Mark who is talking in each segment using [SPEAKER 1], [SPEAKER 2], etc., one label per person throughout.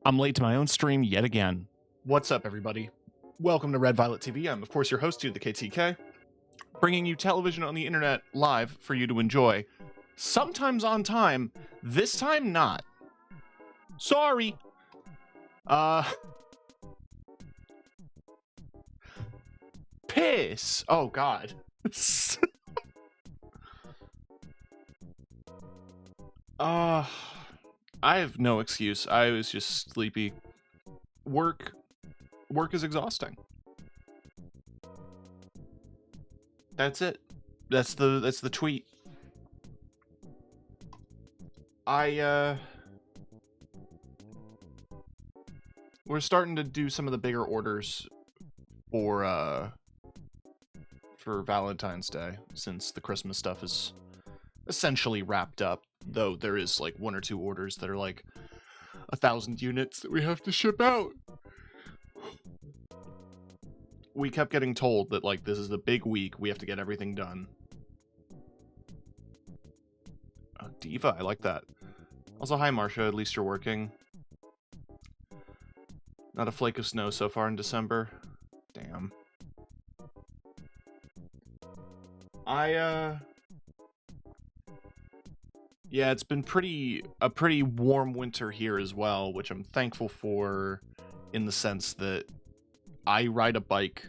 [SPEAKER 1] I'm late to my own stream yet again. What's up, everybody? Welcome to Red Violet TV. I'm, of course, your host, the KTK, bringing you television on the internet live for you to enjoy. Sometimes on time, this time not. Sorry. Piss. Oh, God. I have no excuse. I was just sleepy. Work is exhausting. That's it. That's the tweet. We're starting to do some of the bigger orders for Valentine's Day, since the Christmas stuff is essentially wrapped up, though there is like one or two orders that are like 1,000 units that we have to ship out. We kept getting told that like this is the big week, we have to get everything done. Oh, Diva, I like that. Also, hi Marsha, at least you're working. Not a flake of snow so far in December. Damn. Yeah, it's been a pretty warm winter here as well, which I'm thankful for, in the sense that I ride a bike,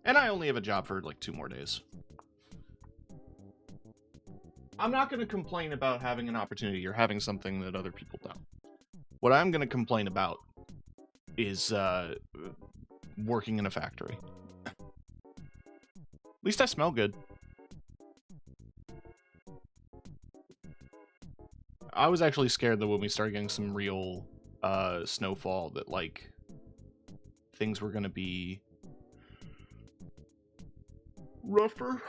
[SPEAKER 1] and I only have a job for like 2 more days. I'm not going to complain about having an opportunity or having something that other people don't. What I'm going to complain about is working in a factory. At least I smell good. I was actually scared that when we started getting some real snowfall that like things were going to be rougher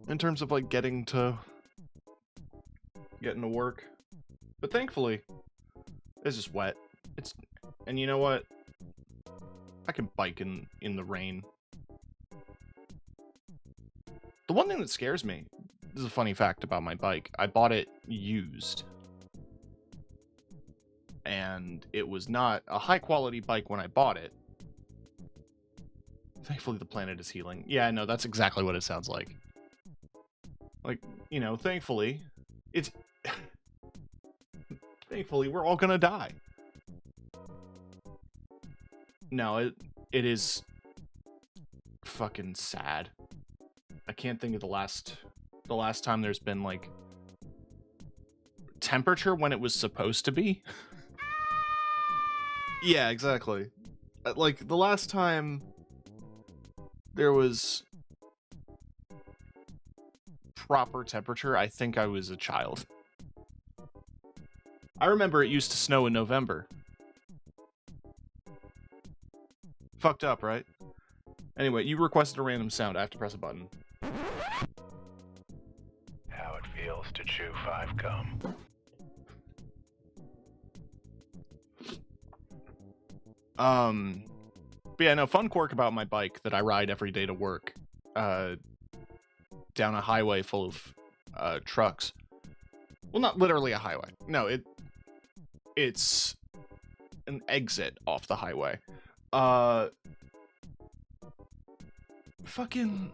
[SPEAKER 1] in terms of like getting to work. But thankfully, it's just wet. And you know what? I can bike in the rain. The one thing that scares me, this is a funny fact about my bike, I bought it used. And it was not a high quality bike when I bought it. Thankfully the planet is healing. Yeah, no, that's exactly what it sounds like. Like, you know, thankfully, it's... thankfully, we're all gonna die. No, it is fucking sad. I can't think of the last time there's been, like, temperature when it was supposed to be. Yeah, exactly. Like, the last time there was proper temperature, I think I was a child. I remember it used to snow in November. Fucked up, right? Anyway, you requested a random sound. I have to press a button.
[SPEAKER 2] How it feels to chew 5 gum.
[SPEAKER 1] But yeah, no, fun quirk about my bike that I ride every day to work, down a highway full of trucks. Well, not literally a highway. No, it's an exit off the highway. Fucking...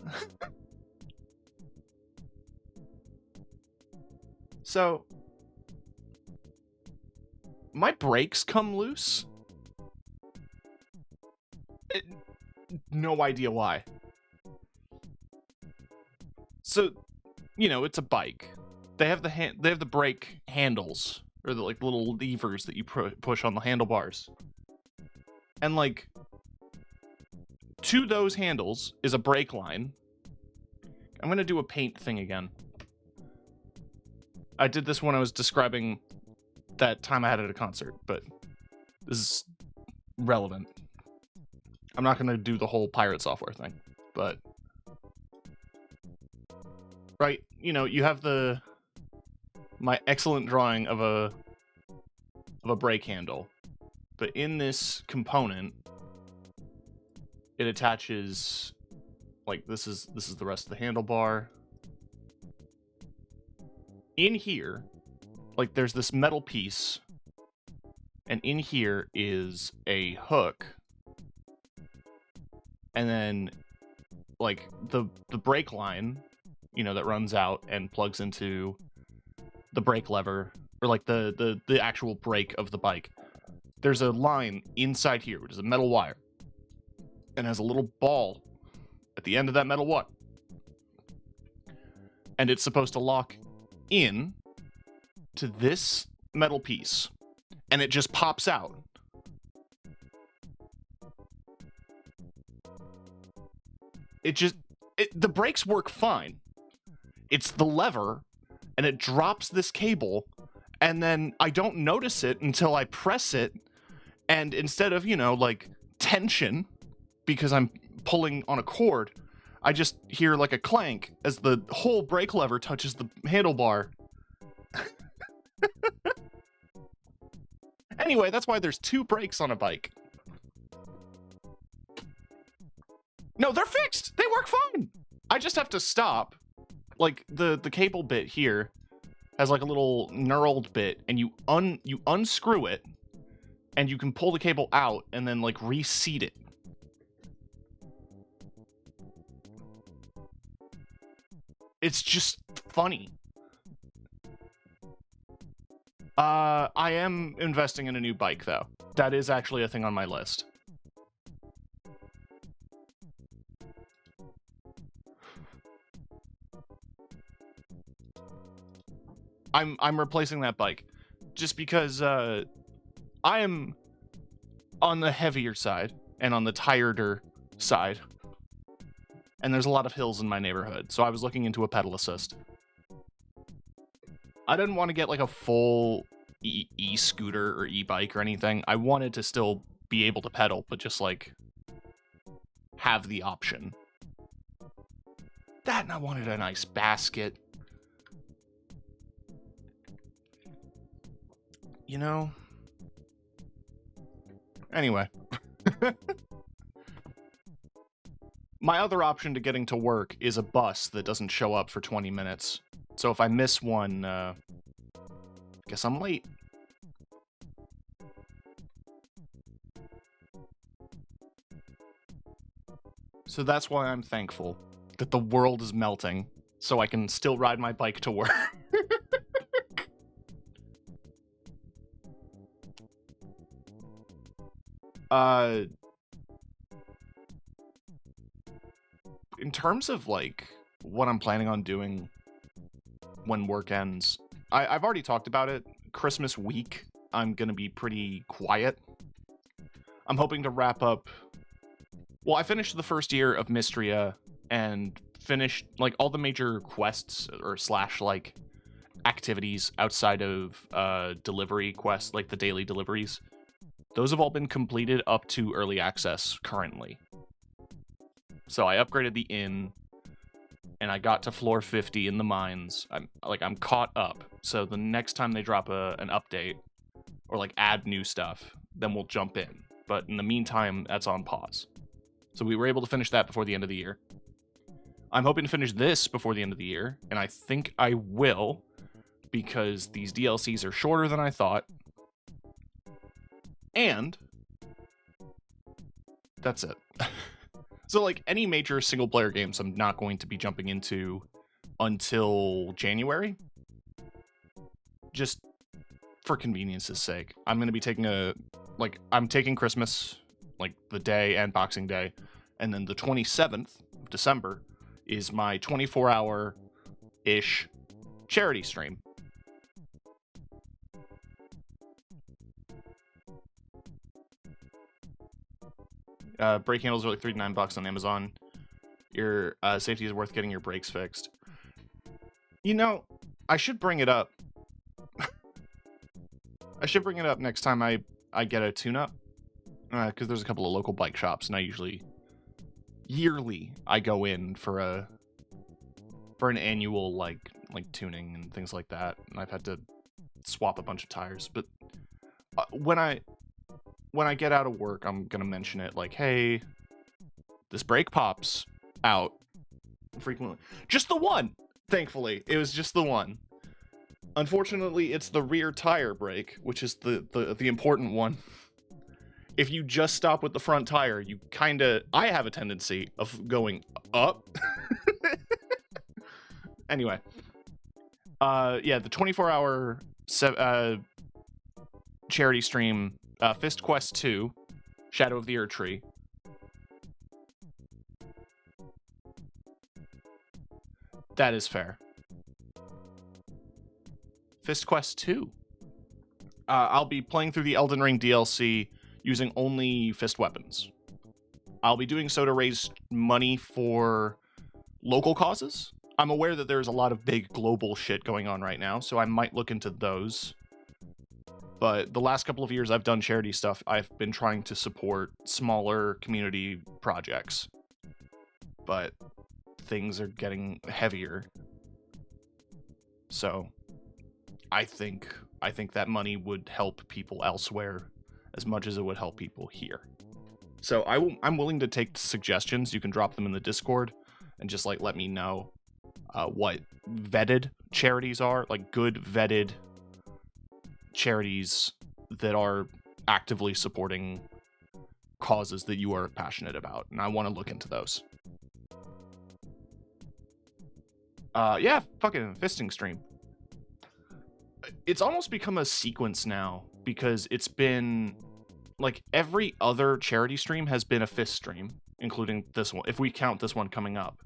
[SPEAKER 1] So, my brakes come loose. No idea why. So, you know, it's a bike. They have the brake handles, or the like little levers that you push on the handlebars. And like, to those handles is a brake line. I'm gonna do a paint thing again. I did this when I was describing that time I had at a concert, but this is relevant. I'm not gonna do the whole pirate software thing, but... Right, you know, you have my excellent drawing of a brake handle, but in this component, it attaches, like, this is the rest of the handlebar. In here, like, there's this metal piece and in here is a hook, and then like the brake line, you know, that runs out and plugs into the brake lever, or like the actual brake of the bike. There's a line inside here, which is a metal wire, and has a little ball at the end of that metal wire, and it's supposed to lock in to this metal piece, and it just pops out. The brakes work fine. It's the lever, and it drops this cable, and then I don't notice it until I press it, and instead of, you know, like tension, because I'm pulling on a cord, I just hear like a clank as the whole brake lever touches the handlebar. Anyway, that's why there's 2 brakes on a bike. No, they're fixed. They work fine. I just have to stop. Like the cable bit here has like a little knurled bit, and you unscrew it, and you can pull the cable out and then like reseat it. It's just funny. I am investing in a new bike though. That is actually a thing on my list. I'm replacing that bike just because I am on the heavier side and on the tireder side, and there's a lot of hills in my neighborhood, so I was looking into a pedal assist. I didn't want to get like a full e-scooter or e-bike or anything. I wanted to still be able to pedal, but just like have the option. That, and I wanted a nice basket. You know? Anyway. My other option to getting to work is a bus that doesn't show up for 20 minutes. So if I miss one, guess I'm late. So that's why I'm thankful that the world is melting, so I can still ride my bike to work. In terms of like what I'm planning on doing when work ends, I've already talked about it. Christmas week, I'm gonna be pretty quiet. I'm hoping to wrap up. Well, I finished the first year of Mystria and finished like all the major quests or slash like activities outside of delivery quests, like the daily deliveries. Those have all been completed up to early access currently. So I upgraded the inn, and I got to floor 50 in the mines. I'm caught up. So the next time they drop an update or like add new stuff, then we'll jump in. But in the meantime, that's on pause. So we were able to finish that before the end of the year. I'm hoping to finish this before the end of the year, and I think I will, because these DLCs are shorter than I thought. And that's it. So like any major single player games I'm not going to be jumping into until January. Just for convenience's sake. I'm going to be taking I'm taking Christmas, like the day and Boxing Day, and then the 27th of December is my 24-hour-ish charity stream. Brake handles are like $39 on Amazon. Your safety is worth getting your brakes fixed. You know, I should bring it up. I should bring it up next time I get a tune-up. Because there's a couple of local bike shops, and I usually... yearly, I go in for an annual, like tuning and things like that. And I've had to swap a bunch of tires. But when I get out of work, I'm gonna mention it, like, hey, this brake pops out frequently. Just the one, thankfully. It was just the one. Unfortunately, it's the rear tire brake, which is the important one. If you just stop with the front tire, you I have a tendency of going up. Anyway. Yeah, the 24-hour charity stream, Fist Quest 2, Shadow of the Erd Tree. That is fair. Fist Quest 2. I'll be playing through the Elden Ring DLC using only fist weapons. I'll be doing so to raise money for local causes. I'm aware that there's a lot of big global shit going on right now, so I might look into those. But the last couple of years I've done charity stuff, I've been trying to support smaller community projects. But things are getting heavier. So I think that money would help people elsewhere as much as it would help people here. So I'm willing to take suggestions. You can drop them in the Discord and just like let me know what vetted charities are, like good vetted charities that are actively supporting causes that you are passionate about, and I want to look into those. Yeah, fucking fisting stream. It's almost become a sequence now because it's been like every other charity stream has been a fist stream, including this one, if we count this one coming up.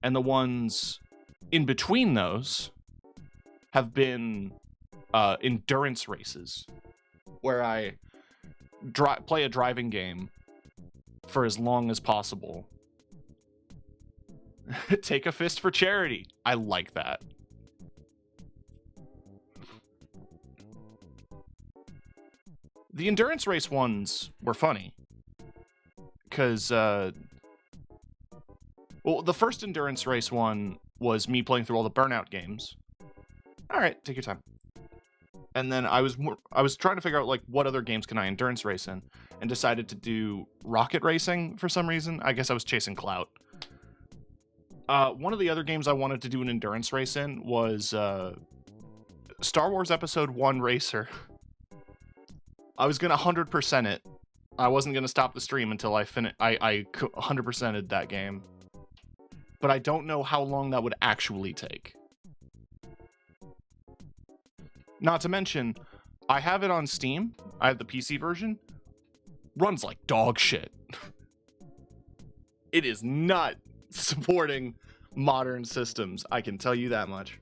[SPEAKER 1] And the ones in between those have been endurance races, where I play a driving game for as long as possible. Take a fist for charity. I like that. The endurance race ones were funny. Because, well, the first endurance race one was me playing through all the Burnout games. All right, take your time. And then I was trying to figure out like what other games can I endurance race in, and decided to do rocket racing for some reason. I guess I was chasing clout. One of the other games I wanted to do an endurance race in was Star Wars Episode 1 Racer. I was gonna 100% it. I wasn't gonna stop the stream until I 100%ed that game. But I don't know how long that would actually take. Not to mention, I have it on Steam. I have the PC version. Runs like dog shit. It is not supporting modern systems. I can tell you that much.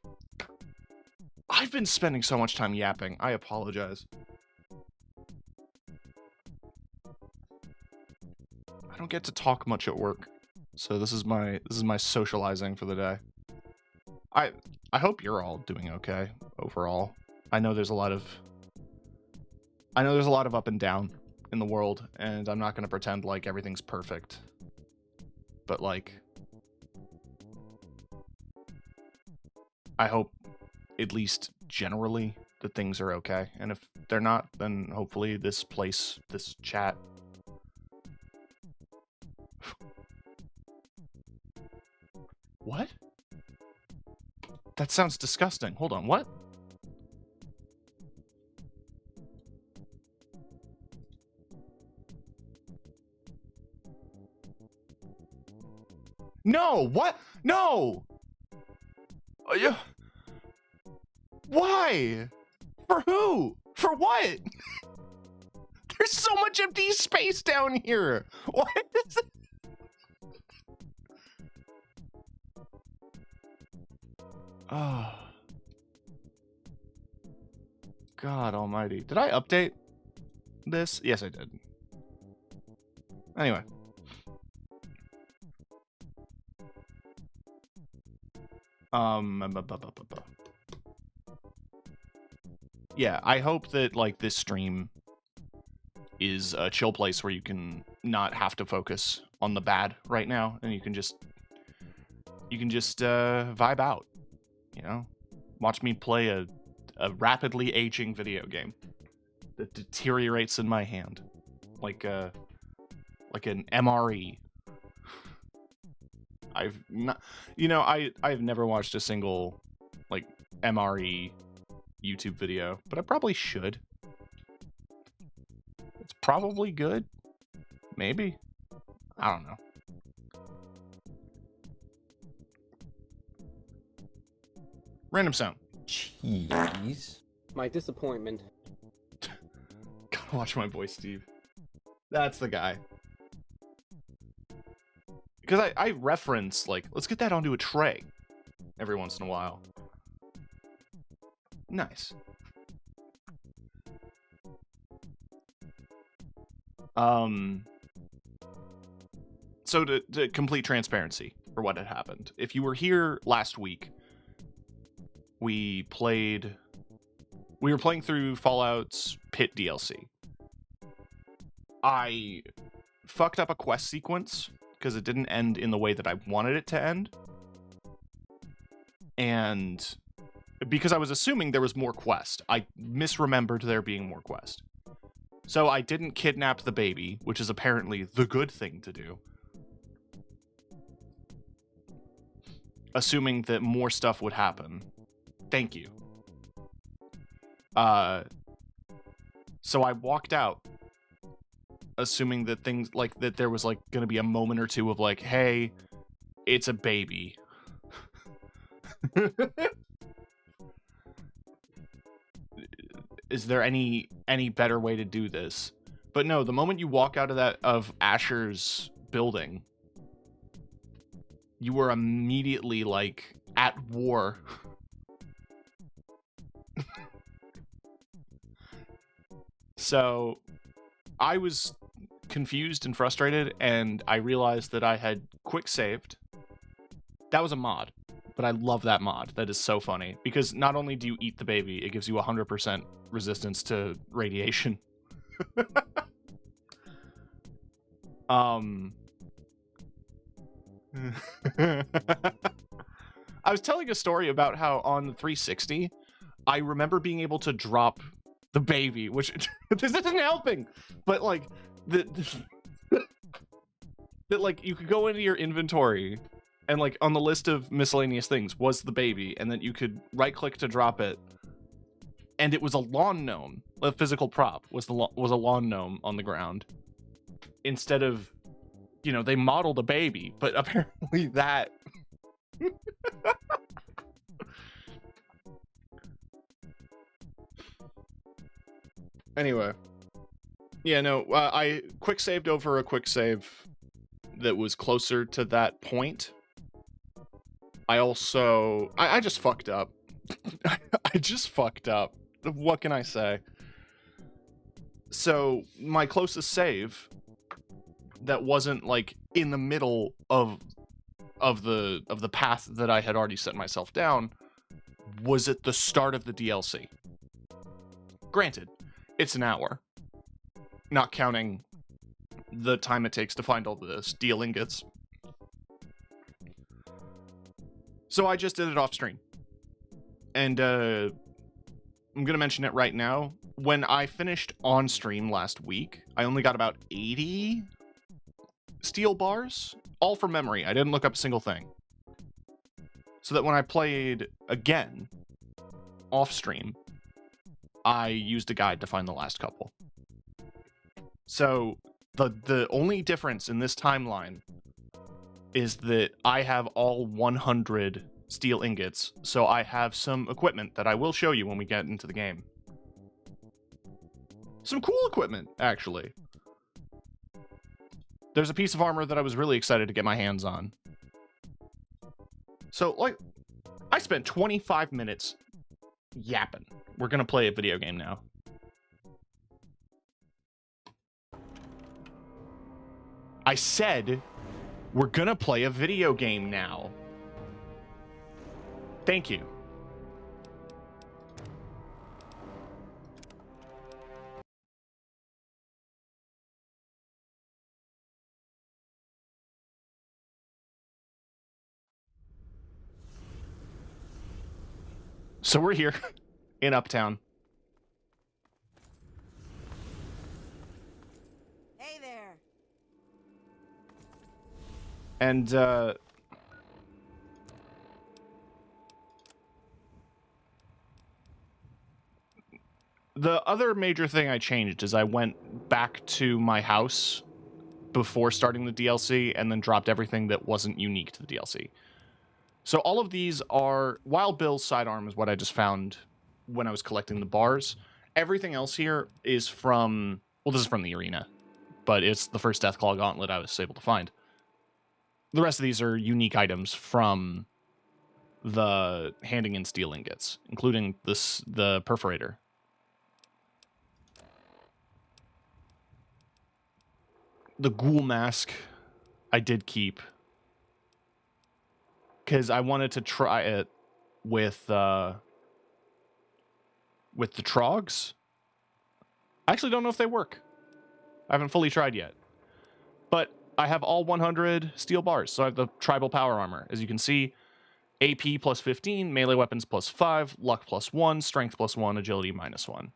[SPEAKER 1] I've been spending so much time yapping. I apologize. I don't get to talk much at work. So this is my socializing for the day. I hope you're all doing okay overall. I know there's a lot of up and down in the world, and I'm not going to pretend like everything's perfect. But like I hope at least generally that things are okay. And if they're not, then hopefully this chat What? That sounds disgusting. Hold on, what? No, what? No! Yeah. Why? For who? For what? There's so much empty space down here. What is it? Oh. God almighty. Did I update this? Yes, I did. Anyway. Yeah, I hope that like this stream is a chill place where you can not have to focus on the bad right now, and you can just vibe out, you know? Watch me play a rapidly aging video game that deteriorates in my hand like an MRE. I've never watched a single like MRE YouTube video, but I probably should. It's probably good. Maybe. I don't know. Random sound.
[SPEAKER 3] Cheese.
[SPEAKER 4] My disappointment.
[SPEAKER 1] Gotta watch my boy Steve. That's the guy. Because I reference, like, let's get that onto a tray every once in a while. Nice. So to complete transparency for what had happened. If you were here last week, we were playing through Fallout's Pit DLC. I fucked up a quest sequence because it didn't end in the way that I wanted it to end. And because I was assuming there was more quest, I misremembered there being more quest. So I didn't kidnap the baby, which is apparently the good thing to do. Assuming that more stuff would happen. Thank you. So I walked out, assuming that things like that there was like gonna be a moment or two of like, hey, it's a baby. Is there any better way to do this? But no, the moment you walk out of Asher's building, you were immediately like at war. So I was confused and frustrated, and I realized that I had quick saved. That was a mod, but I love that mod. That is so funny because not only do you eat the baby, it gives you 100% resistance to radiation. I was telling a story about how on the 360, I remember being able to drop the baby, which this isn't helping, but like that like you could go into your inventory and like on the list of miscellaneous things was the baby, and then you could right click to drop it, and it was a lawn gnome. A physical prop was a lawn gnome on the ground instead of, you know, they modeled a baby, but apparently that anyway, yeah, no, I quick saved over a quick save that was closer to that point. I just fucked up. I just fucked up. What can I say? So my closest save that wasn't like in the middle of the path that I had already set myself down was at the start of the DLC. Granted, it's an hour, not counting the time it takes to find all the steel ingots. So I just did it off stream. And I'm going to mention it right now. When I finished on stream last week, I only got about 80 steel bars, all from memory. I didn't look up a single thing. So that when I played again off stream, I used a guide to find the last couple. So the only difference in this timeline is that I have all 100 steel ingots, so I have some equipment that I will show you when we get into the game. Some cool equipment, actually. There's a piece of armor that I was really excited to get my hands on. So, like, I spent 25 minutes yapping. We're gonna play a video game now. I said, we're gonna play a video game now. Thank you. So we're here in Uptown.
[SPEAKER 5] Hey there.
[SPEAKER 1] And The other major thing I changed is I went back to my house before starting the DLC and then dropped everything that wasn't unique to the DLC. So all of these are... Wild Bill's sidearm is what I just found when I was collecting the bars. Everything else here is from... Well, this is from the arena, but it's the first Deathclaw Gauntlet I was able to find. The rest of these are unique items from the handing in steel ingots, including the perforator. The ghoul mask I did keep because I wanted to try it with the trogs. I actually don't know if they work. I haven't fully tried yet. But I have all 100 steel bars, so I have the tribal power armor. As you can see, AP plus 15, melee weapons plus 5, luck plus 1, strength plus 1, agility minus 1.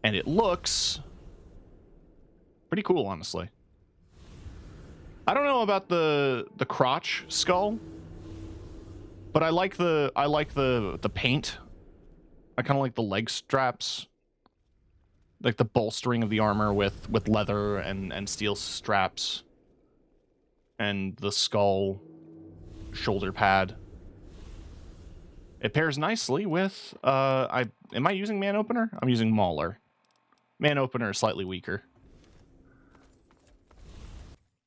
[SPEAKER 1] And it looks pretty cool, honestly. I don't know about the crotch skull, but I like the paint. I kind of like the leg straps, like the bolstering of the armor with leather and steel straps, and the skull shoulder pad. It pairs nicely with am I using Man Opener? I'm using Mauler. Man Opener is slightly weaker.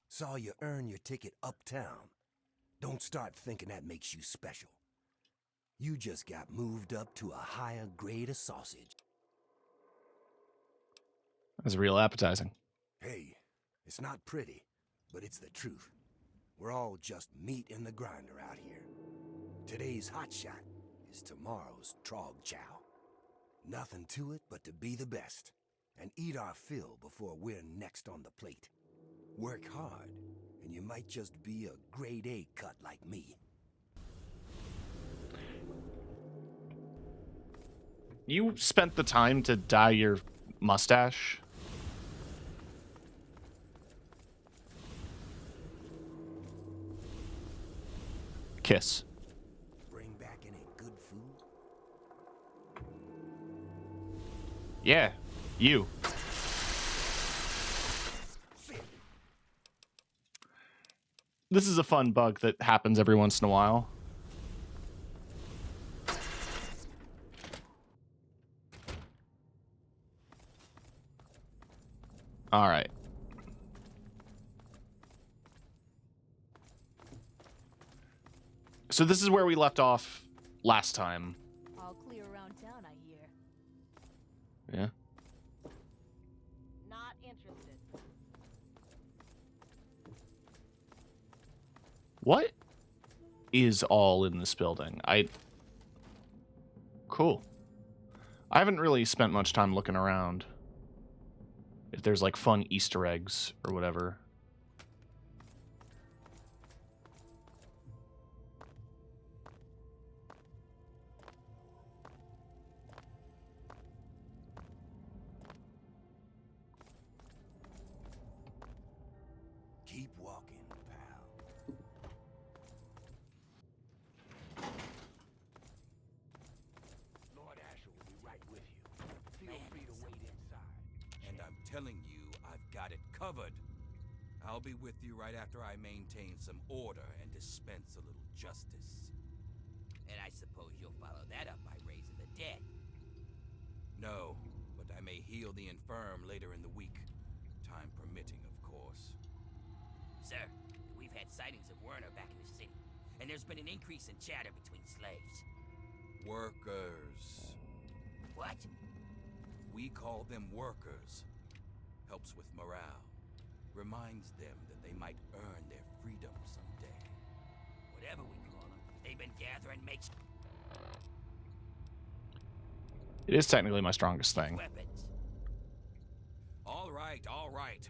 [SPEAKER 4] Saw you earn your ticket uptown. Don't start thinking that makes you special. You just got moved up to a higher grade of sausage.
[SPEAKER 1] That's real appetizing.
[SPEAKER 4] Hey, it's not pretty, but it's the truth. We're all just meat in the grinder out here. Today's hotshot is tomorrow's trog chow. Nothing to it but to be the best and eat our fill before we're next on the plate. Work hard, and you might just be a grade A cut like me.
[SPEAKER 1] You spent the time to dye your mustache? Kiss.
[SPEAKER 4] Bring back any good food?
[SPEAKER 1] Yeah, you. This is a fun bug that happens every once in a while. All right. So this is where we left off last time.
[SPEAKER 5] All clear around town, I hear.
[SPEAKER 1] Yeah.
[SPEAKER 5] Not interested.
[SPEAKER 1] What is all in this building? Cool. I haven't really spent much time looking around. If there's like fun Easter eggs or whatever.
[SPEAKER 4] Keep walking, pal. Lord Asher will be right with you. Feel free to wait inside.
[SPEAKER 6] And I'm telling you, I've got it covered. I'll be with you right after I maintain some order and dispense a little justice.
[SPEAKER 7] And I suppose you'll follow that up by raising the dead.
[SPEAKER 6] No, but I may heal the infirm later in the week. Time permitting, of course.
[SPEAKER 7] Sir, we've had sightings of Werner back in the city, and there's been an increase in chatter between slaves.
[SPEAKER 6] Workers.
[SPEAKER 7] What?
[SPEAKER 6] We call them workers. Helps with morale. Reminds them that they might earn their freedom someday.
[SPEAKER 7] Whatever we call them, they've been gathering makes
[SPEAKER 1] It is technically my strongest thing.
[SPEAKER 7] weapons.
[SPEAKER 6] All right, all right.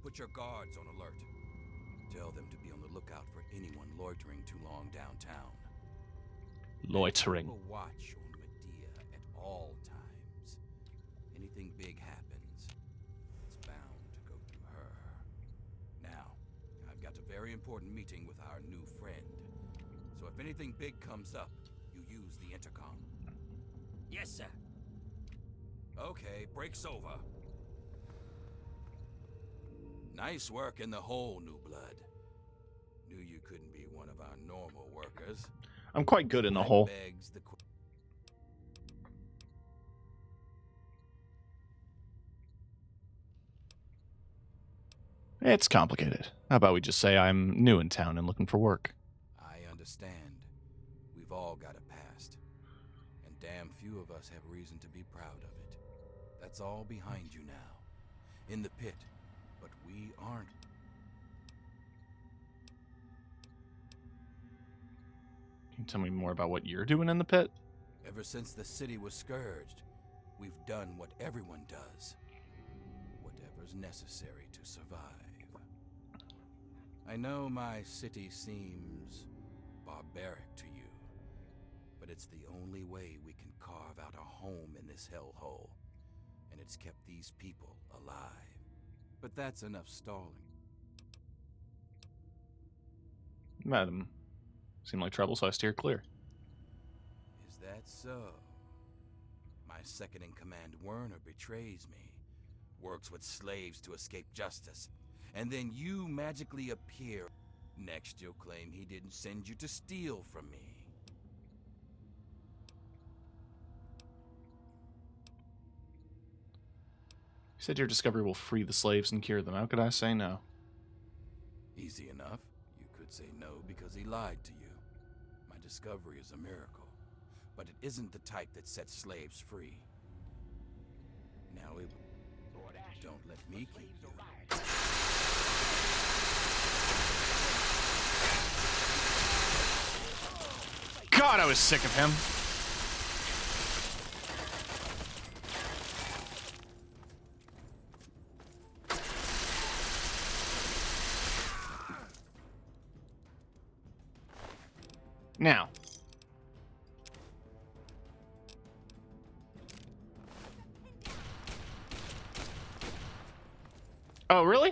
[SPEAKER 6] Put your guards on alert. Tell them to be on the lookout for anyone loitering too long downtown.
[SPEAKER 1] Loitering.
[SPEAKER 6] Keep a watch on Medea at all times. Anything big happens, it's bound to go through her. Now, I've got a very very important meeting with our new friend. So if anything big comes up, you use the intercom.
[SPEAKER 7] Yes, sir.
[SPEAKER 6] Okay, break's over. Nice work in the hole, New Blood. Knew you couldn't be one of our normal workers.
[SPEAKER 1] I'm quite good in the
[SPEAKER 6] That
[SPEAKER 1] hole.
[SPEAKER 6] begs the
[SPEAKER 1] It's complicated. How about we just say I'm new in town and looking for work?
[SPEAKER 6] I understand. We've all got a past. And damn few of us have reason to be proud of it. That's all behind you now. In the pit. But we aren't.
[SPEAKER 1] Can you tell me more about what you're doing in the pit?
[SPEAKER 6] Ever since the city was scourged, we've done what everyone does. Whatever's necessary to survive. I know my city seems barbaric to you, but it's the only way we can carve out a home in this hellhole, and it's kept these people alive. But that's enough stalling.
[SPEAKER 1] Madam, seem like trouble, so I steer clear.
[SPEAKER 6] Is that so? My second-in-command Werner betrays me, works with slaves to escape justice, and then you magically appear. Next, you'll claim he didn't send you to steal from me.
[SPEAKER 1] You said your discovery will free the slaves and cure them. How could I say no?
[SPEAKER 6] Easy enough. You could say no because he lied to you. My discovery is a miracle, but it isn't the type that sets slaves free. Now it... Don't let me keep you.
[SPEAKER 1] God, I was sick of him. Now. Oh, really?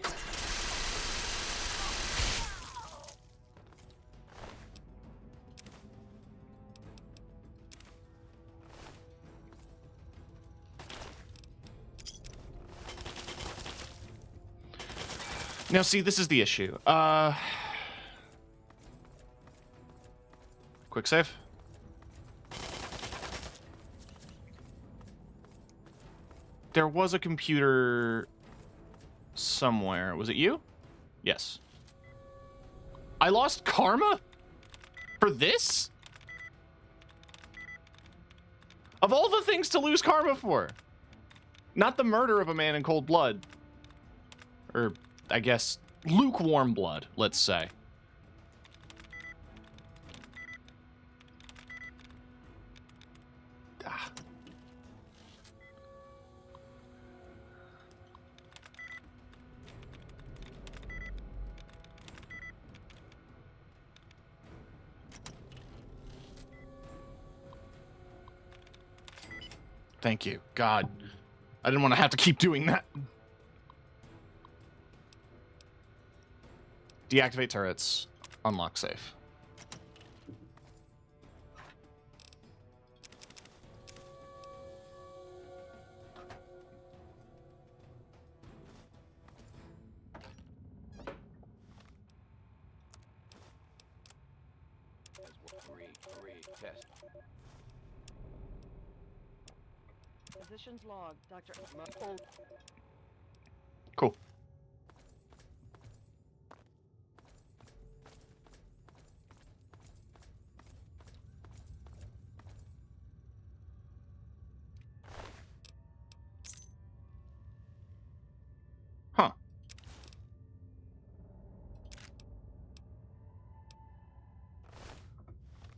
[SPEAKER 1] Now, see, this is the issue. Quick save. There was a computer somewhere. Was it you? Yes. I lost karma? For this? Of all the things to lose karma for. Not the murder of a man in cold blood. Or, I guess, lukewarm blood, let's say. Ah. Thank you. God. I didn't want to have to keep doing that. Deactivate turrets. Unlock safe.
[SPEAKER 8] Test. Positions log, Dr.
[SPEAKER 1] Cool. Huh.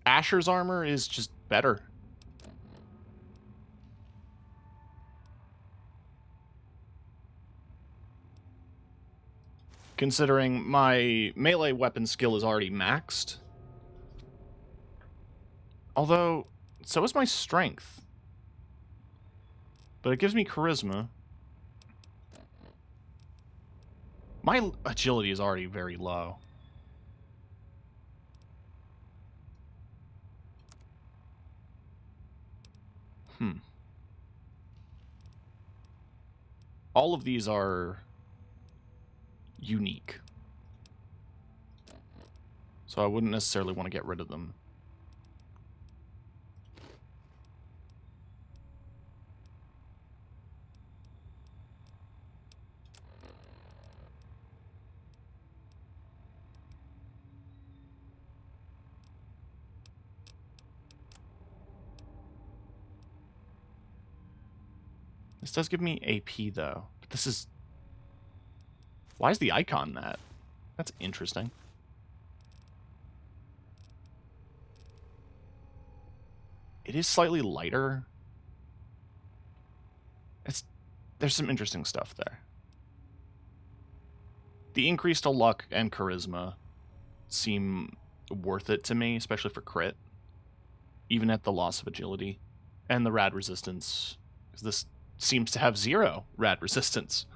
[SPEAKER 1] Asher's armor is just better. Considering my melee weapon skill is already maxed. Although, so is my strength. But it gives me charisma. My agility is already very low. All of these are unique. So I wouldn't necessarily want to get rid of them. This does give me AP, though. But this is... Why is the icon that? That's interesting. It is slightly lighter. There's some interesting stuff there. The increase to luck and charisma seem worth it to me, especially for crit. Even at the loss of agility. And the rad resistance. Because this seems to have 0 rad resistance.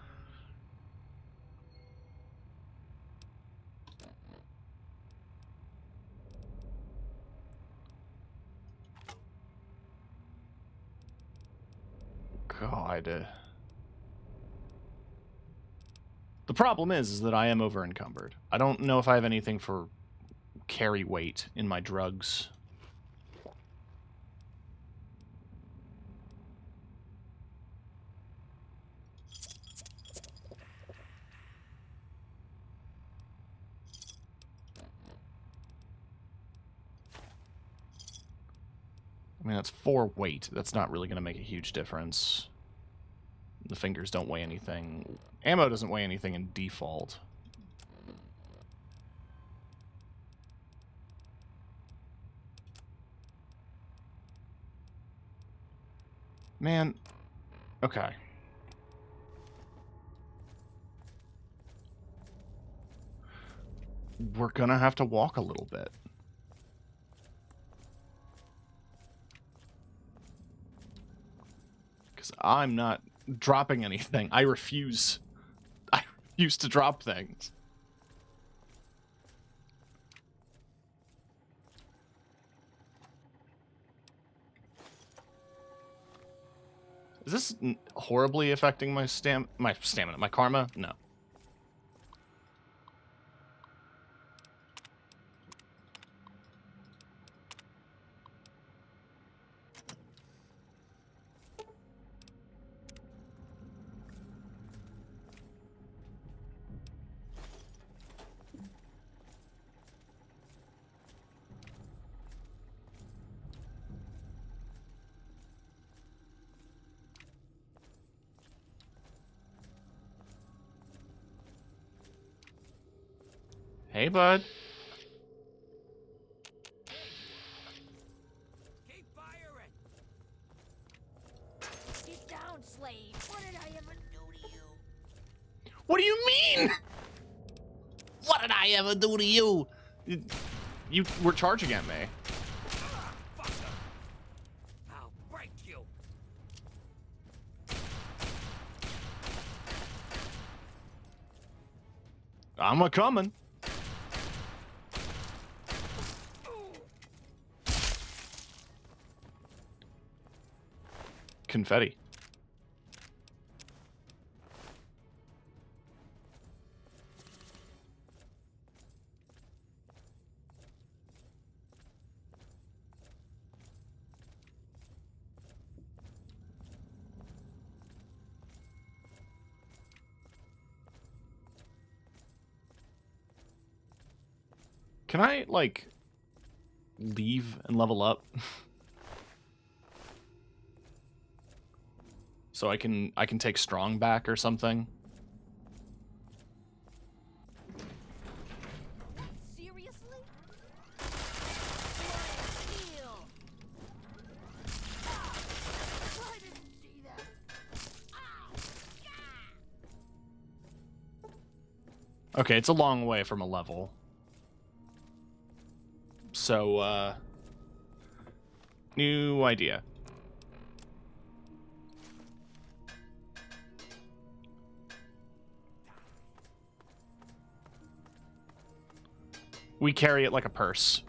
[SPEAKER 1] God. The problem is that I am over encumbered. I don't know if I have anything for carry weight in my drugs. I mean, that's 4 weight. That's not really going to make a huge difference. The fingers don't weigh anything. Ammo doesn't weigh anything in default. Man. Okay. We're gonna have to walk a little bit. Because I'm not dropping anything. I refuse. I refuse to drop things. Is this horribly affecting my stamina, my karma? No. Hey, bud.
[SPEAKER 7] Keep firing!
[SPEAKER 5] Get down, slave. What did I ever do to you?
[SPEAKER 1] What do you mean? What did I ever do to you? You were charging at me.
[SPEAKER 7] I'll break you!
[SPEAKER 1] I'm a-coming. Confetti. Can I, like, leave and level up? So I can take strong back or something?
[SPEAKER 5] Seriously? Heal. I didn't see that. Ow.
[SPEAKER 1] Okay, it's a long way from a level. So, new idea. We carry it like a purse.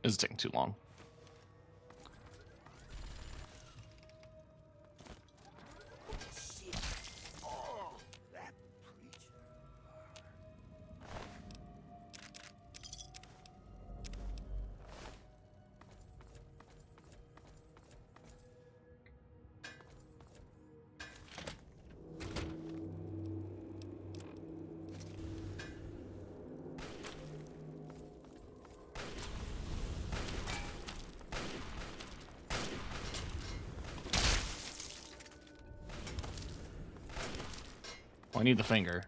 [SPEAKER 1] This is taking too long.
[SPEAKER 4] Shit. Oh, that preacher.
[SPEAKER 1] I need the finger.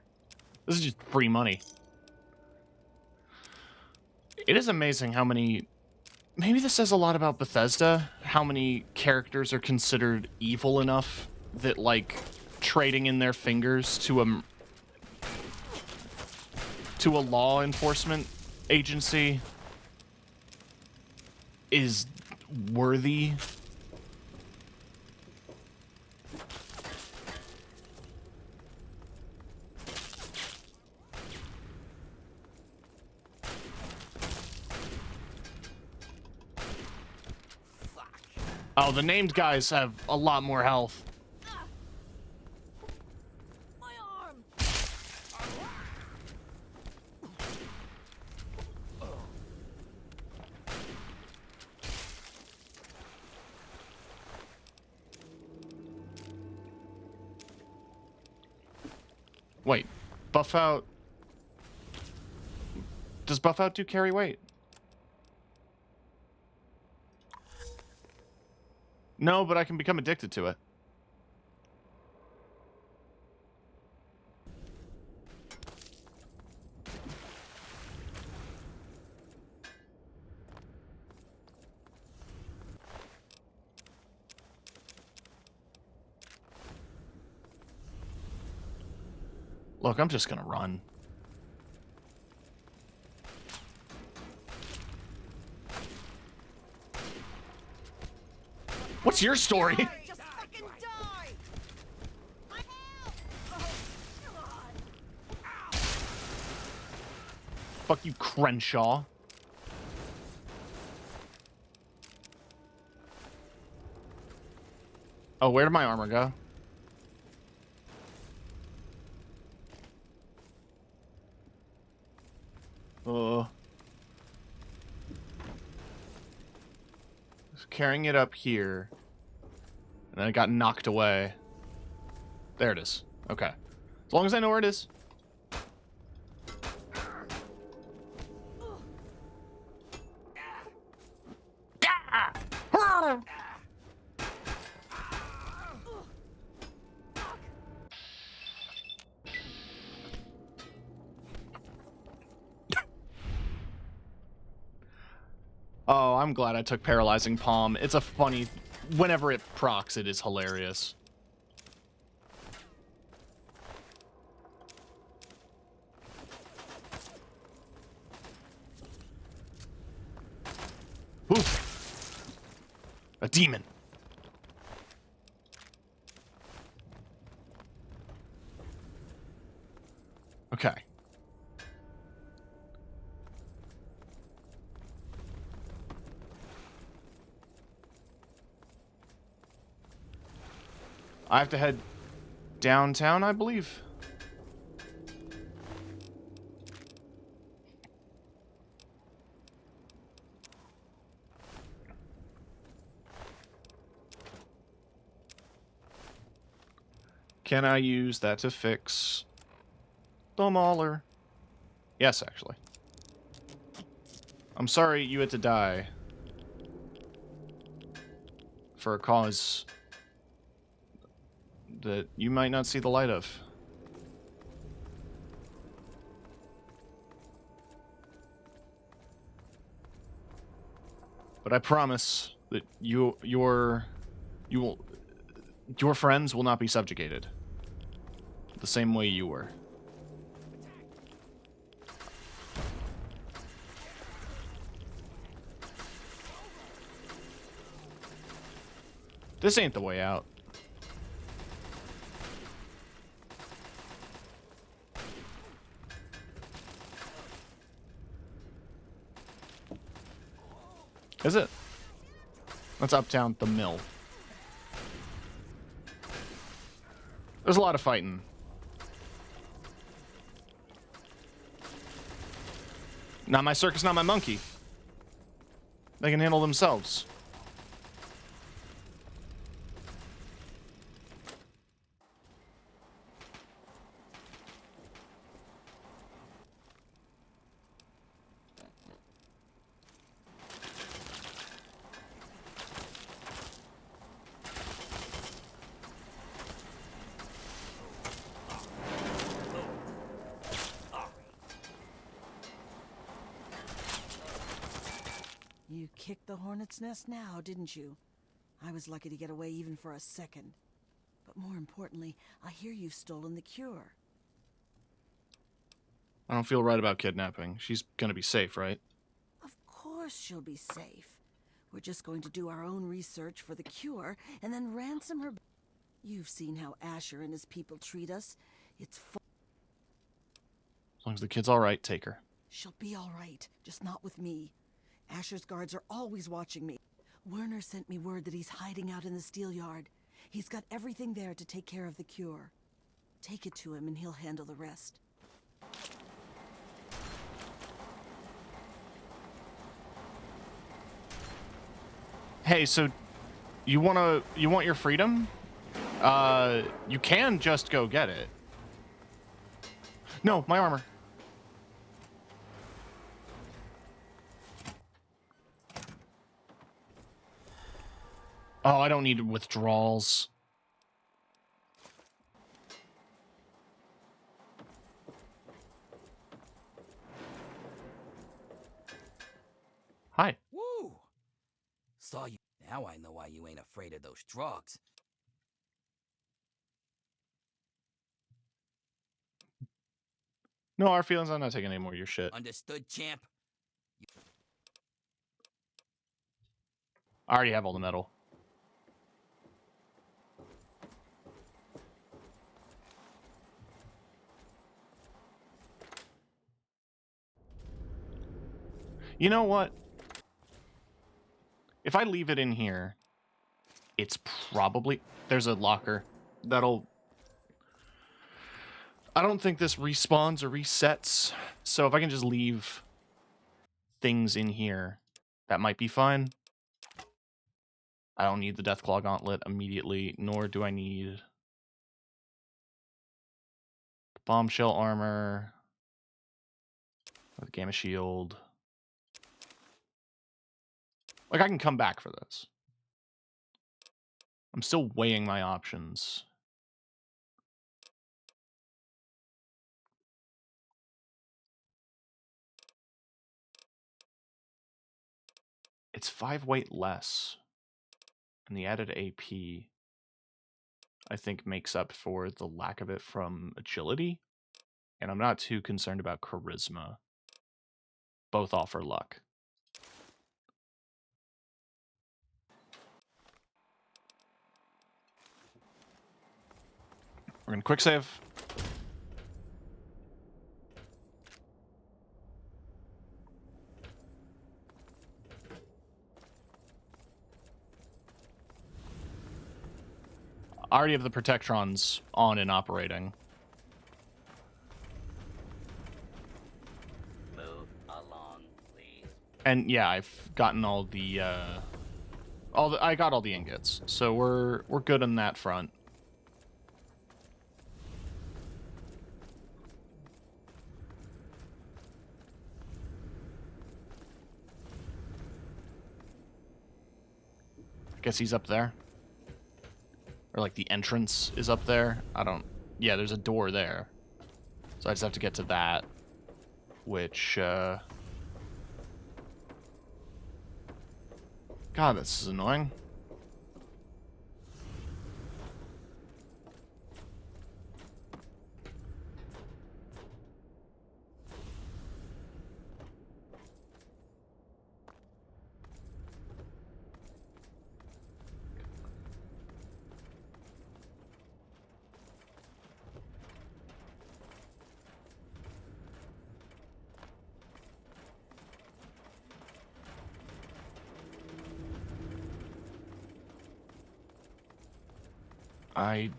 [SPEAKER 1] This is just free money. It is amazing how many... Maybe this says a lot about Bethesda. How many characters are considered evil enough that, like, trading in their fingers to a law enforcement agency is worthy. Oh, the named guys have a lot more health.
[SPEAKER 5] My arm!
[SPEAKER 1] Wait, buff out... Does buff out do carry weight? No, but I can become addicted to it. Look, I'm just gonna run. What's your story?
[SPEAKER 5] Just fucking die! My help! Oh, God.
[SPEAKER 1] Fuck you, Crenshaw. Oh, where did my armor go? Just carrying it up here. And then it got knocked away. There it is. Okay. As long as I know where it is. Oh, I'm glad I took Paralyzing Palm. It's a funny... Whenever it procs, it is hilarious. Oof. A demon. Okay. I have to head downtown, I believe. Can I use that to fix the mauler? Yes, actually. I'm sorry you had to die for a cause that you might not see the light of. But I promise that your friends will not be subjugated the same way you were. This ain't the way out. Is it? That's uptown at the mill. There's a lot of fighting. Not my circus, not my monkey. They can handle themselves.
[SPEAKER 8] You kicked the hornet's nest now, didn't you? I was lucky to get away even for a second. But more importantly, I hear you've stolen the cure.
[SPEAKER 1] I don't feel right about kidnapping. She's gonna be safe, right?
[SPEAKER 8] Of course she'll be safe. We're just going to do our own research for the cure and then ransom her. You've seen how Asher and his people treat us. It's
[SPEAKER 1] As long as the kid's alright, take her.
[SPEAKER 8] She'll be all right, just not with me. Asher's guards are always watching me. Werner sent me word that he's hiding out in the steel yard. He's got everything there to take care of the cure. Take it to him and he'll handle the rest.
[SPEAKER 1] Hey, so you want your freedom? You can just go get it. No, my armor. Oh, I don't need withdrawals. Hi.
[SPEAKER 7] Woo! Saw you. Now I know why you ain't afraid of those drugs.
[SPEAKER 1] No hard feelings. I'm not taking any more of your shit.
[SPEAKER 7] Understood, champ?
[SPEAKER 1] I already have all the metal. You know what? If I leave it in here, it's probably... There's a locker that'll... I don't think this respawns or resets, so if I can just leave things in here, that might be fine. I don't need the Deathclaw Gauntlet immediately, nor do I need the Bombshell Armor, or the Gamma Shield. Like, I can come back for this. I'm still weighing my options. It's 5 weight less. And the added AP, I think, makes up for the lack of it from agility. And I'm not too concerned about charisma. Both offer luck. We're gonna quick save. I already have the Protectrons on and operating.
[SPEAKER 7] Move along, please.
[SPEAKER 1] And yeah, I've gotten all the I got all the ingots. So we're good on that front. I guess he's up there. Or like the entrance is up there. I don't... Yeah, there's a door there. So I just have to get to that. Which, God, this is annoying. I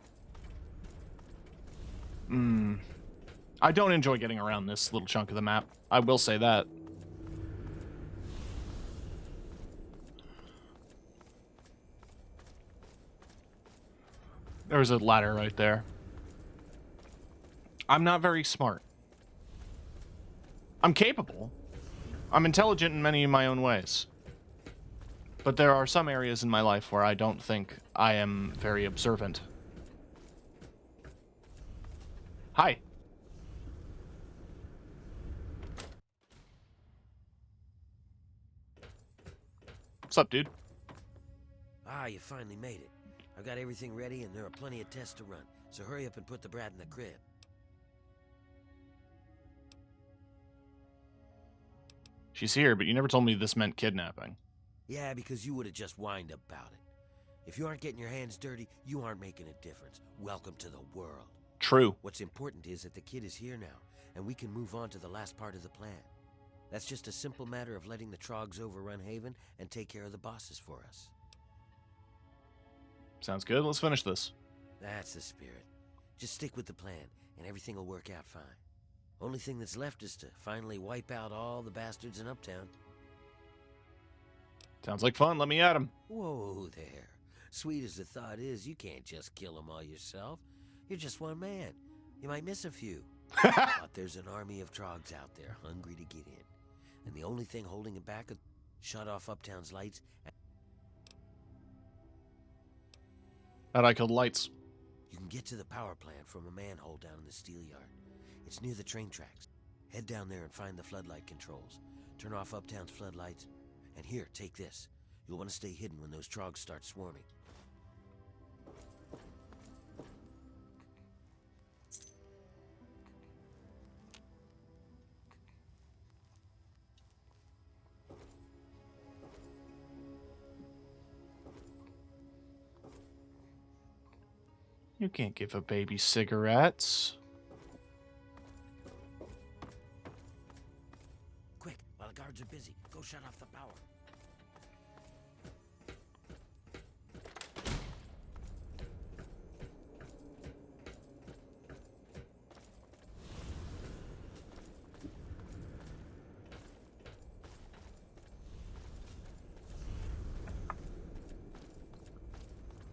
[SPEAKER 1] don't enjoy getting around this little chunk of the map. I will say that. There's a ladder right there. I'm not very smart. I'm capable. I'm intelligent in many of my own ways. But there are some areas in my life where I don't think I am very observant. Hi. What's up, dude?
[SPEAKER 9] Ah, you finally made it. I've got everything ready and there are plenty of tests to run, so hurry up and put the brat in the crib.
[SPEAKER 1] She's here, but you never told me this meant kidnapping.
[SPEAKER 9] Yeah, because you would have just whined about it. If you aren't getting your hands dirty, you aren't making a difference. Welcome to the world.
[SPEAKER 1] True.
[SPEAKER 9] What's important is that the kid is here now, and we can move on to the last part of the plan. That's just a simple matter of letting the Trogs overrun Haven and take care of the bosses for us.
[SPEAKER 1] Sounds good. Let's finish this.
[SPEAKER 9] That's the spirit. Just stick with the plan, and everything will work out fine. Only thing that's left is to finally wipe out all the bastards in Uptown.
[SPEAKER 1] Sounds like fun. Let me at him.
[SPEAKER 9] Whoa there. Sweet as the thought is, you can't just kill them all yourself. You're just one man. You might miss a few. But there's an army of Trogs out there hungry to get in. And the only thing holding it back is shut off Uptown's lights.
[SPEAKER 1] How'd I kill the lights?
[SPEAKER 9] You can get to the power plant from a manhole down in the steel yard. It's near the train tracks. Head down there and find the floodlight controls. Turn off Uptown's floodlights. And here, take this. You'll want to stay hidden when those Trogs start swarming.
[SPEAKER 1] You can't give a baby cigarettes.
[SPEAKER 9] Quick, while the guards are busy, go shut off the power.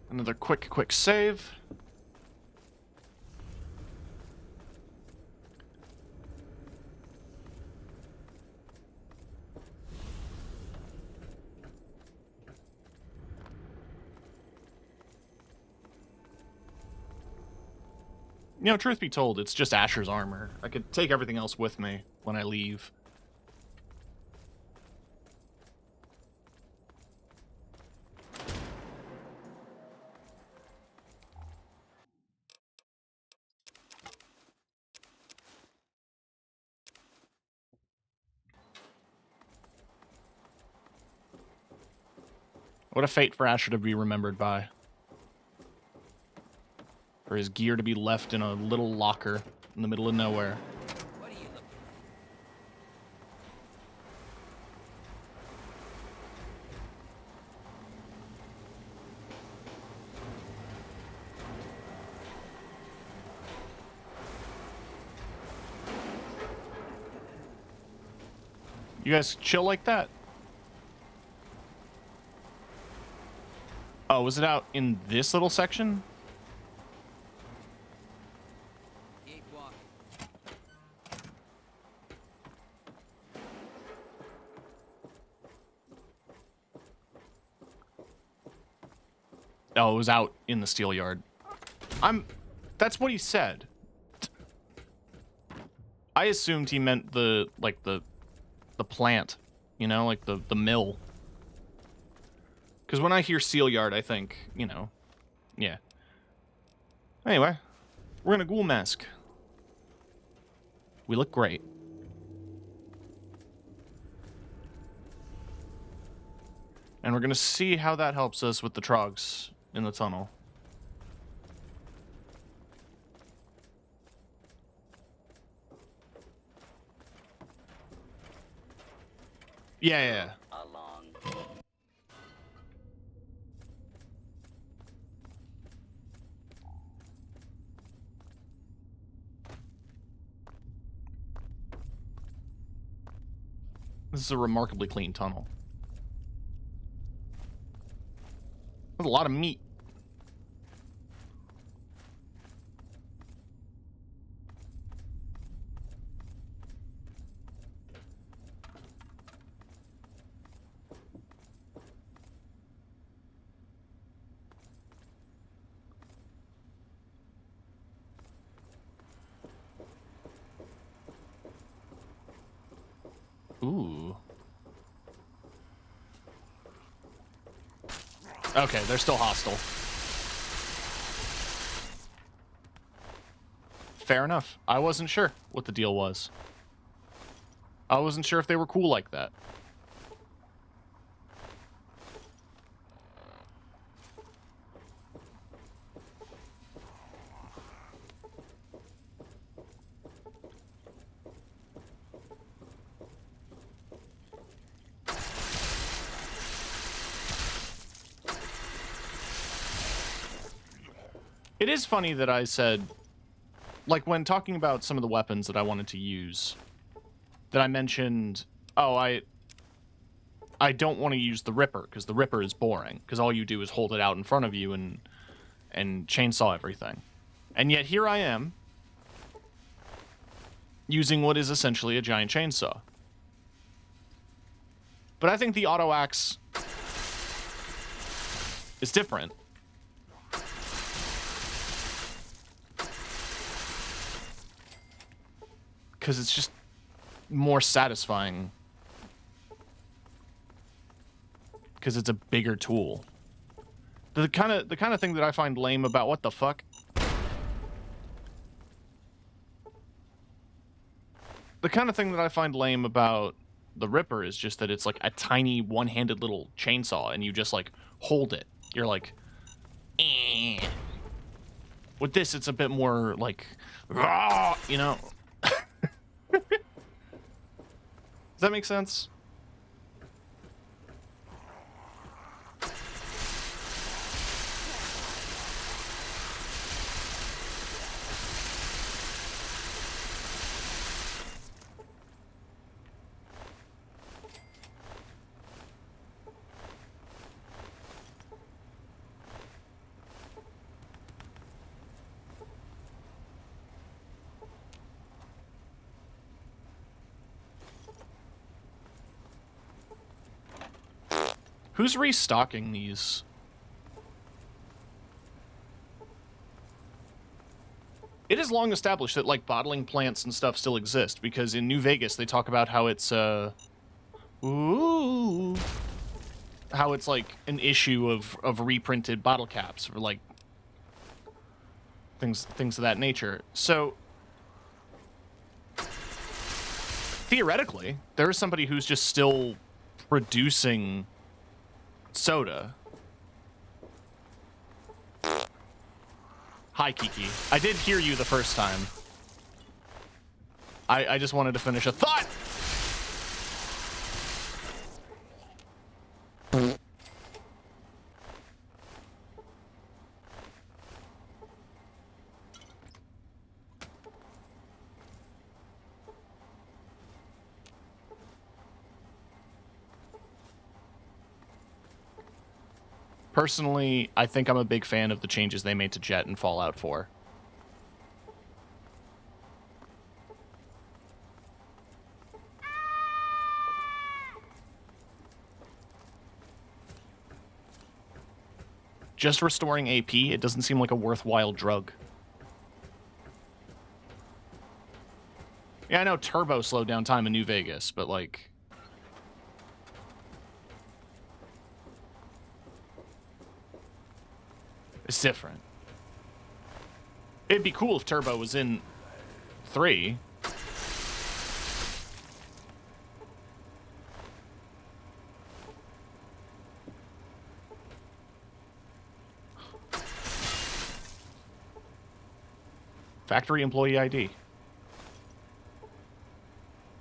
[SPEAKER 1] Another quick save. You know, truth be told, it's just Asher's armor. I could take everything else with me when I leave. What a fate for Asher to be remembered by. For his gear to be left in a little locker in the middle of nowhere.
[SPEAKER 7] What are you looking
[SPEAKER 1] You guys chill like that? Oh, was it out in this little section?
[SPEAKER 7] Keep walking.
[SPEAKER 1] Oh, it was out in the steel yard. That's what he said. I assumed he meant the plant, you know, like the mill. Because when I hear steel yard, I think, you know, yeah. Anyway, we're in a ghoul mask. We look great. And we're going to see how that helps us with the Trogs in the tunnel. Yeah.
[SPEAKER 7] Along.
[SPEAKER 1] This is a remarkably clean tunnel. There's a lot of meat. Ooh. Okay, they're still hostile. Fair enough. I wasn't sure what the deal was. I wasn't sure if they were cool like that. It is funny that I said, like, when talking about some of the weapons that I wanted to use, that I mentioned, oh, I don't want to use the Ripper, because the Ripper is boring, because all you do is hold it out in front of you and chainsaw everything. And yet here I am, using what is essentially a giant chainsaw. But I think the auto axe is different. Because it's just more satisfying. Because it's a bigger tool. The kind of thing that I find lame about what the fuck. The kind of thing that I find lame about the Ripper is just that it's like a tiny one-handed little chainsaw, and you just like hold it. You're like, eh. With this, it's a bit more like, rah, you know. Does that make sense? Who's restocking these? It is long established that, like, bottling plants and stuff still exist, because in New Vegas they talk about how it's, ooh, how it's, like, an issue of reprinted bottle caps, or, like, things of that nature. So, theoretically, there is somebody who's just still producing soda. Hi, Kiki. I did hear you the first time. I just wanted to finish a thought! Personally, I think I'm a big fan of the changes they made to Jet in Fallout 4. Just restoring AP, it doesn't seem like a worthwhile drug. Yeah, I know Turbo slowed down time in New Vegas, but like... it's different. It'd be cool if Turbo was in 3. Factory employee ID.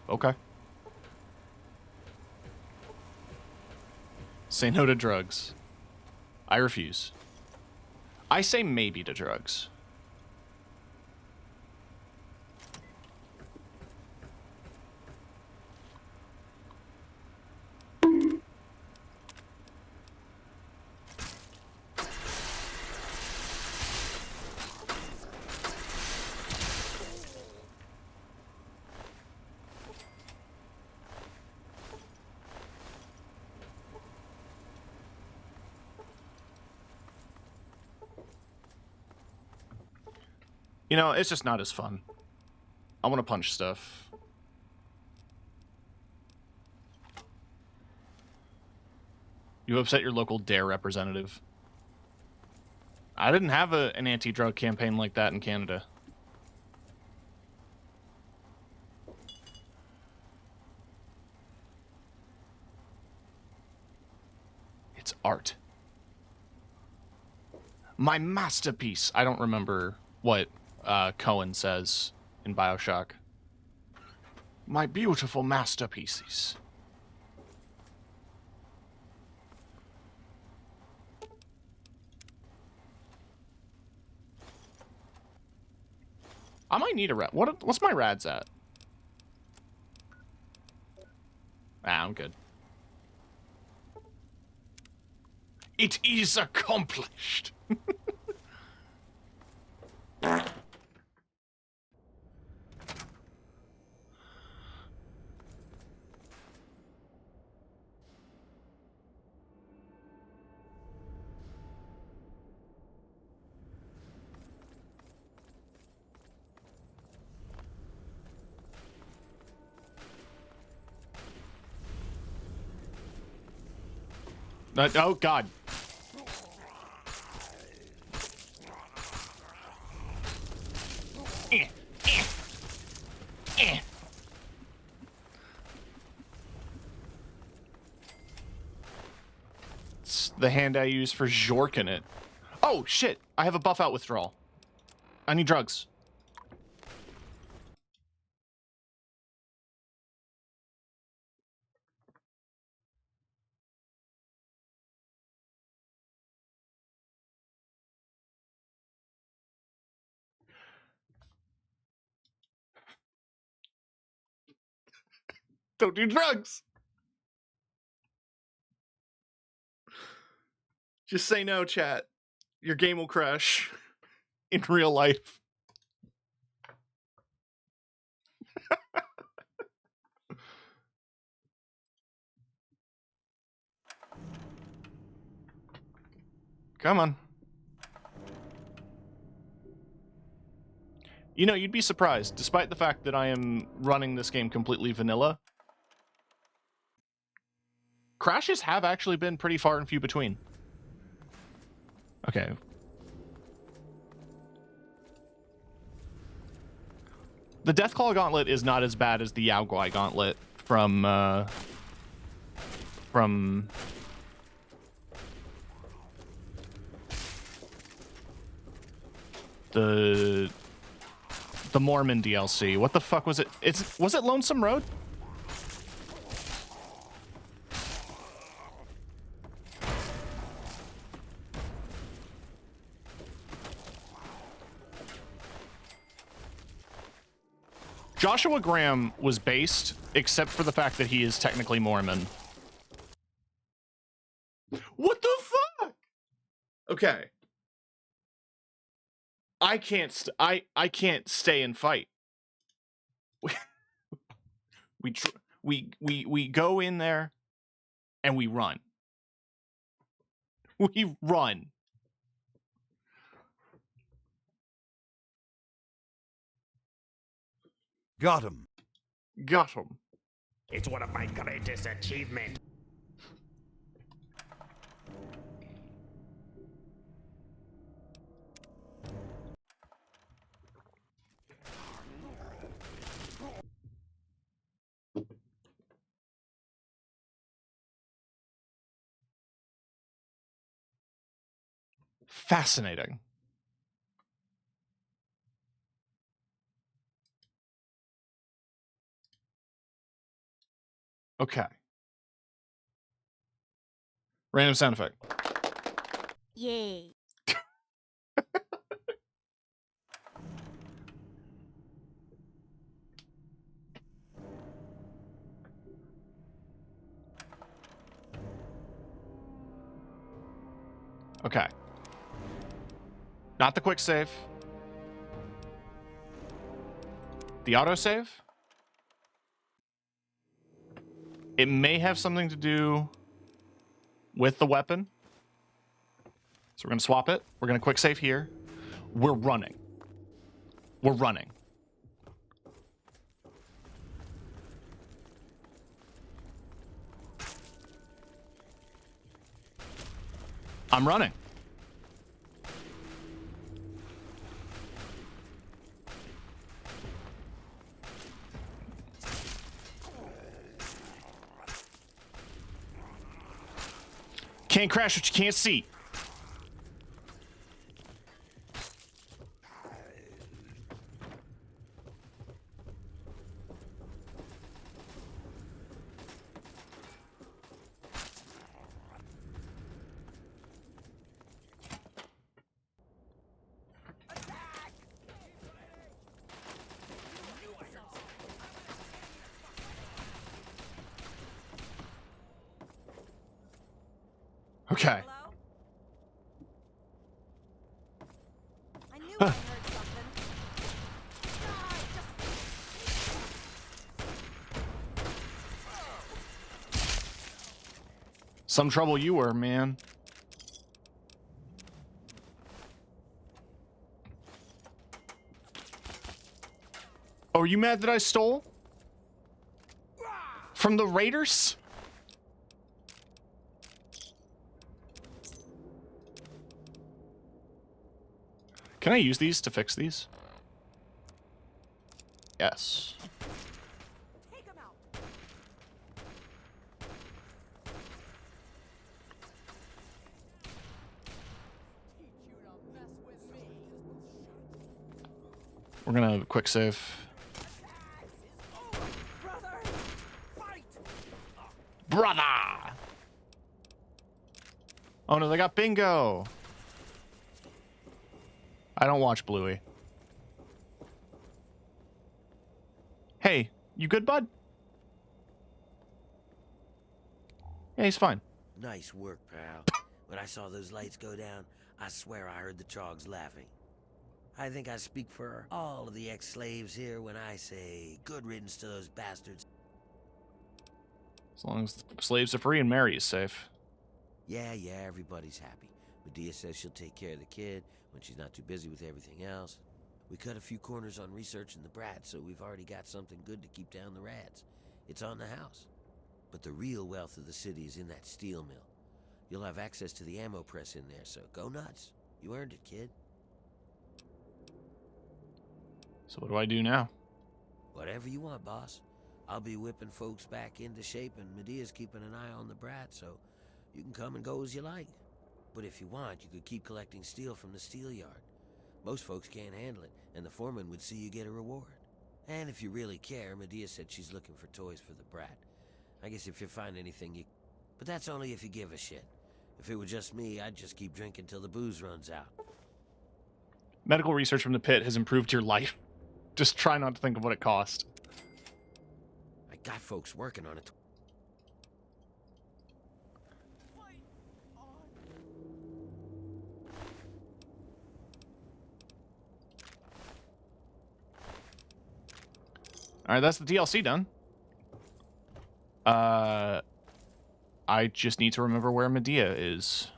[SPEAKER 1] Okay. Say no to drugs. I refuse. I say maybe to drugs. You know, it's just not as fun. I want to punch stuff. You upset your local DARE representative. I didn't have an anti-drug campaign like that in Canada. It's art. My masterpiece. I don't remember what Cohen says in BioShock. My beautiful masterpieces. I might need a rad. What's my rads at? Ah, I'm good. It is accomplished. Oh, God. It's the hand I use for jorking it. Oh, shit. I have a buff out withdrawal. I need drugs. Don't do drugs. Just say no, chat. Your game will crash in real life. Come on. You know, you'd be surprised, despite the fact that I am running this game completely vanilla, crashes have actually been pretty far and few between. Okay. The Deathclaw Gauntlet is not as bad as the Yao Guai Gauntlet from the Mormon DLC. What the fuck was it? Was it Lonesome Road? Joshua Graham was based, except for the fact that he is technically Mormon. What the fuck? Okay. I can't stay and fight. We go in there and we run. We run.
[SPEAKER 4] Got him.
[SPEAKER 1] Got him.
[SPEAKER 10] It's one of my greatest achievements.
[SPEAKER 1] Fascinating. Okay. Random sound effect.
[SPEAKER 5] Yay.
[SPEAKER 1] Okay. Not the quick save. The autosave. It may have something to do with the weapon. So we're going to swap it. We're going to quick save here. We're running. We're running. I'm running. Can't crash what you can't see. Okay.
[SPEAKER 8] Hello? I knew I heard something.
[SPEAKER 1] Some trouble you were, man. Oh, are you mad that I stole? From the raiders? Can I use these to fix these? Yes.
[SPEAKER 8] Take him out.
[SPEAKER 1] We're gonna quick save. Brother! Oh no, they got bingo! I don't watch Bluey. Hey, you good, bud? Yeah, he's fine.
[SPEAKER 9] Nice work, pal. When I saw those lights go down, I swear I heard the Trogs laughing. I think I speak for all of the ex-slaves here when I say good riddance to those bastards.
[SPEAKER 1] As long as the slaves are free and Mary is safe.
[SPEAKER 9] Yeah, everybody's happy. Medea says she'll take care of the kid when she's not too busy with everything else. We cut a few corners on researching the brat, so we've already got something good to keep down the rads. It's on the house. But the real wealth of the city is in that steel mill. You'll have access to the ammo press in there, so go nuts. You earned it, kid.
[SPEAKER 1] So what do I do now?
[SPEAKER 9] Whatever you want, boss. I'll be whipping folks back into shape, and Medea's keeping an eye on the brat, so you can come and go as you like. But if you want, you could keep collecting steel from the steel yard. Most folks can't handle it, and the foreman would see you get a reward. And if you really care, Medea said she's looking for toys for the brat. I guess if you find anything, you... But that's only if you give a shit. If it were just me, I'd just keep drinking till the booze runs out.
[SPEAKER 1] Medical research from the pit has improved your life. Just try not to think of what it cost.
[SPEAKER 9] I got folks working on it.
[SPEAKER 1] Alright, that's the DLC done. I just need to remember where Medea is.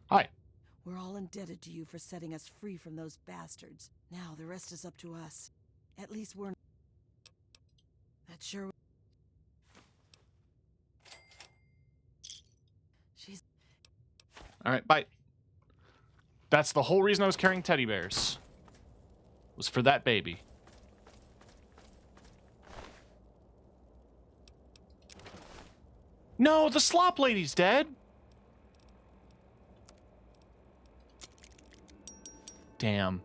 [SPEAKER 1] Hi.
[SPEAKER 8] We're all indebted to you for setting us free from those bastards. Now the rest is up to us. At least we're... That sure... She's...
[SPEAKER 1] Alright, bye. That's the whole reason I was carrying teddy bears. Was for that baby. No, the slop lady's dead. Damn.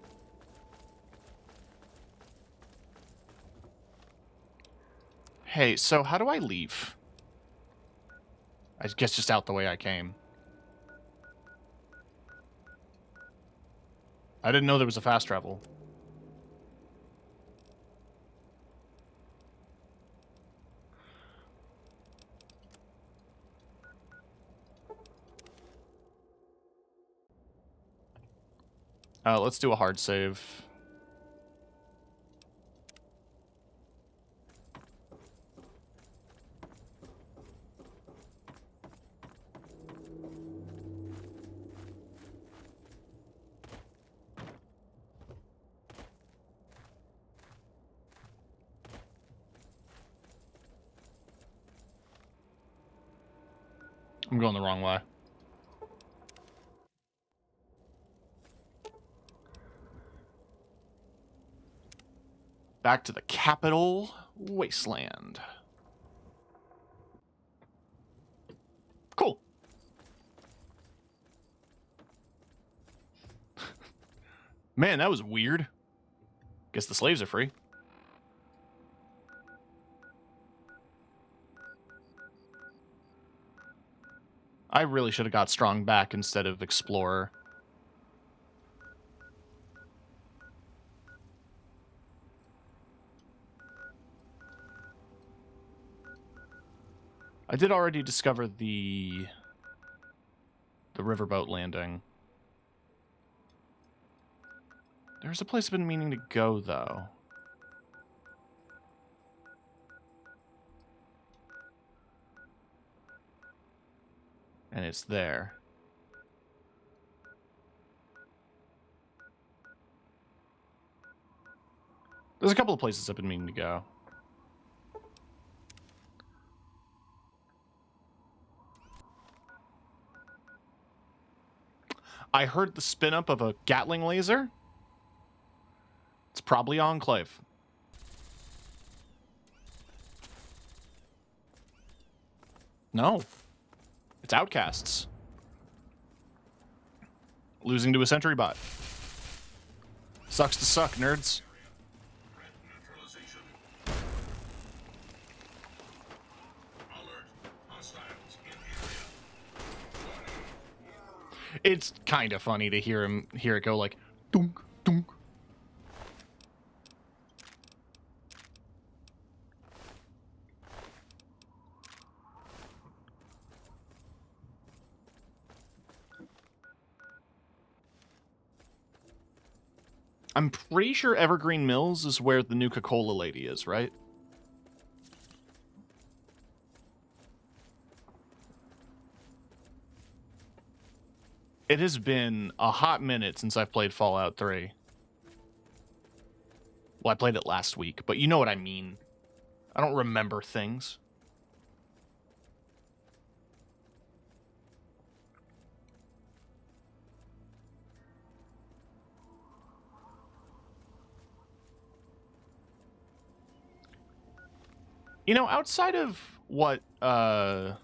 [SPEAKER 1] Hey, so how do I leave? I guess just out the way I came. I didn't know there was a fast travel. Let's do a hard save. I'm going the wrong way. Back to the capital, Wasteland. Cool. Man, that was weird. Guess the slaves are free. I really should have got strong back instead of explorer. I did already discover the riverboat landing. There's a place I've been meaning to go, though. And it's there. There's a couple of places I've been meaning to go. I heard the spin up of a Gatling laser. It's probably Enclave. No. It's Outcasts. Losing to a sentry bot. Sucks to suck, nerds. It's kind of funny to hear it go like dunk dunk. I'm pretty sure Evergreen Mills is where the Nuka-Cola lady is, right? It has been a hot minute since I've played Fallout 3. Well, I played it last week, but you know what I mean. I don't remember things. You know, outside of what the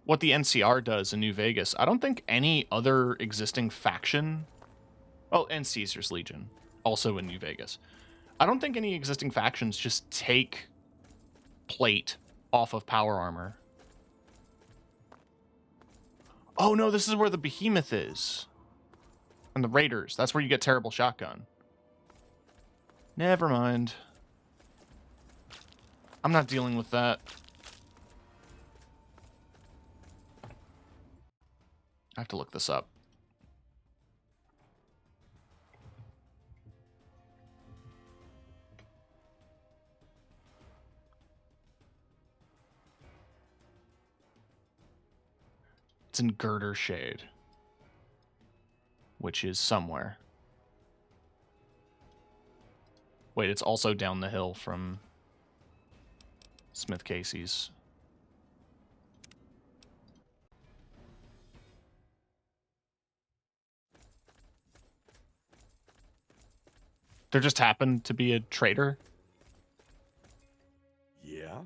[SPEAKER 1] NCR does in New Vegas, I don't think any other existing faction... Oh, and Caesar's Legion, also in New Vegas. I don't think any existing factions just take plate off of power armor. Oh no, this is where the Behemoth is. And the Raiders. That's where you get Terrible Shotgun. Never mind. I'm not dealing with that. I have to look this up. It's in Girder Shade, which is somewhere. Wait, it's also down the hill from Smith Casey's. There just happened to be a trader.
[SPEAKER 4] Yeah?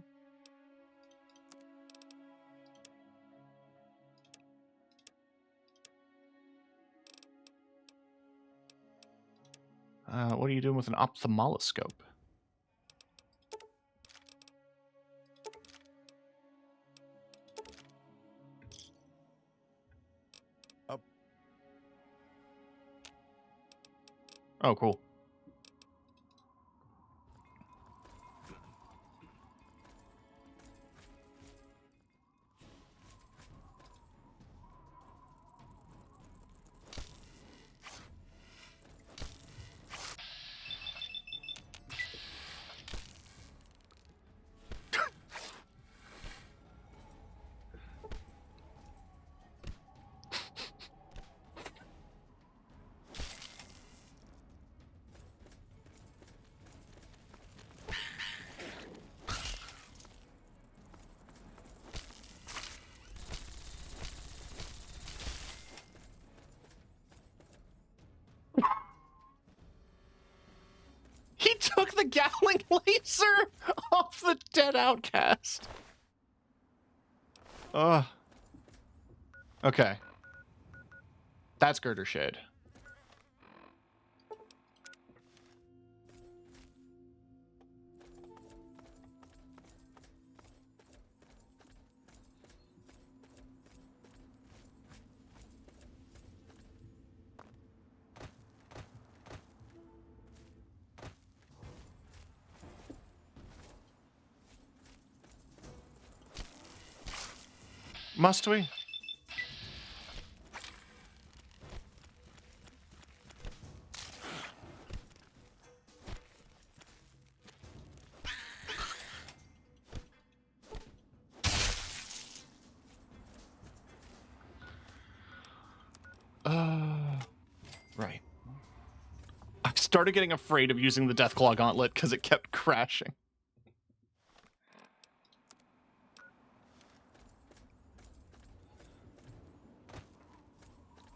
[SPEAKER 1] What are you doing with an ophthalmoscope? Oh, cool. took the Gatling laser off the dead outcast. Ugh. Okay. That's Girder Shade. Must we? Right. I started getting afraid of using the Deathclaw Gauntlet because it kept crashing.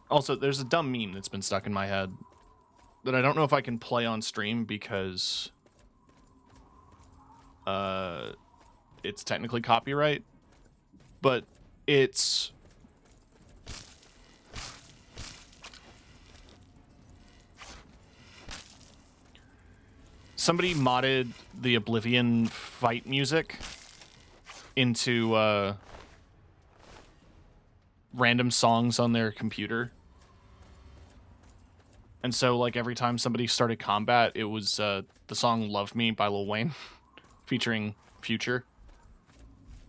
[SPEAKER 1] Also, there's a dumb meme that's been stuck in my head that I don't know if I can play on stream because it's technically copyright, but it's somebody modded the Oblivion fight music into random songs on their computer. And so, like, every time somebody started combat, it was the song Love Me by Lil Wayne, featuring Future.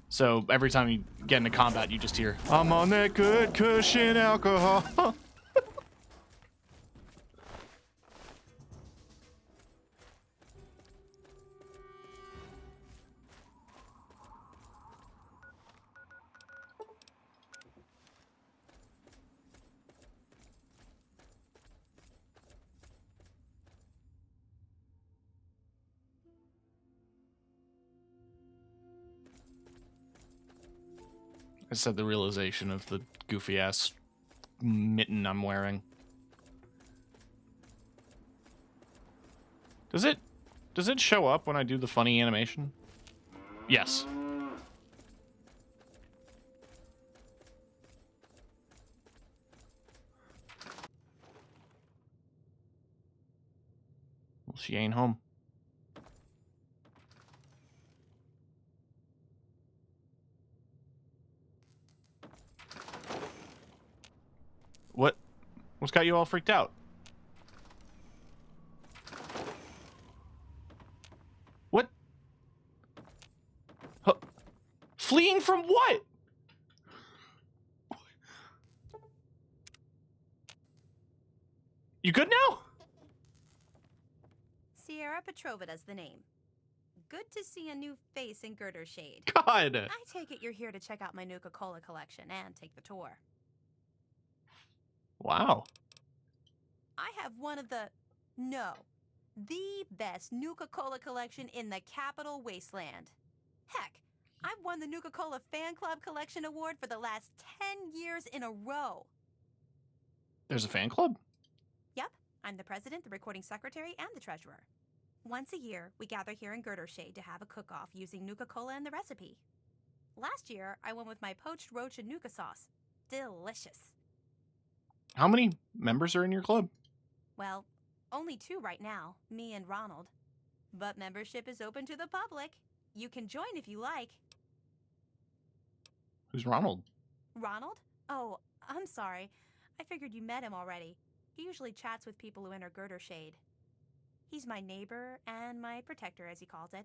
[SPEAKER 1] So every time you get into combat, you just hear, I'm on that good cushion alcohol. I said the realization of the goofy ass mitten I'm wearing. Does it show up when I do the funny animation? Yes. Well, she ain't home. What's got you all freaked out? What? Huh. Fleeing from what? You good now?
[SPEAKER 11] Sierra Petrovida's the name. Good to see a new face in Girder Shade.
[SPEAKER 1] God!
[SPEAKER 11] I take it you're here to check out my Nuka-Cola collection and take the tour.
[SPEAKER 1] Wow.
[SPEAKER 11] I have one of the best Nuka-Cola collection in the capital Wasteland. Heck, I've won the Nuka-Cola Fan Club Collection Award for the last 10 years in a row.
[SPEAKER 1] There's a fan club?
[SPEAKER 11] Yep, I'm the president, the recording secretary, and the treasurer. Once a year, we gather here in Girder Shade to have a cook-off using Nuka-Cola and the recipe. Last year, I went with my poached roach and Nuka sauce. Delicious.
[SPEAKER 1] How many members are in your club?
[SPEAKER 11] Well, only 2 right now, me and Ronald. But membership is open to the public. You can join if you like.
[SPEAKER 1] Who's Ronald?
[SPEAKER 11] Ronald? Oh, I'm sorry. I figured you met him already. He usually chats with people who enter Girder Shade. He's my neighbor and my protector, as he calls it.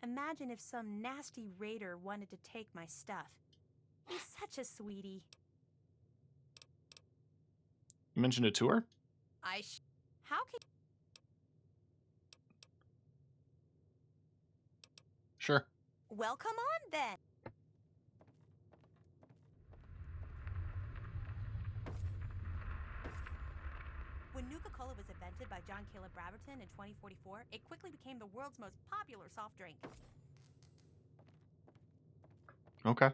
[SPEAKER 11] Imagine if some nasty raider wanted to take my stuff. He's such a sweetie.
[SPEAKER 1] You mentioned a tour?
[SPEAKER 11] How can...
[SPEAKER 1] Sure.
[SPEAKER 11] Well, come on, then. When Nuka-Cola was invented by John Caleb Braverton in 2044, it quickly became the world's most popular soft drink.
[SPEAKER 1] Okay.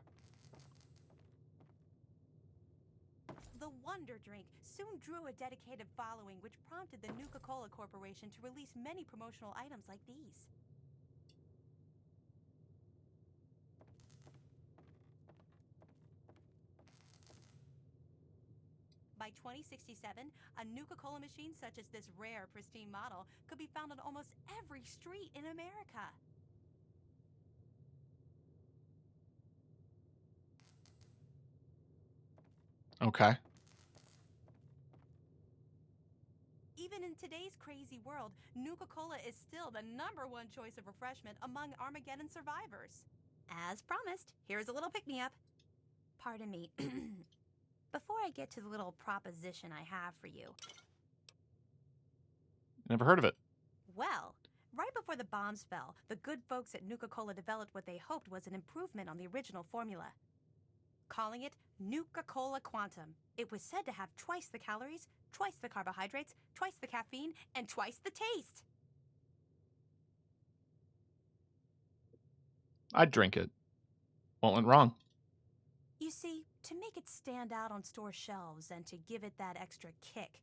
[SPEAKER 11] The Wonder Drink soon drew a dedicated following, which prompted the Nuka-Cola Corporation to release many promotional items like these. By 2067, a Nuka-Cola machine such as this rare, pristine model could be found on almost every street in America.
[SPEAKER 1] Okay.
[SPEAKER 11] Even in today's crazy world, Nuka-Cola is still the #1 choice of refreshment among Armageddon survivors. As promised, here's a little pick-me-up. Pardon me. Before I get to the little proposition I have for you.
[SPEAKER 1] Never heard of it.
[SPEAKER 11] Well, right before the bombs fell, the good folks at Nuka-Cola developed what they hoped was an improvement on the original formula. Calling it Nuka-Cola Quantum. It was said to have twice the calories, twice the carbohydrates, twice the caffeine, and twice the taste.
[SPEAKER 1] I'd drink it. What went wrong?
[SPEAKER 11] You see, to make it stand out on store shelves and to give it that extra kick,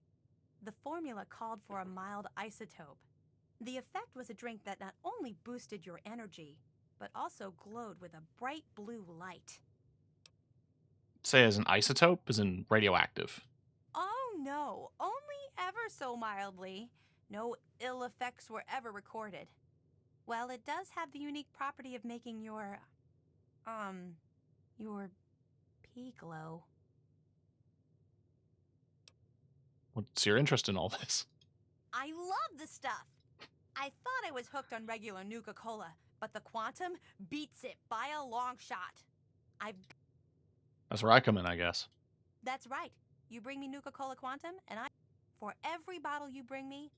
[SPEAKER 11] the formula called for a mild isotope. The effect was a drink that not only boosted your energy, but also glowed with a bright blue light.
[SPEAKER 1] Say as an isotope, as in radioactive.
[SPEAKER 11] Oh no, only ever so mildly. No ill effects were ever recorded. Well, it does have the unique property of making your pee glow.
[SPEAKER 1] What's your interest in all this?
[SPEAKER 11] I love the stuff. I thought I was hooked on regular Nuka-Cola, but the Quantum beats it by a long shot.
[SPEAKER 1] That's where I come in, I guess.
[SPEAKER 11] That's right. You bring me Nuka-Cola Quantum, and for every bottle you bring me.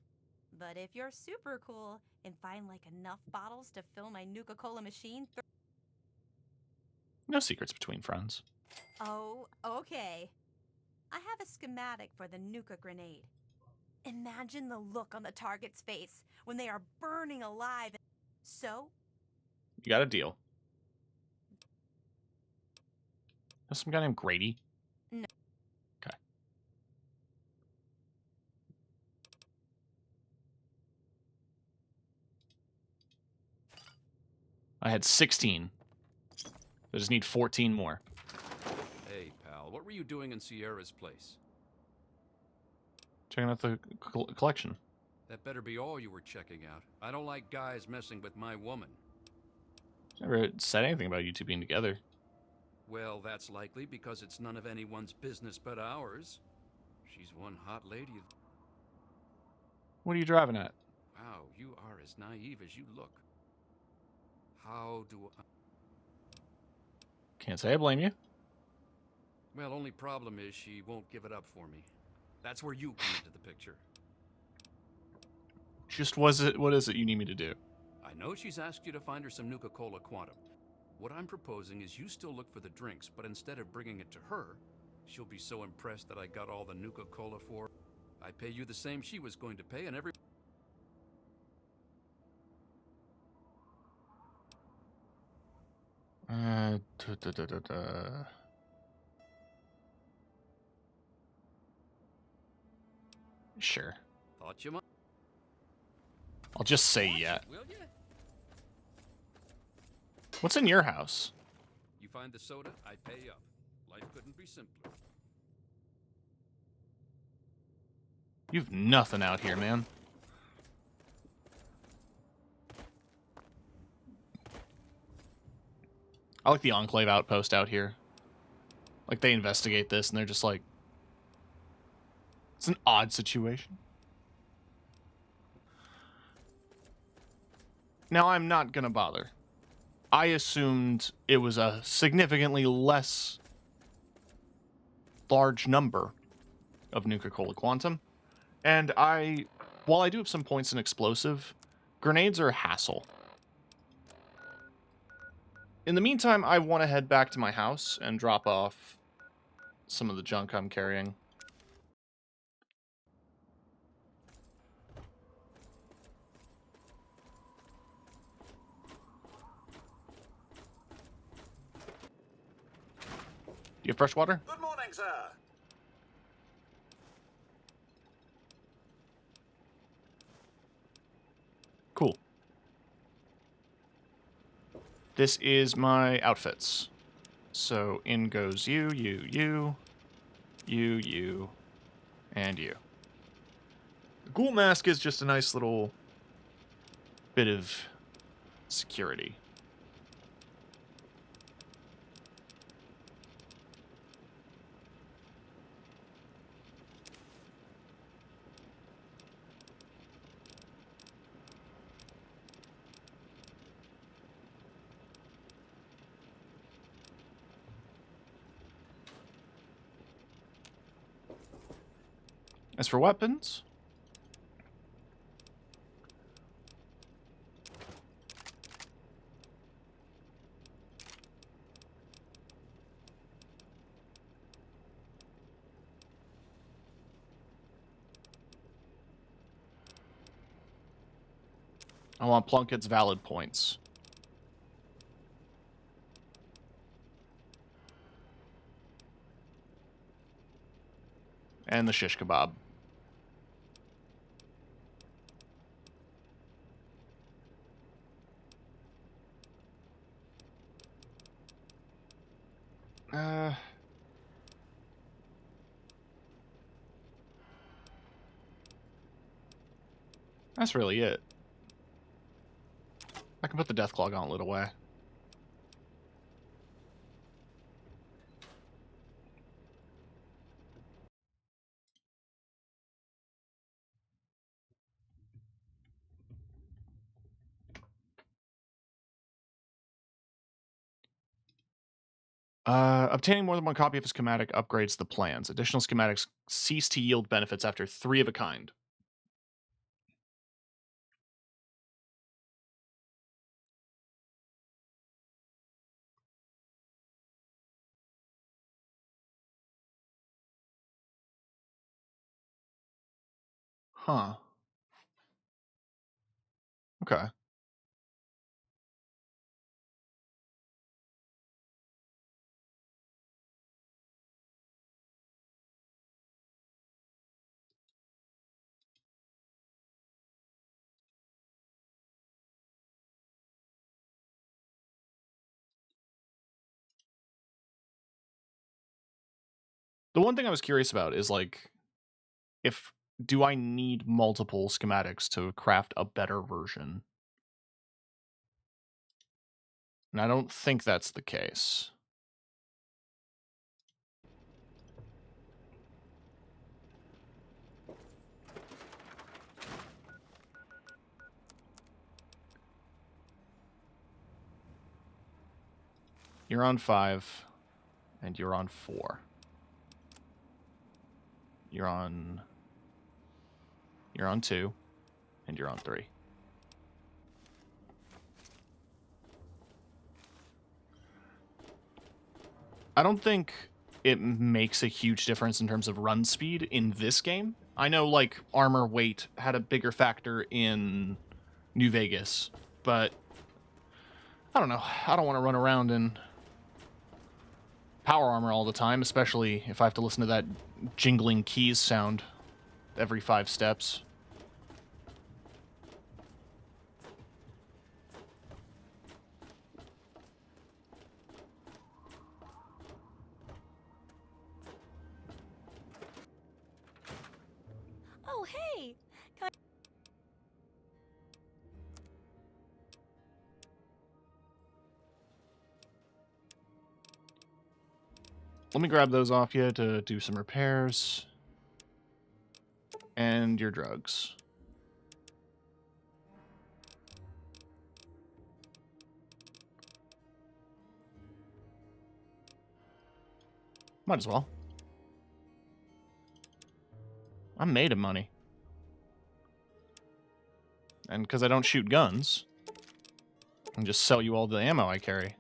[SPEAKER 11] But if you're super cool and find like enough bottles to fill my Nuka-Cola machine.
[SPEAKER 1] No secrets between friends.
[SPEAKER 11] Oh, okay. I have a schematic for the Nuka grenade. Imagine the look on the target's face when they are burning alive. So?
[SPEAKER 1] You got a deal. There's some guy named Grady?
[SPEAKER 11] No.
[SPEAKER 1] Okay. I had 16. I just need 14 more.
[SPEAKER 12] Hey, pal, what were you doing in Sierra's place?
[SPEAKER 1] Checking out the collection.
[SPEAKER 12] That better be all you were checking out. I don't like guys messing with my woman.
[SPEAKER 1] Never said anything about you two being together.
[SPEAKER 12] Well, that's likely because it's none of anyone's business but ours. She's one hot lady.
[SPEAKER 1] What are you driving at?
[SPEAKER 12] Wow, you are as naive as you look. How do I...
[SPEAKER 1] Can't say I blame you.
[SPEAKER 12] Well, only problem is she won't give it up for me. That's where you come into the picture.
[SPEAKER 1] Just what is it you need me to do?
[SPEAKER 12] I know she's asked you to find her some Nuka-Cola Quantum. What I'm proposing is you still look for the drinks, but instead of bringing it to her, she'll be so impressed that I got all the Nuka-Cola for her. I pay you the same she was going to pay, and every...
[SPEAKER 1] Sure.
[SPEAKER 12] Thought you might.
[SPEAKER 1] I'll just say yeah.
[SPEAKER 12] Will you?
[SPEAKER 1] What's in your house?
[SPEAKER 12] You find the soda, I pay up. Life couldn't be simpler.
[SPEAKER 1] You've nothing out here, man. I like the Enclave outpost out here. Like, they investigate this, and they're just like... It's an odd situation. Now, I'm not gonna bother. I assumed it was a significantly less large number of Nuka-Cola Quantum. And while I do have some points in explosive, grenades are a hassle. In the meantime, I want to head back to my house and drop off some of the junk I'm carrying. Do you have fresh water?
[SPEAKER 10] Good morning, sir.
[SPEAKER 1] This is my outfits. So in goes you, and you. The ghoul mask is just a nice little bit of security. As for weapons, I want Plunkett's valid points. And the shish kebab. That's really it. I can put the Deathclaw Gauntlet away. Obtaining more than one copy of a schematic upgrades the plans. Additional schematics cease to yield benefits after 3 of a kind. Huh. Okay. The one thing I was curious about is, like, do I need multiple schematics to craft a better version? And I don't think that's the case. You're on 5, and you're on 4. You're on 2, and you're on 3. I don't think it makes a huge difference in terms of run speed in this game. I know, like, armor weight had a bigger factor in New Vegas, but I don't know. I don't want to run around in power armor all the time, especially if I have to listen to that jingling keys sound every 5 steps.
[SPEAKER 11] Oh, hey!
[SPEAKER 1] Let me grab those off you to do some repairs. And your drugs. Might as well. I'm made of money. And because I don't shoot guns, I can just sell you all the ammo I carry.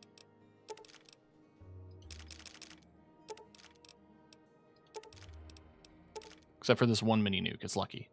[SPEAKER 1] Except for this one mini nuke, it's lucky.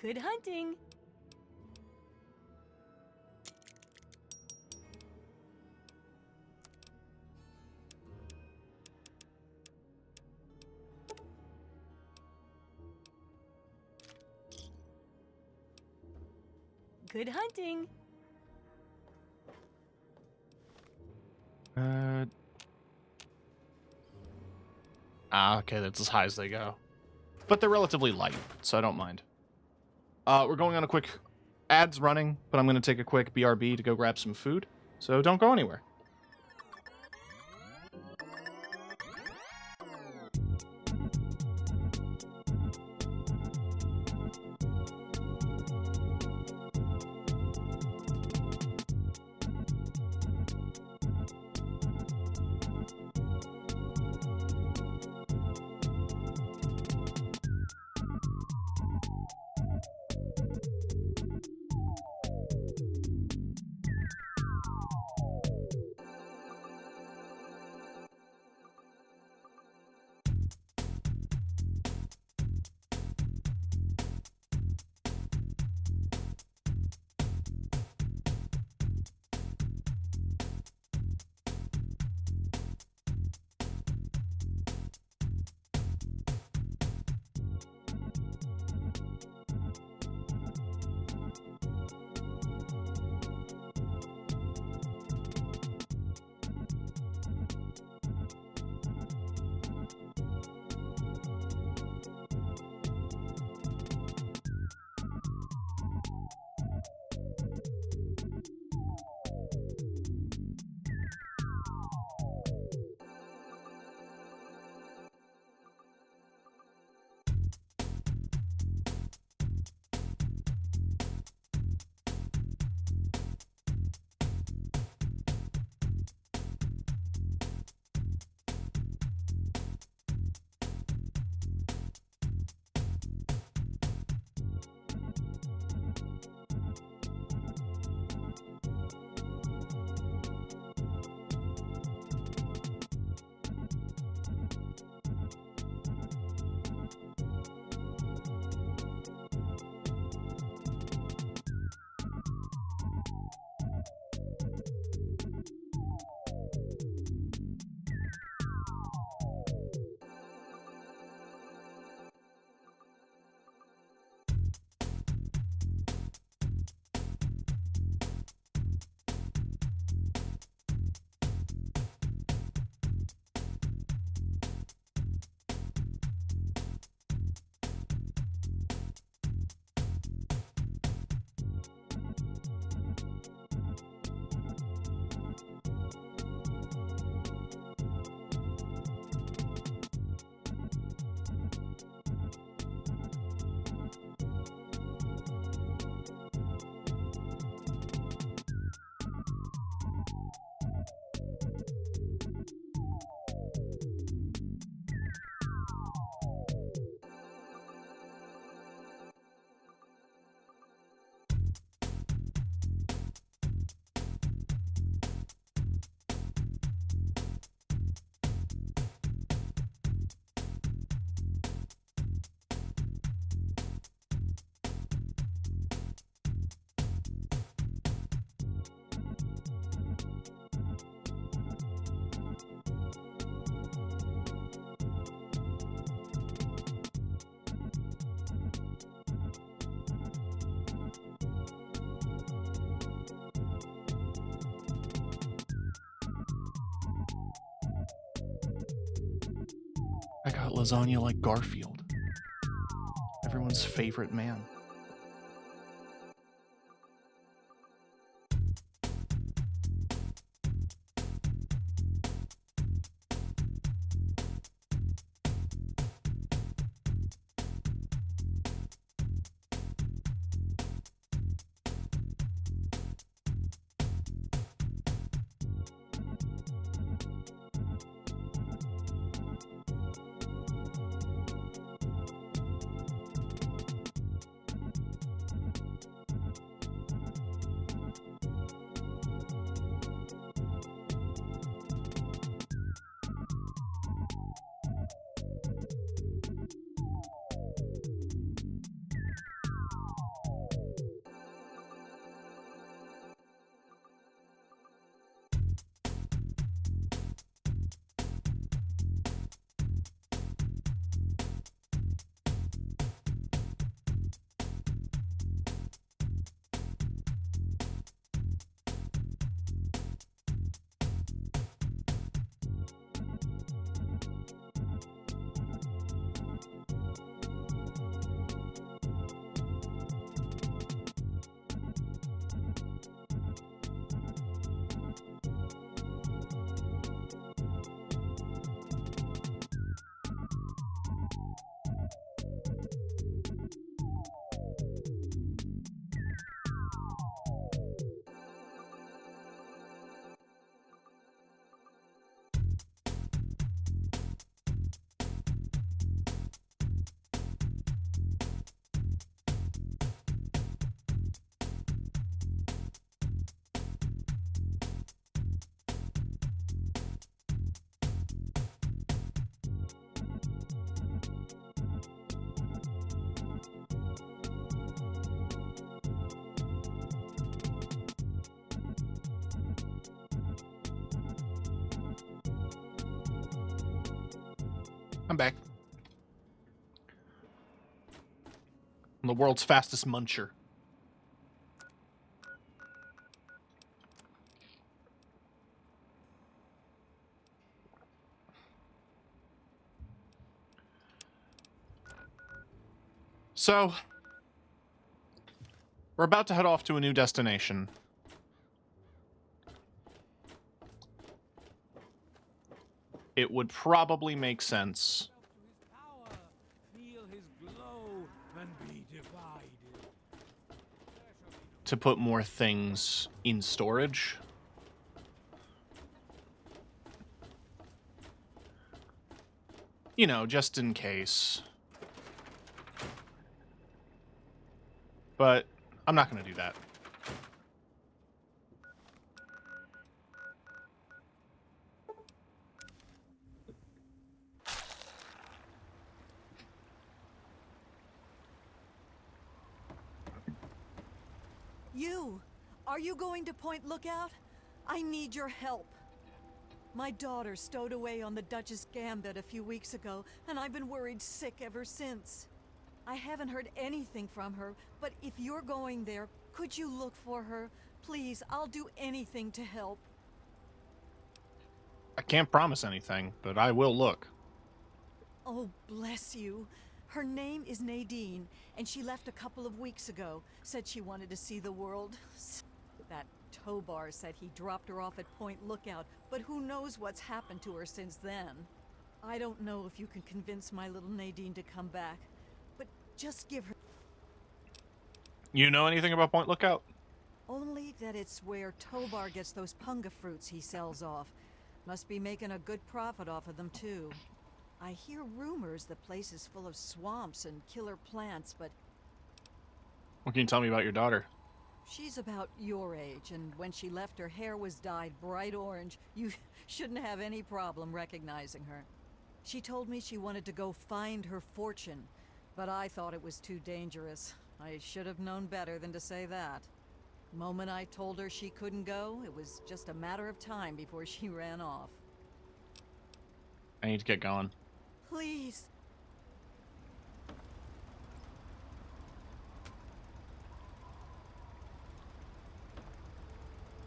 [SPEAKER 11] Good hunting. Good hunting.
[SPEAKER 1] Okay, that's as high as they go. But they're relatively light, so I don't mind. We're going on a quick... Ads running, but I'm going to take a quick BRB to go grab some food. So don't go anywhere. I got lasagna like Garfield. Everyone's favorite man. I'm back. I'm the world's fastest muncher. So, we're about to head off to a new destination. It would probably make sense to put more things in storage. You know, just in case. But I'm not going to do that.
[SPEAKER 8] You! Are you going to Point Lookout? I need your help. My daughter stowed away on the Duchess Gambit a few weeks ago, and I've been worried sick ever since. I haven't heard anything from her, but if you're going there, could you look for her? Please, I'll do anything to help.
[SPEAKER 1] I can't promise anything, but I will look.
[SPEAKER 8] Oh, bless you. Her name is Nadine, and she left a couple of weeks ago. Said she wanted to see the world. That Tobar said he dropped her off at Point Lookout, but who knows what's happened to her since then. I don't know if you can convince my little Nadine to come back, but just give her...
[SPEAKER 1] You know anything about Point Lookout?
[SPEAKER 8] Only that it's where Tobar gets those punga fruits he sells off. Must be making a good profit off of them, too. I hear rumors the place is full of swamps and killer plants, but...
[SPEAKER 1] What can you tell me about your daughter?
[SPEAKER 8] She's about your age, and when she left, her hair was dyed bright orange. You shouldn't have any problem recognizing her. She told me she wanted to go find her fortune, but I thought it was too dangerous. I should have known better than to say that. The moment I told her she couldn't go, it was just a matter of time before she ran off.
[SPEAKER 1] I need to get going.
[SPEAKER 8] Please.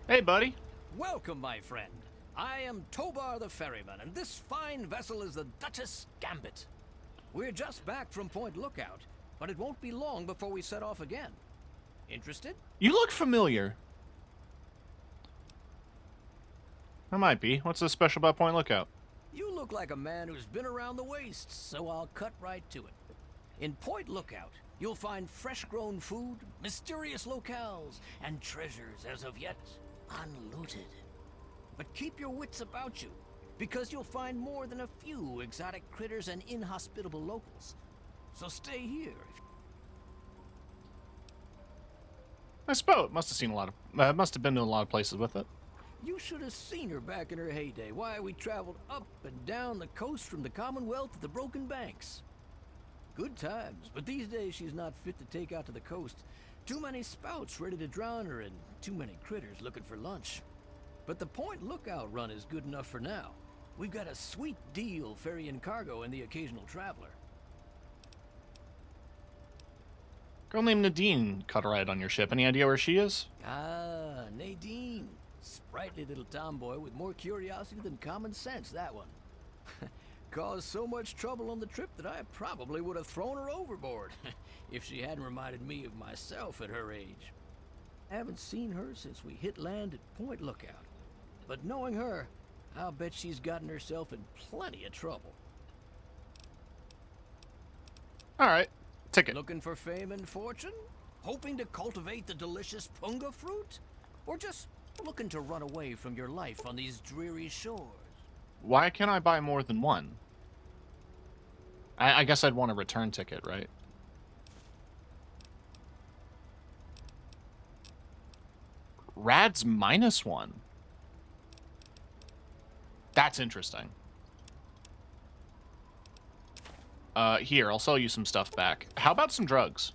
[SPEAKER 1] Hey, buddy.
[SPEAKER 13] Welcome, my friend. I am Tobar the Ferryman, and this fine vessel is the Duchess Gambit. We're just back from Point Lookout, but it won't be long before we set off again. Interested?
[SPEAKER 1] You look familiar. I might be. What's so special about Point Lookout?
[SPEAKER 13] You look like a man who's been around the wastes, so I'll cut right to it. In Point Lookout, you'll find fresh-grown food, mysterious locales, and treasures as of yet unlooted. But keep your wits about you, because you'll find more than a few exotic critters and inhospitable locals. So stay here.
[SPEAKER 1] I suppose it must have seen a lot of. Must have been to a lot of places with it.
[SPEAKER 13] You should have seen her back in her heyday. Why, we traveled up and down the coast from the Commonwealth to the Broken Banks. Good times, but these days she's not fit to take out to the coast. Too many spouts ready to drown her and too many critters looking for lunch. But the Point Lookout run is good enough for now. We've got a sweet deal ferrying cargo and the occasional traveler.
[SPEAKER 1] Girl named Nadine caught a ride on your ship. Any idea where she is?
[SPEAKER 13] Ah, Nadine. Sprightly little tomboy with more curiosity than common sense, that one. Caused so much trouble on the trip that I probably would have thrown her overboard if she hadn't reminded me of myself at her age. I haven't seen her since we hit land at Point Lookout. But knowing her, I'll bet she's gotten herself in plenty of trouble.
[SPEAKER 1] All right, ticket.
[SPEAKER 13] Looking for fame and fortune? Hoping to cultivate the delicious punga fruit? Or just looking to run away from your life on these dreary shores?
[SPEAKER 1] Why can't I buy more than one? I guess I'd want a return ticket, right? Rad's -1. That's interesting. Here, I'll sell you some stuff back. How about some drugs?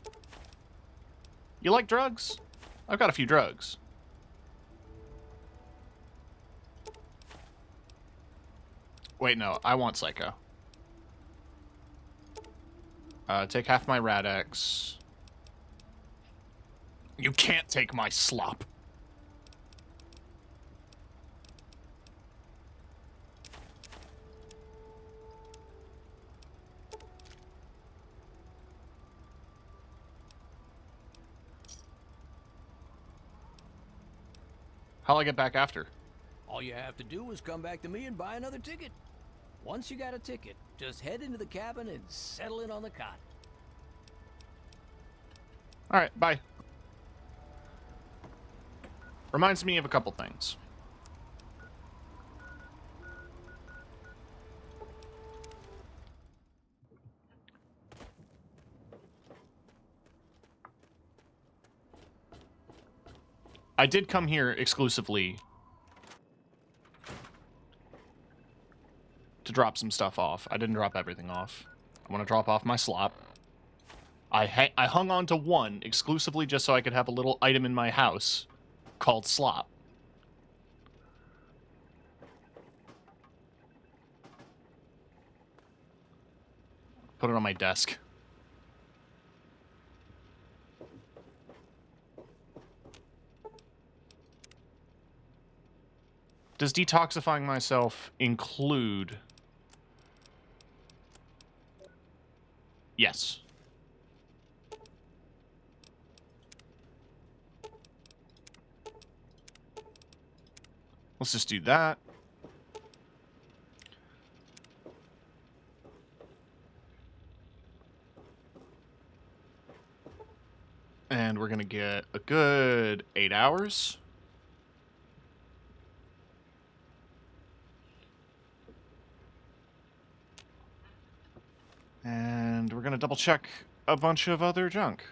[SPEAKER 1] You like drugs? I've got a few drugs. Wait, no, I want Psycho. Take half my Rad-X. You can't take my slop. How'll I get back after?
[SPEAKER 13] All you have to do is come back to me and buy another ticket. Once you got a ticket, just head into the cabin and settle in on the cot.
[SPEAKER 1] Alright, bye. Reminds me of a couple things. I did come here exclusively to drop some stuff off. I didn't drop everything off. I want to drop off my slop. I hung on to one exclusively just so I could have a little item in my house called slop. Put it on my desk. Does detoxifying myself include... Yes. Let's just do that. And we're going to get a good 8 hours. And we're going to double check a bunch of other junk.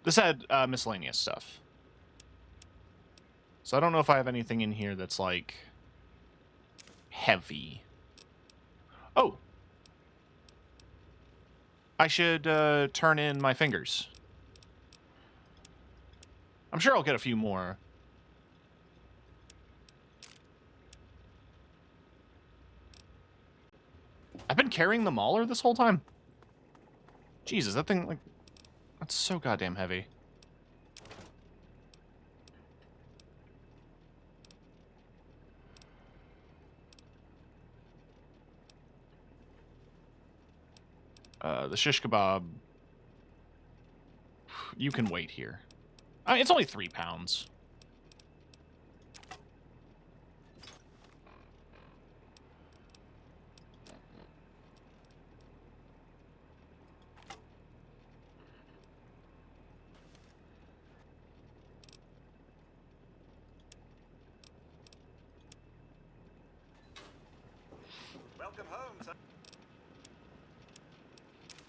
[SPEAKER 1] This had miscellaneous stuff. So I don't know if I have anything in here that's, like, heavy. Oh! I should turn in my fingers. I'm sure I'll get a few more. I've been carrying the Mauler this whole time. Jesus, that thing, like, that's so goddamn heavy. The shish kebab. You can wait here. I mean, it's only 3 pounds.
[SPEAKER 2] Welcome home, son.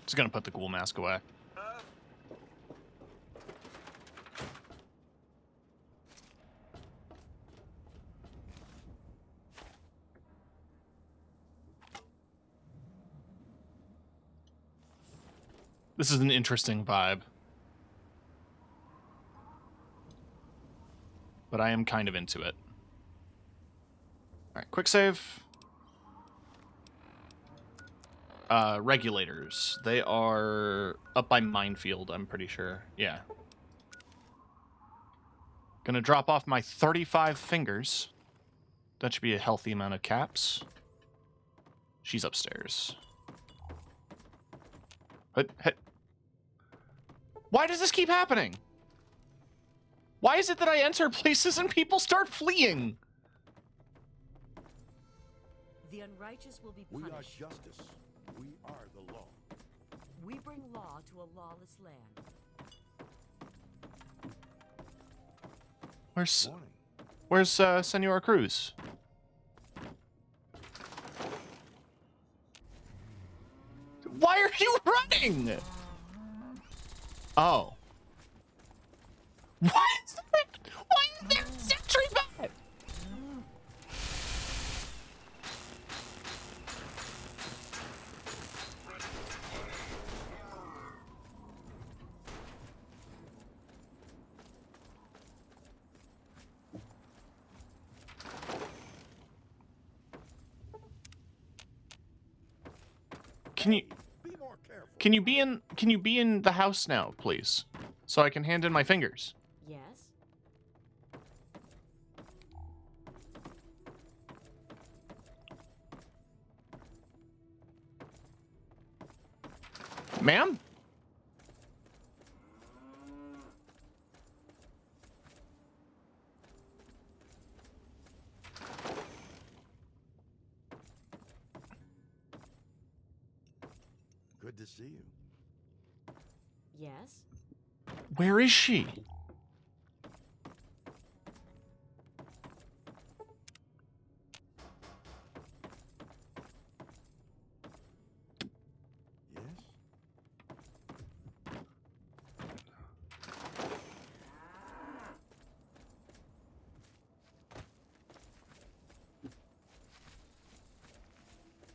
[SPEAKER 1] Just gonna put the ghoul mask away. This is an interesting vibe. But I am kind of into it. Alright, quick save. Regulators. They are up by Minefield, I'm pretty sure. Yeah. Gonna drop off my 35 fingers. That should be a healthy amount of caps. She's upstairs. Why does this keep happening? Why is it that I enter places and people start fleeing?
[SPEAKER 14] The unrighteous will be
[SPEAKER 15] We are
[SPEAKER 14] punished.
[SPEAKER 15] justice. We are the law.
[SPEAKER 14] We bring law to a lawless land.
[SPEAKER 1] Where's Senor Cruz? Why are you running? Oh. Why is there a sentry back? Can you...
[SPEAKER 15] Be more careful.
[SPEAKER 1] Can you be in the house now, please? So I can hand in my fingers.
[SPEAKER 14] Yes?
[SPEAKER 1] Ma'am?
[SPEAKER 15] Good to see you.
[SPEAKER 14] Yes?
[SPEAKER 1] Where is she?
[SPEAKER 15] Yes?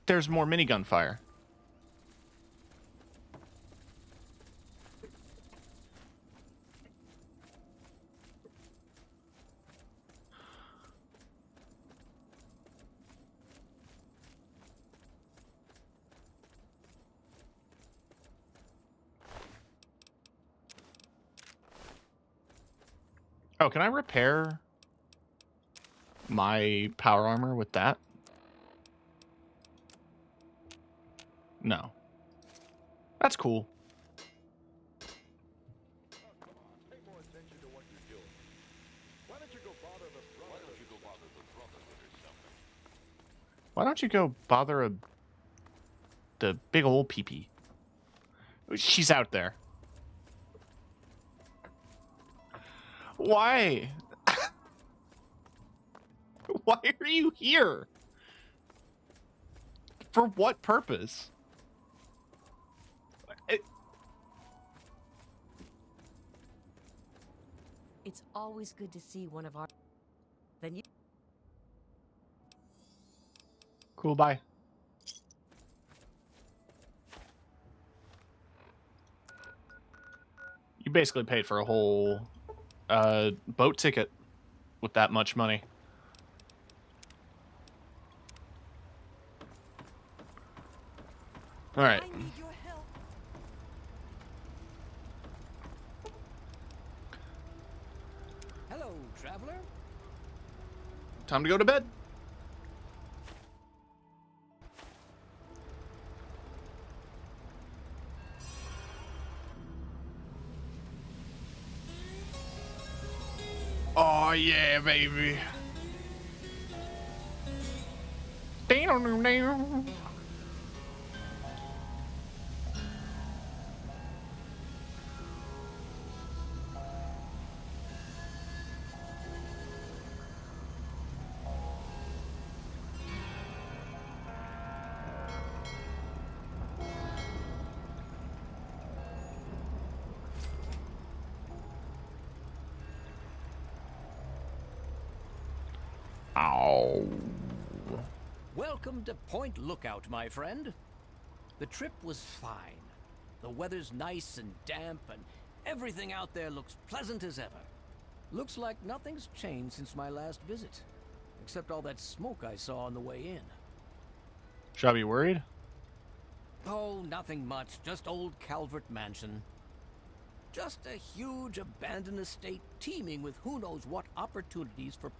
[SPEAKER 1] There's more minigun fire. Oh, can I repair my power armor with that? No. That's cool.
[SPEAKER 15] Pay more attention to what you're doing. Why don't you go bother the brother or something?
[SPEAKER 1] Why don't you go bother the big old peepee? She's out there. Why? Why are you here? For what purpose?
[SPEAKER 14] It's always good to see one of our... Then you...
[SPEAKER 1] Cool, bye. You basically paid for a whole boat ticket with that much money. All right.
[SPEAKER 8] I need your help.
[SPEAKER 13] Hello, traveler.
[SPEAKER 1] Time to go to bed. Oh yeah, baby. Ow.
[SPEAKER 13] Welcome to Point Lookout, my friend. The trip was fine. The weather's nice and damp, and everything out there looks pleasant as ever. Looks like nothing's changed since my last visit, except all that smoke I saw on the way in.
[SPEAKER 1] Should I be worried?
[SPEAKER 13] Oh, nothing much. Just old Calvert Mansion. Just a huge abandoned estate teeming with who knows what opportunities for...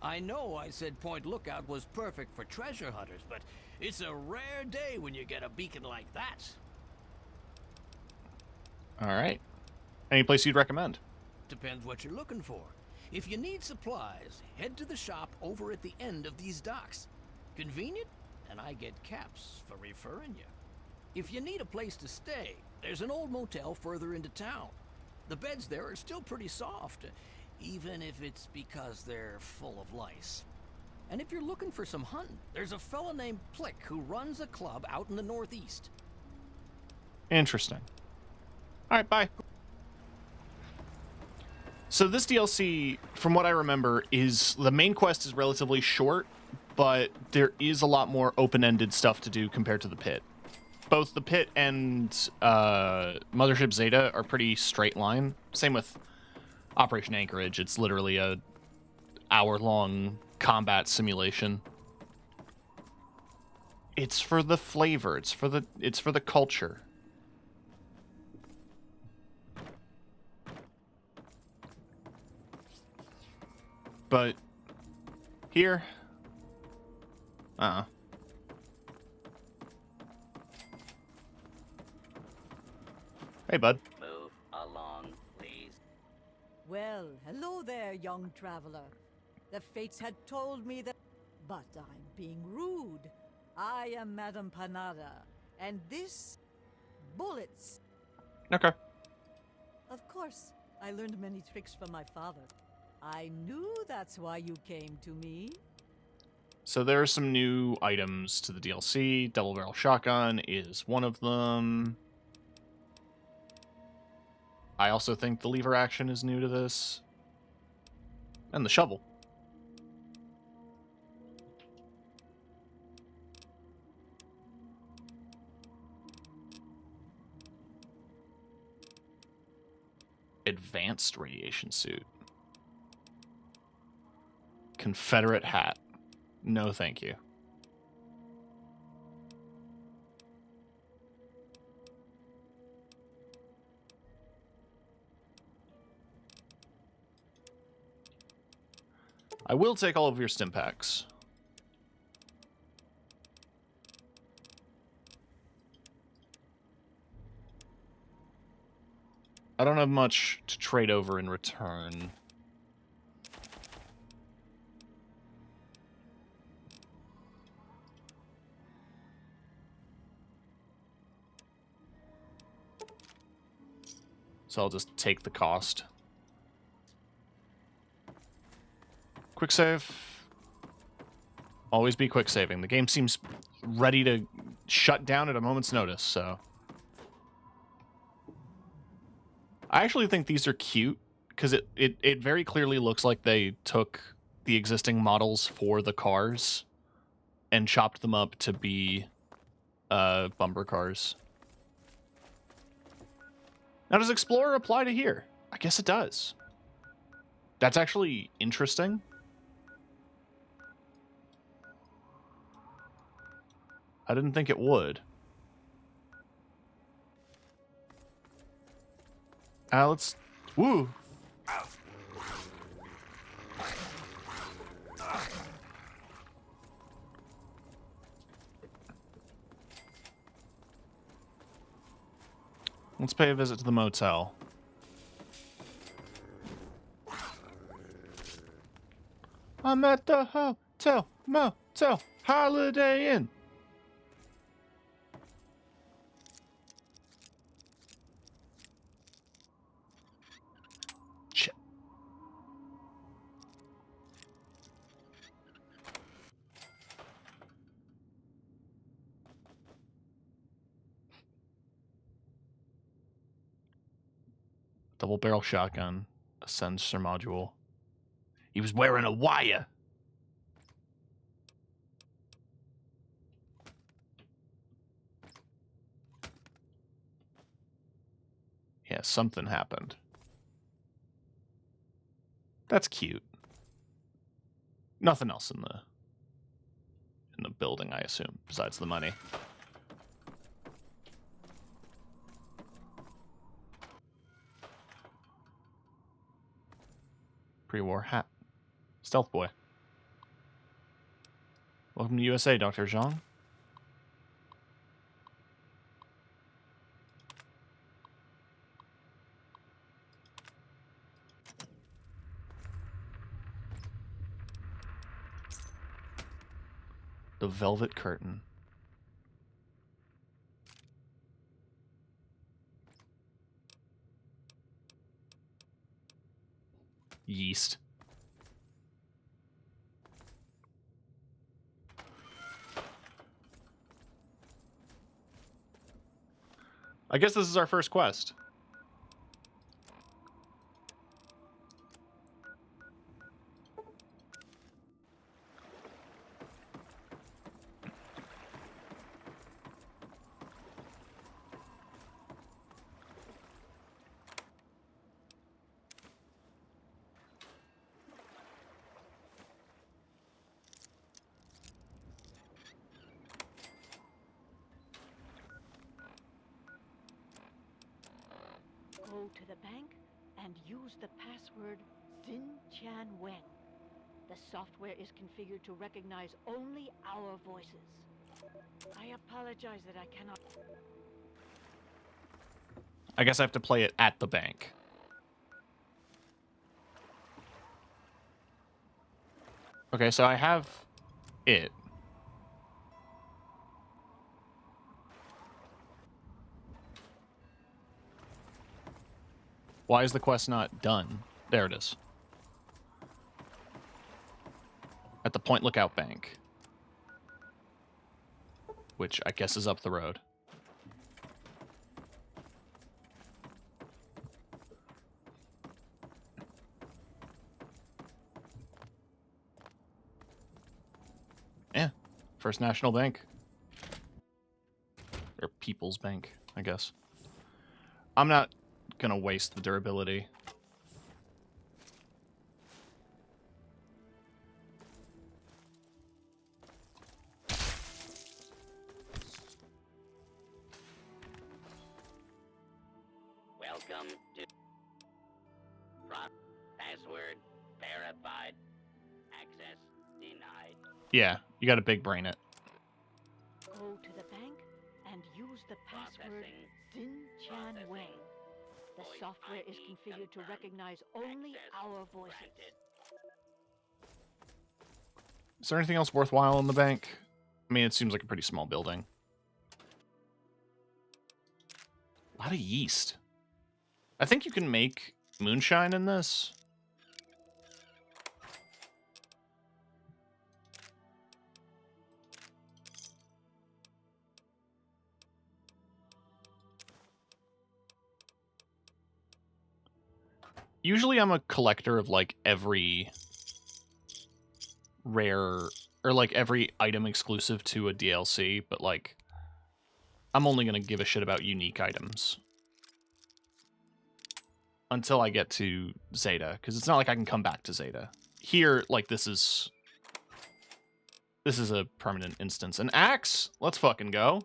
[SPEAKER 13] I know I said Point Lookout was perfect for treasure hunters, but it's a rare day when you get a beacon like that.
[SPEAKER 1] All right. Any place you'd recommend?
[SPEAKER 13] Depends what you're looking for. If you need supplies, head to the shop over at the end of these docks. Convenient, and I get caps for referring you. If you need a place to stay, there's an old motel further into town. The beds there are still pretty soft, even if it's because they're full of lice. And if you're looking for some hunting, there's a fella named Plick who runs a club out in the northeast.
[SPEAKER 1] Interesting. All right, bye. So this DLC, from what I remember, is the main quest is relatively short, but there is a lot more open-ended stuff to do compared to the pit. Both the pit and Mothership Zeta are pretty straight line. Same with Operation Anchorage. It's literally a hour-long combat simulation. It's for the flavor. It's for the culture. But here, Hey, bud.
[SPEAKER 16] Move along, please.
[SPEAKER 17] Well, hello there, young traveler. The fates had told me that... But I'm being rude. I am Madame Panada, and this... bullets.
[SPEAKER 1] Okay.
[SPEAKER 17] Of course, I learned many tricks from my father. I knew that's why you came to me.
[SPEAKER 1] So there are some new items to the DLC. Double barrel shotgun is one of them. I also think the lever action is new to this. And the shovel. Advanced radiation suit. Confederate hat. No, thank you. I will take all of your stim packs. I don't have much to trade over in return. So I'll just take the cost. Quick save. Always be quick saving. The game seems ready to shut down at a moment's notice, so. I actually think these are cute, because it very clearly looks like they took the existing models for the cars and chopped them up to be bumper cars. Now, does Explorer apply to here? I guess it does. That's actually interesting. I didn't think it would. Let's... Woo! Let's pay a visit to the motel. I'm at the hotel, motel, Holiday Inn. Shit. Double barrel shotgun, a sensor module. He was wearing a wire. Yeah, something happened. That's cute. Nothing else in the building, I assume, besides the money. Pre-war hat. Stealth boy. Welcome to USA, Dr. Zhang. The velvet curtain. Yeast. I guess this is our first quest.
[SPEAKER 17] Go to the bank and use the password Xin Chan Wen. The software is configured to recognize only our voices. I apologize that I cannot...
[SPEAKER 1] I guess I have to play it at the bank. Okay, so I have it. Why is the quest not done? There it is. At the Point Lookout Bank. Which I guess is up the road. Yeah. First National Bank. Or People's Bank, I guess. I'm not gonna waste the durability.
[SPEAKER 16] Welcome to password verified. Access denied.
[SPEAKER 1] Yeah, you gotta big brain it.
[SPEAKER 17] Go to the bank and use the password Xin Chan Wen. The software is configured to recognize only our voices.
[SPEAKER 1] Is there anything else worthwhile in the bank? I mean, it seems like a pretty small building. A lot of yeast. I think you can make moonshine in this. Usually I'm a collector of like every rare or like every item exclusive to a DLC, but like I'm only going to give a shit about unique items until I get to Zeta, because it's not like I can come back to Zeta. Here, like this is a permanent instance. An axe? Let's fucking go.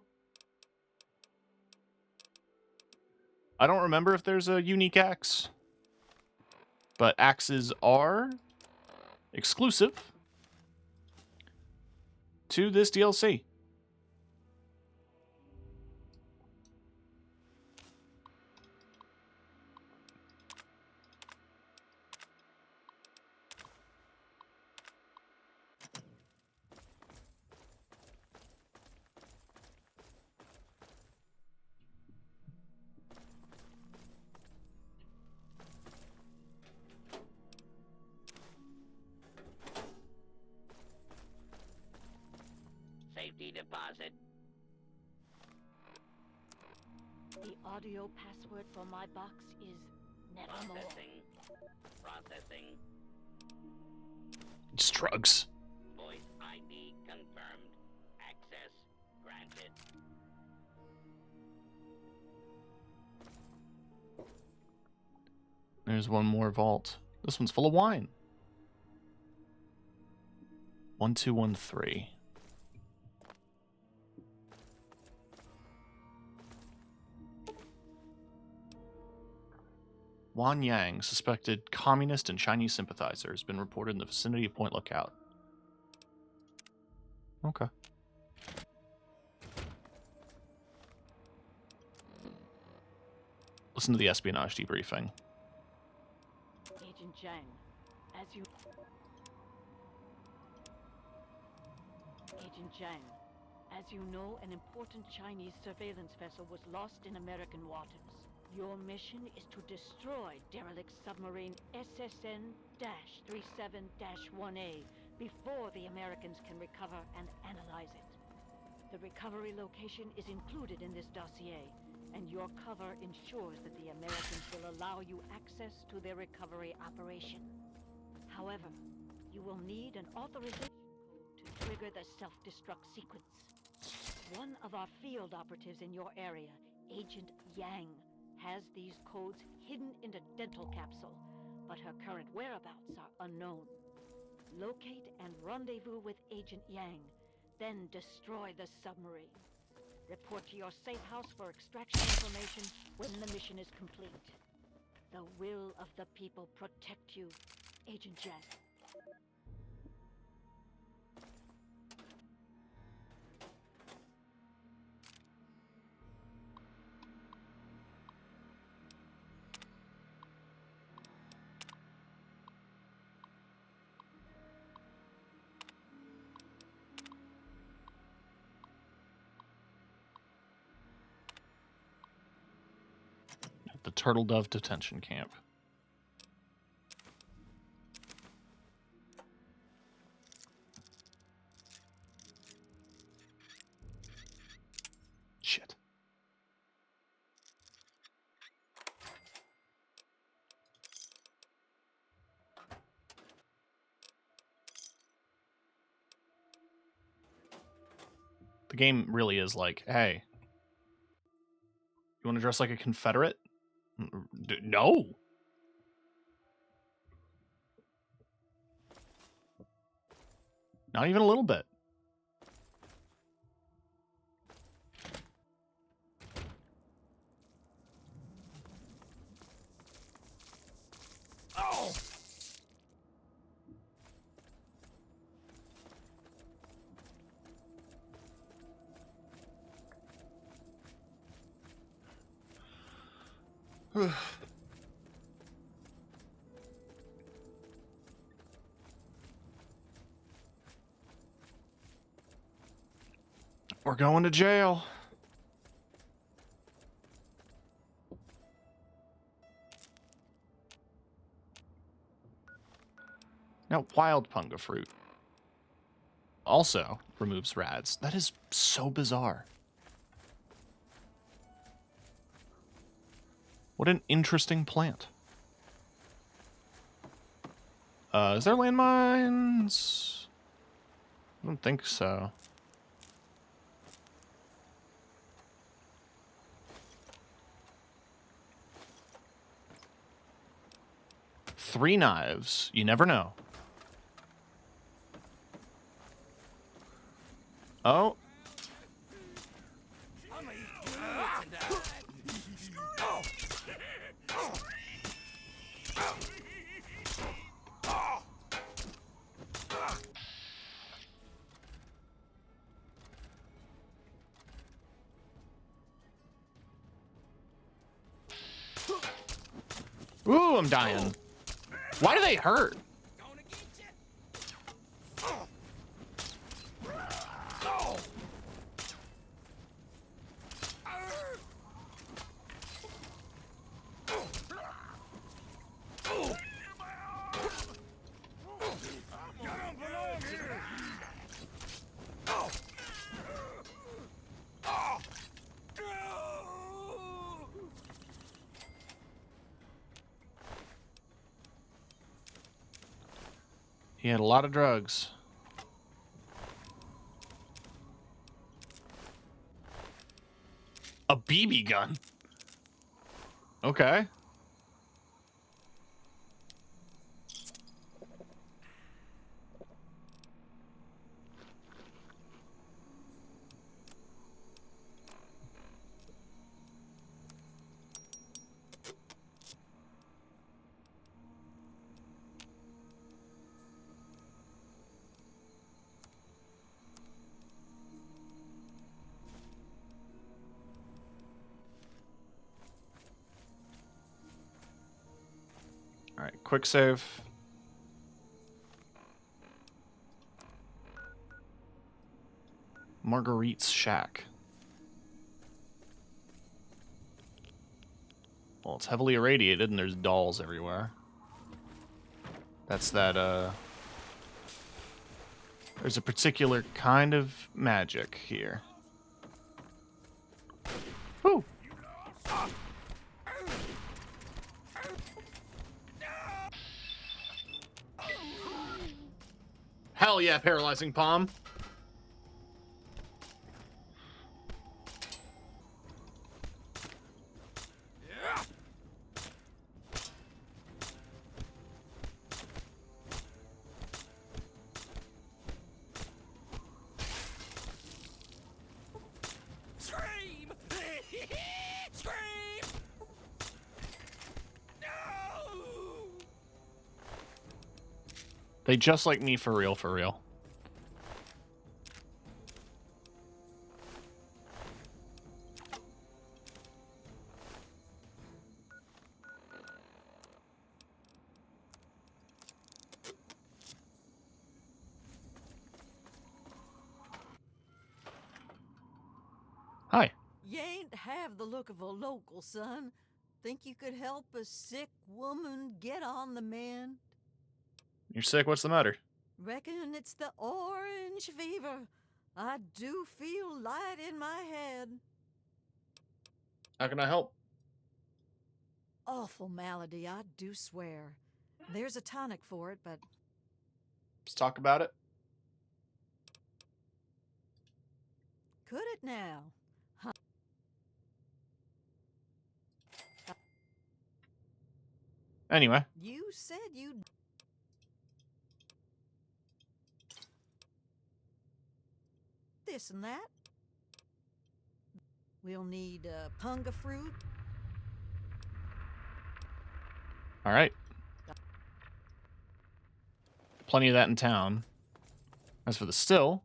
[SPEAKER 1] I don't remember if there's a unique axe. But axes are exclusive to this DLC.
[SPEAKER 16] Safety deposit.
[SPEAKER 17] The audio password for my box is nevermore.
[SPEAKER 16] Processing.
[SPEAKER 1] Just drugs.
[SPEAKER 16] Voice ID confirmed. Access granted.
[SPEAKER 1] There's one more vault. This one's full of wine. 1213. Wan Yang, suspected communist and Chinese sympathizer, has been reported in the vicinity of Point Lookout. Okay. Listen to the espionage debriefing.
[SPEAKER 17] Agent Zhang, as you know, an important Chinese surveillance vessel was lost in American waters. Your mission is to destroy derelict submarine SSN-37-1A before the Americans can recover and analyze it. The recovery location is included in this dossier, and your cover ensures that the Americans will allow you access to their recovery operation. However, you will need an authorization code to trigger the self-destruct sequence. One of our field operatives in your area, Agent Yang, has these codes hidden in a dental capsule, but her current whereabouts are unknown. Locate and rendezvous with Agent Yang, then destroy the submarine. Report to your safe house for extraction information when the mission is complete.
[SPEAKER 18] the will of the people protect you, Agent Jet.
[SPEAKER 1] The Turtle Dove Detention Camp. Shit. The game really is like, hey, you want to dress like a Confederate? No. Not even a little bit.
[SPEAKER 9] Oh!
[SPEAKER 1] We're going to jail. Now, wild punga fruit also removes rads. That is so bizarre. What an interesting plant. Is there landmines? I don't think so. Three knives. You never know. Oh. Ooh, I'm dying. Why do they hurt? He had a lot of drugs. A BB gun? Okay. All right, quick save. Marguerite's shack. Well, it's heavily irradiated and there's dolls everywhere. That's that, there's a particular kind of magic here. Whew. Hell yeah, paralyzing palm.
[SPEAKER 9] Scream! Scream!
[SPEAKER 1] They just like me for real, for real. Hi.
[SPEAKER 17] You ain't have the look of a local, son. Think you could help a sick woman get on the mend?
[SPEAKER 1] You're sick? What's the matter?
[SPEAKER 17] Reckon it's the orange fever. I do feel light in my head.
[SPEAKER 1] How can I help?
[SPEAKER 17] Awful malady, I do swear. There's a tonic for it, but...
[SPEAKER 1] Let's talk about it.
[SPEAKER 17] Could it now? Huh?
[SPEAKER 1] Anyway.
[SPEAKER 17] You said you'd... This and that. We'll need punga fruit.
[SPEAKER 1] All right. Plenty of that in town. As for the still,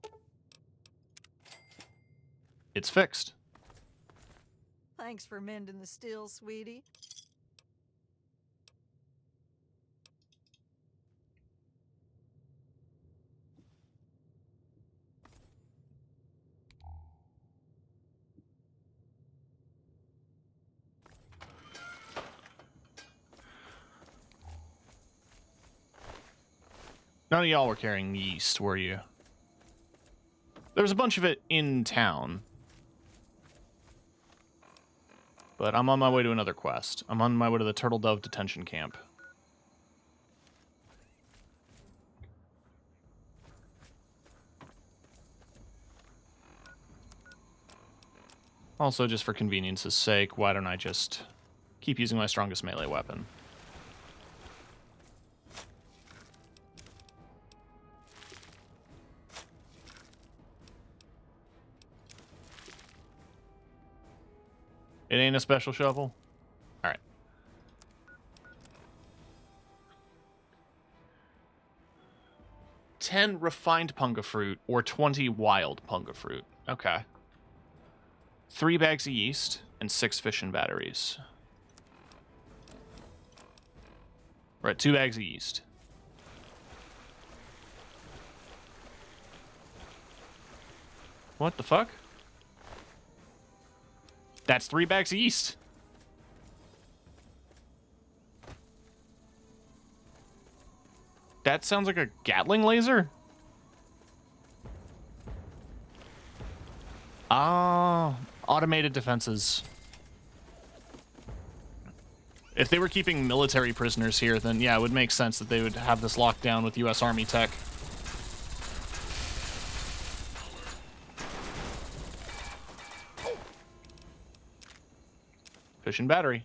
[SPEAKER 1] it's fixed.
[SPEAKER 17] Thanks for mending the still, sweetie.
[SPEAKER 1] None of y'all were carrying yeast, were you? There was a bunch of it in town. But I'm on my way to another quest. I'm on my way to the Turtle Dove detention camp. Also, just for convenience's sake, why don't I just keep using my strongest melee weapon? It ain't a special shovel? Alright. "10 refined punga fruit or 20 wild punga fruit." Okay. 3 bags of yeast and 6 fission batteries. We're at 2 bags of yeast. What the fuck? That's 3 bags of yeast. That sounds like a Gatling laser? Ah, automated defenses. If they were keeping military prisoners here, then yeah, it would make sense that they would have this locked down with U.S. Army tech. Fission battery.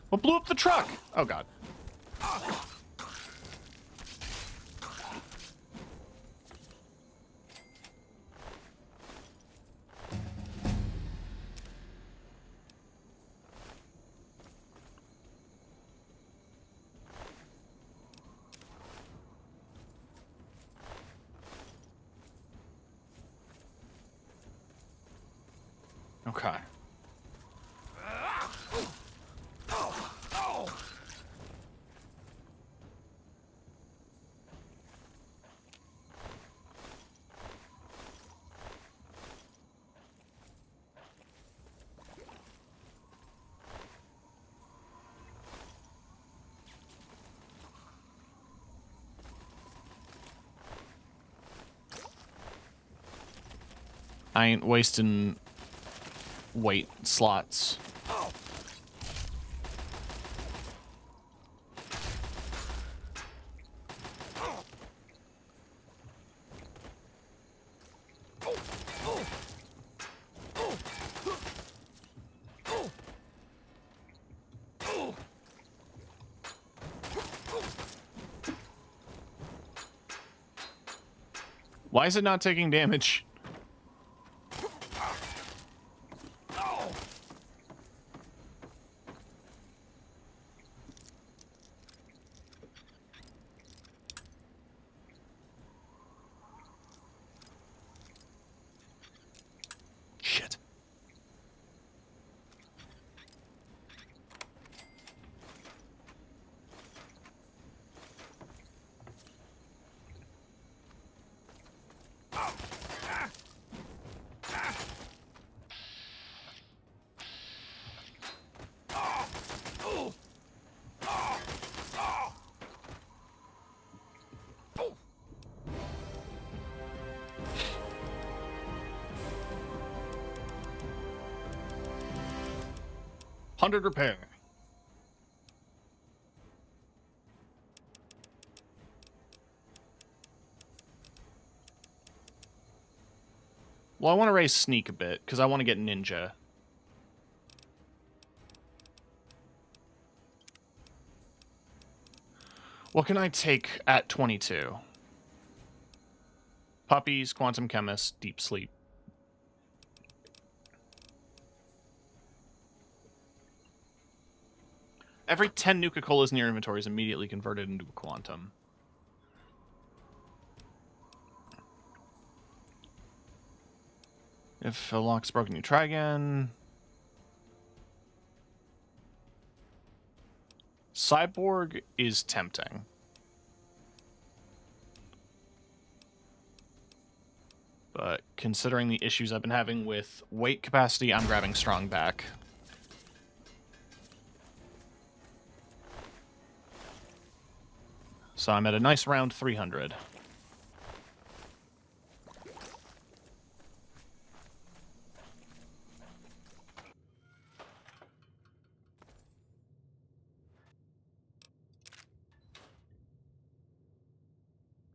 [SPEAKER 1] What blew up the truck? Oh, God. Okay. I ain't wasting weight slots. Why is it not taking damage? Shit. $100 repair. Well, I want to raise sneak a bit, because I want to get ninja. What can I take at 22? Puppies, quantum chemist, deep sleep. Every 10 Nuka-Colas in your inventory is immediately converted into a quantum. If a lock's broken, you try again. Cyborg is tempting. But considering the issues I've been having with weight capacity, I'm grabbing strong back. So I'm at a nice round 300.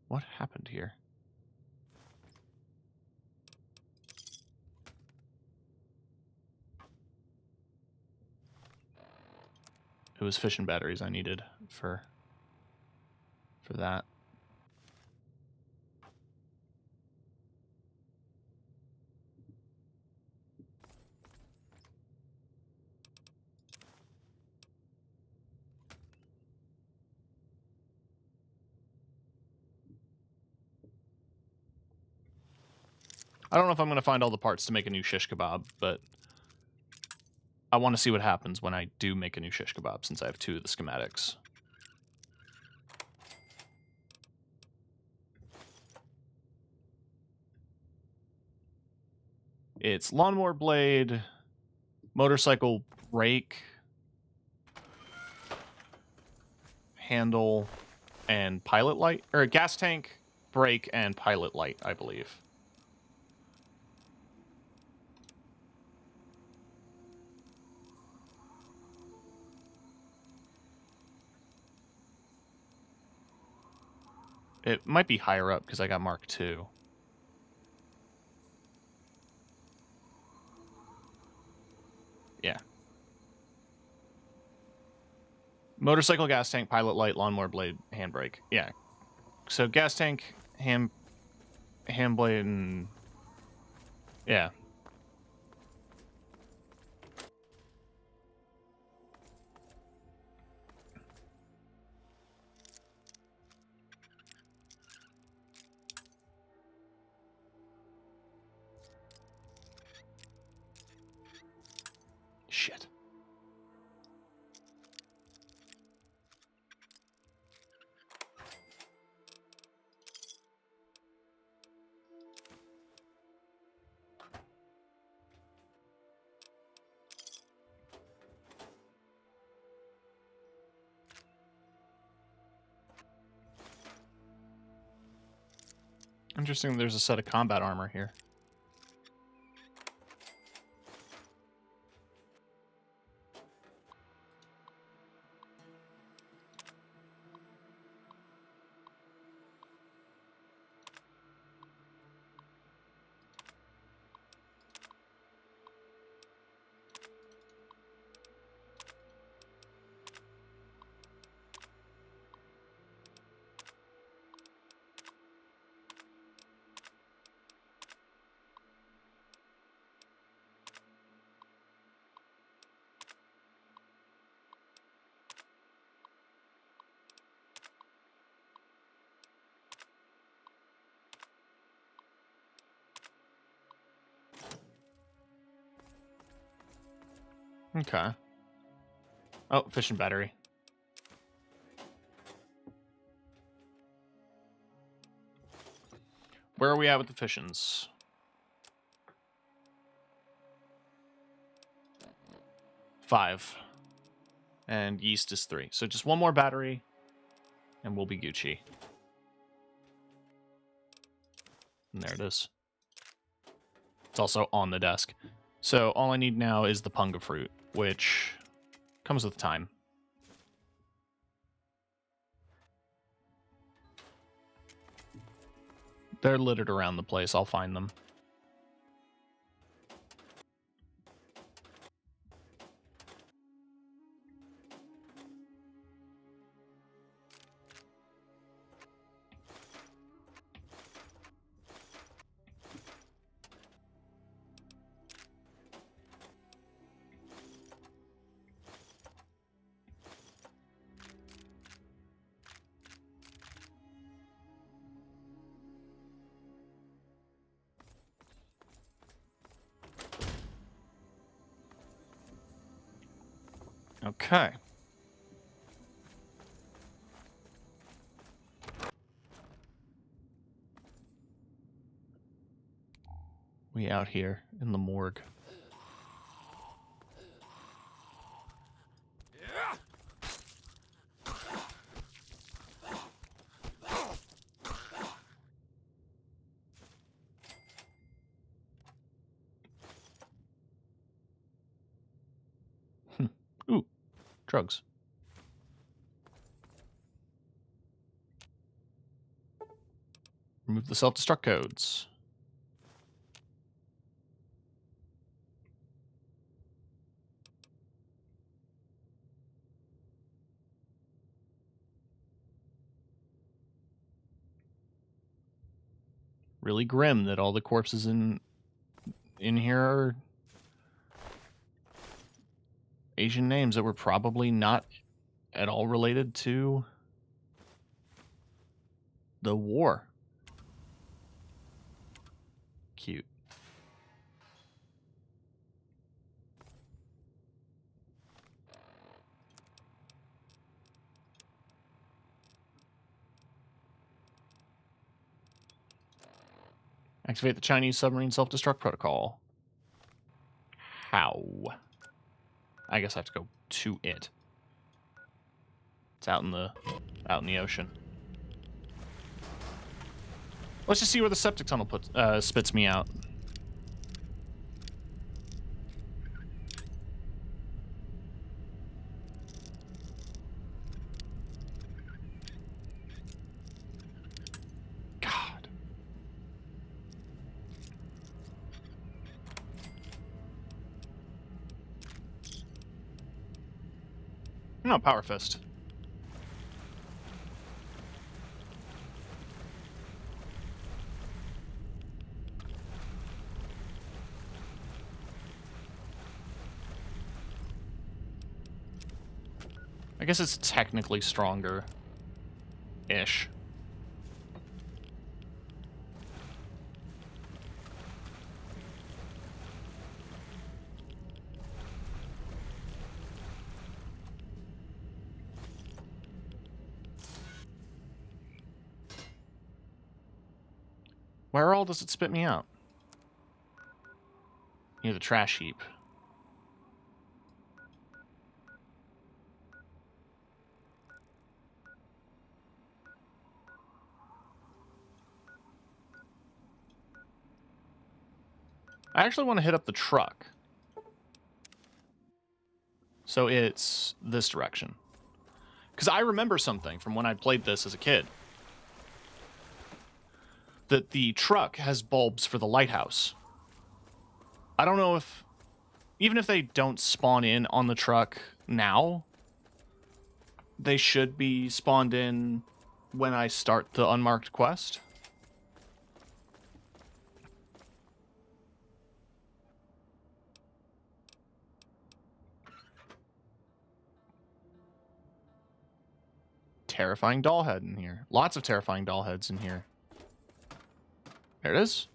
[SPEAKER 1] What happened here? It was fission batteries I needed for that. I don't know if I'm going to find all the parts to make a new shish kebab, but I want to see what happens when I do make a new shish kebab, since I have 2 of the schematics. It's lawnmower blade, motorcycle brake, handle, and pilot light, or gas tank, brake, and pilot light, I believe. It might be higher up because I got Mark II. Yeah. Motorcycle, gas tank, pilot light, lawnmower blade, handbrake. Yeah. So gas tank, hand blade, and yeah. Shit. Interesting, there's a set of combat armor here. Okay. Oh, fishing battery. Where are we at with the fissions? Five. And yeast is 3. So just one more battery, and we'll be Gucci. And there it is. It's also on the desk. So all I need now is the punga fruit, which comes with time. They're littered around the place. I'll find them. Okay. We out here in the morgue. Ooh, drugs. Remove the self-destruct codes. Really grim that all the corpses in here are Asian names that were probably not at all related to the war. Cute. Activate the Chinese submarine self-destruct protocol. How? I guess I have to go to it. It's out in the ocean. Let's just see where the septic tunnel spits me out. God. No, Power Fist. I guess it's technically stronger-ish. Where all does it spit me out? Near the trash heap. I actually want to hit up the truck. So it's this direction. Because I remember something from when I played this as a kid. That the truck has bulbs for the lighthouse. I don't know if... Even if they don't spawn in on the truck now, they should be spawned in when I start the unmarked quest. Terrifying doll head in here. Lots of terrifying doll heads in here. There it is.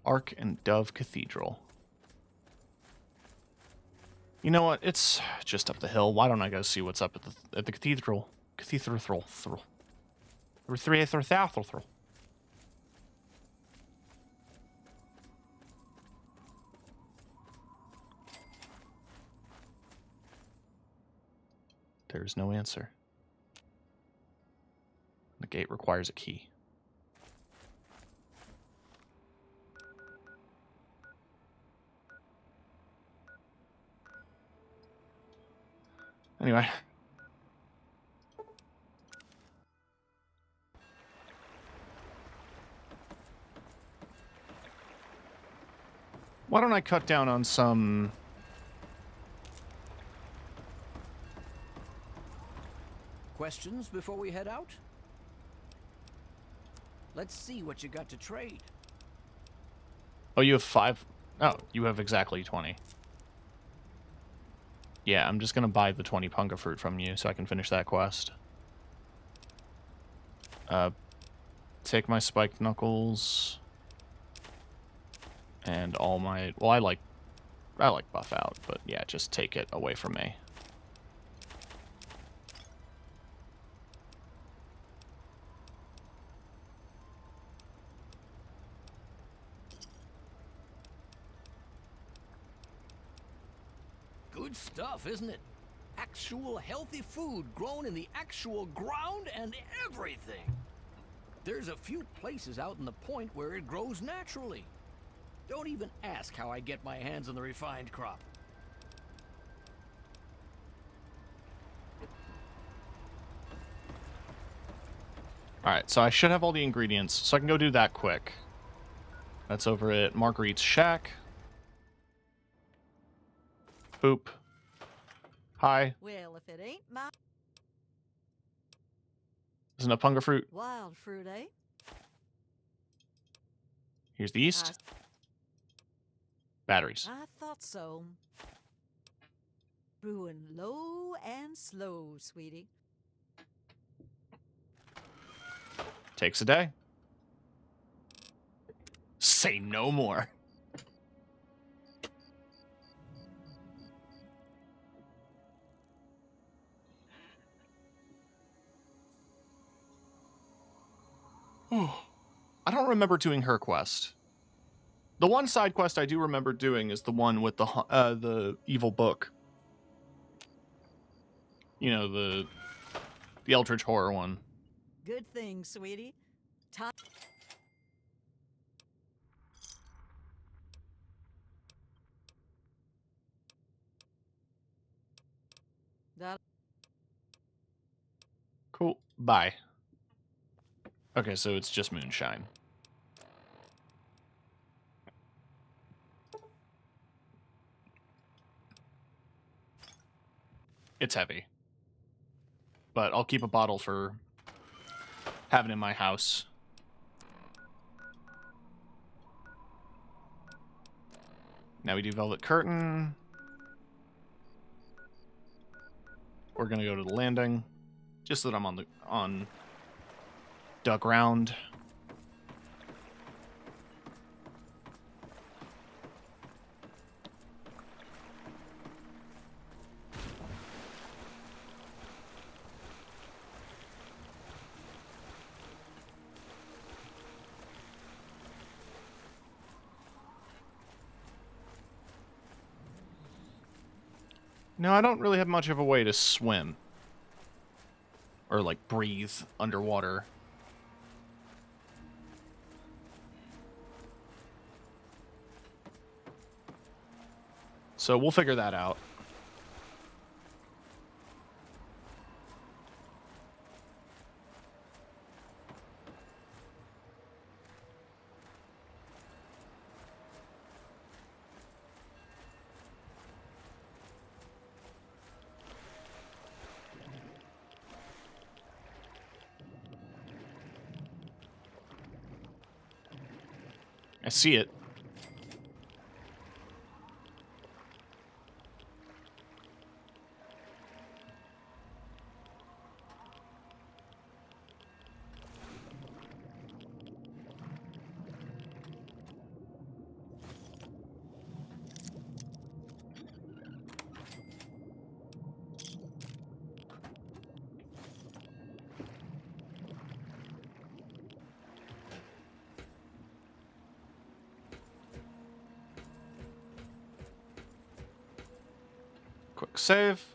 [SPEAKER 1] Ark and Dove Cathedral. You know what? It's just up the hill. Why don't I go see what's up at the cathedral? Cathedral. There's no answer. The gate requires a key. Anyway. Why don't I cut down on some...
[SPEAKER 13] Questions before we head out? Let's see what you got to trade.
[SPEAKER 1] Oh, you have 5? Oh, you have exactly 20. Yeah, I'm just going to buy the 20 punga fruit from you so I can finish that quest. Take my spiked knuckles. And all my... Well, I like buff out, but yeah, just take it away from me.
[SPEAKER 13] Good stuff, isn't it? Actual healthy food grown in the actual ground and everything. There's a few places out in the point where it grows naturally. Don't even ask how I get my hands on the refined crop.
[SPEAKER 1] Alright, so I should have all the ingredients, so I can go do that quick. That's over at Marguerite's Shack. Boop. Hi.
[SPEAKER 17] Well, if it ain't my
[SPEAKER 1] Isn't a punga fruit?
[SPEAKER 17] wild fruit, eh?
[SPEAKER 1] Here's the east. Batteries.
[SPEAKER 17] I thought so. Brewing low and slow, sweetie.
[SPEAKER 1] Takes a day. Say no more. I don't remember doing her quest. The one side quest I do remember doing is the one with the evil book. You know, the Eldritch Horror one.
[SPEAKER 17] Good thing, sweetie. Time. That.
[SPEAKER 1] Cool. Bye. Okay, so it's just moonshine. It's heavy. But I'll keep a bottle for having in my house. Now we do Velvet Curtain. We're gonna go to the landing. Just so that I'm on dug ground. No, I don't really have much of a way to swim. Or, like, breathe underwater. So we'll figure that out. I see it. Quick save.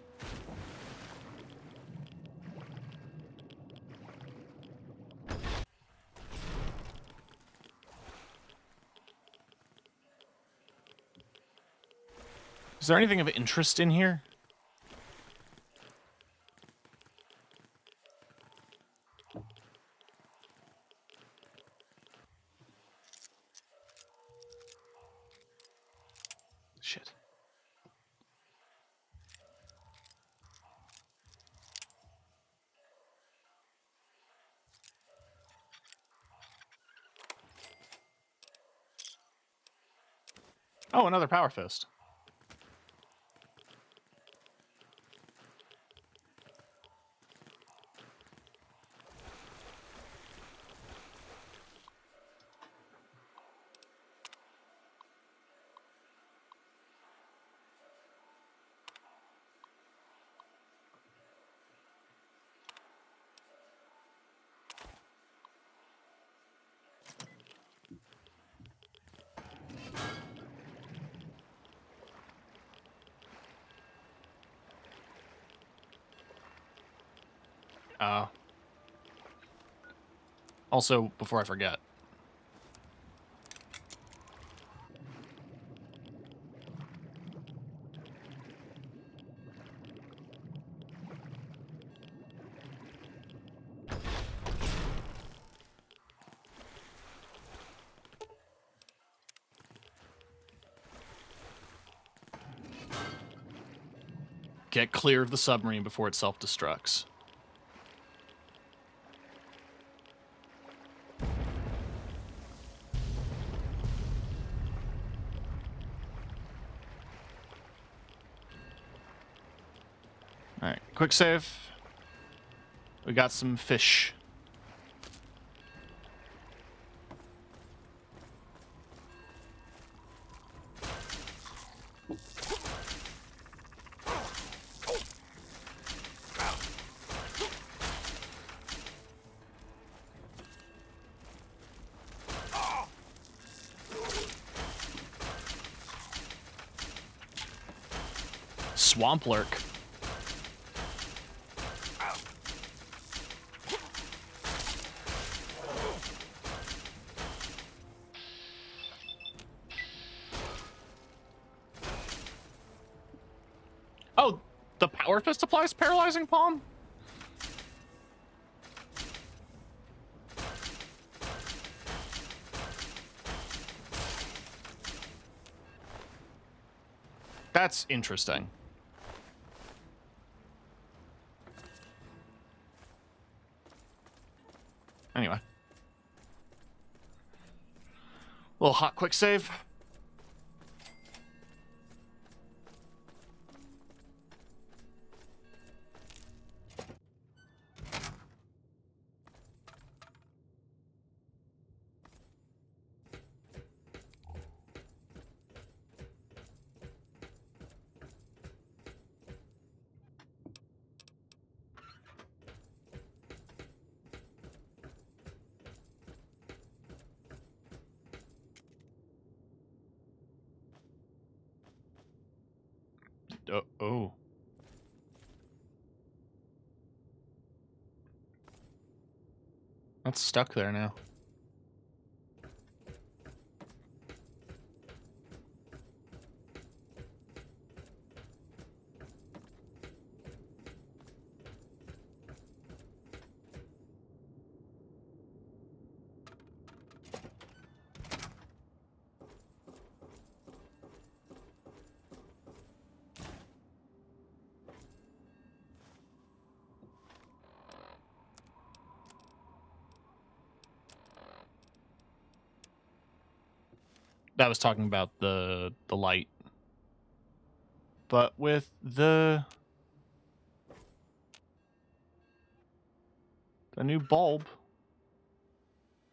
[SPEAKER 1] Is there anything of interest in here? Shit. Oh, another power fist. Also, before I forget. Get clear of the submarine before it self-destructs. Alright, quick save. We got some fish. Swamp lurk. Oh, the power fist applies paralyzing palm? That's interesting. Anyway. Little hot quick save. Oh. That's stuck there now. That was talking about the light. But with the new bulb,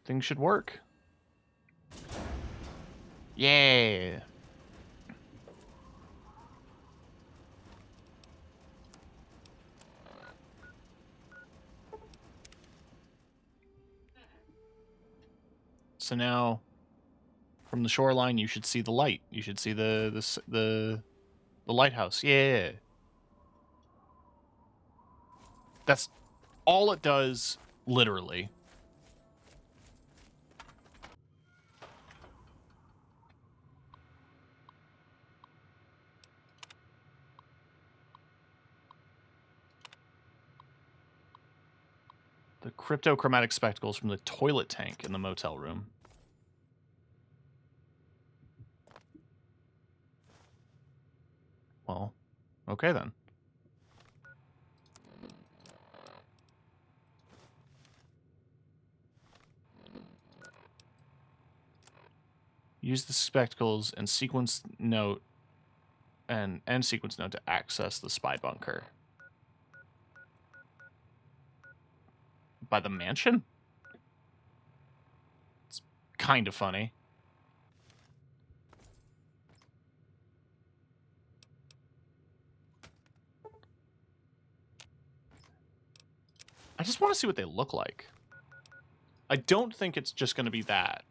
[SPEAKER 1] things should work. Yeah. So now, from the shoreline, you should see the light. You should see the lighthouse. Yeah. That's all it does, literally. The cryptochromatic spectacles from the toilet tank in the motel room. Well, okay then. Use the spectacles and sequence note and end sequence note to access the spy bunker. By the mansion? It's kind of funny. I just want to see what they look like. I don't think it's just going to be that.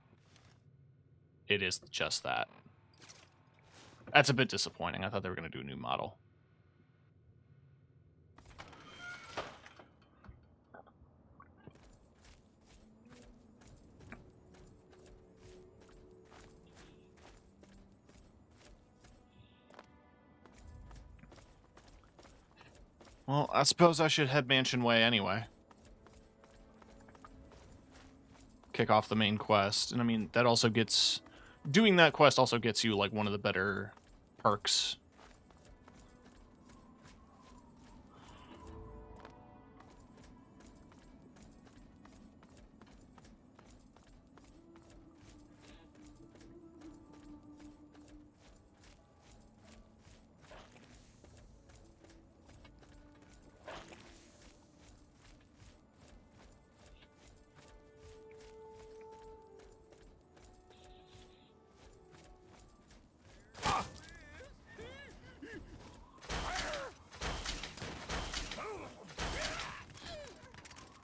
[SPEAKER 1] It is just that. That's a bit disappointing. I thought they were going to do a new model. Well, I suppose I should head Mansion Way anyway. Kick off the main quest. And I mean, that also gets... Doing that quest also gets you, like, one of the better perks.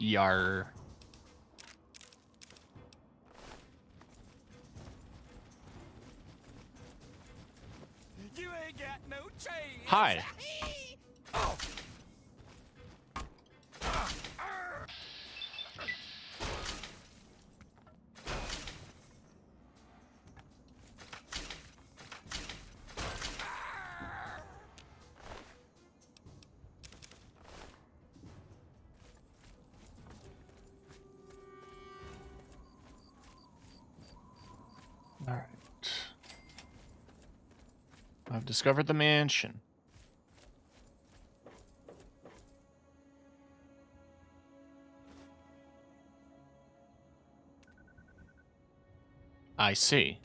[SPEAKER 1] Yar.
[SPEAKER 6] You ain't got no chance.
[SPEAKER 1] Hi. Alright. I've discovered the mansion. I see.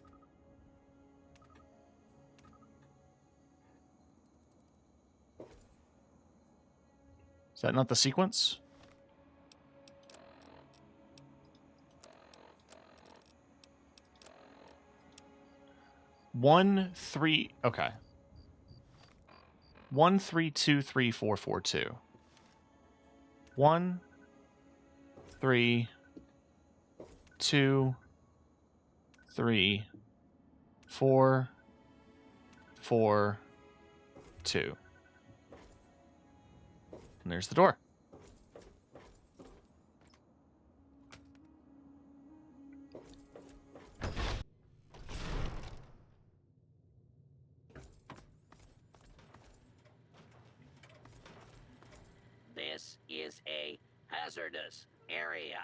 [SPEAKER 1] Is that not the sequence? Okay. 1323442. 1 3 2 3 4 4 2. And there's the door.
[SPEAKER 16] This is a hazardous area.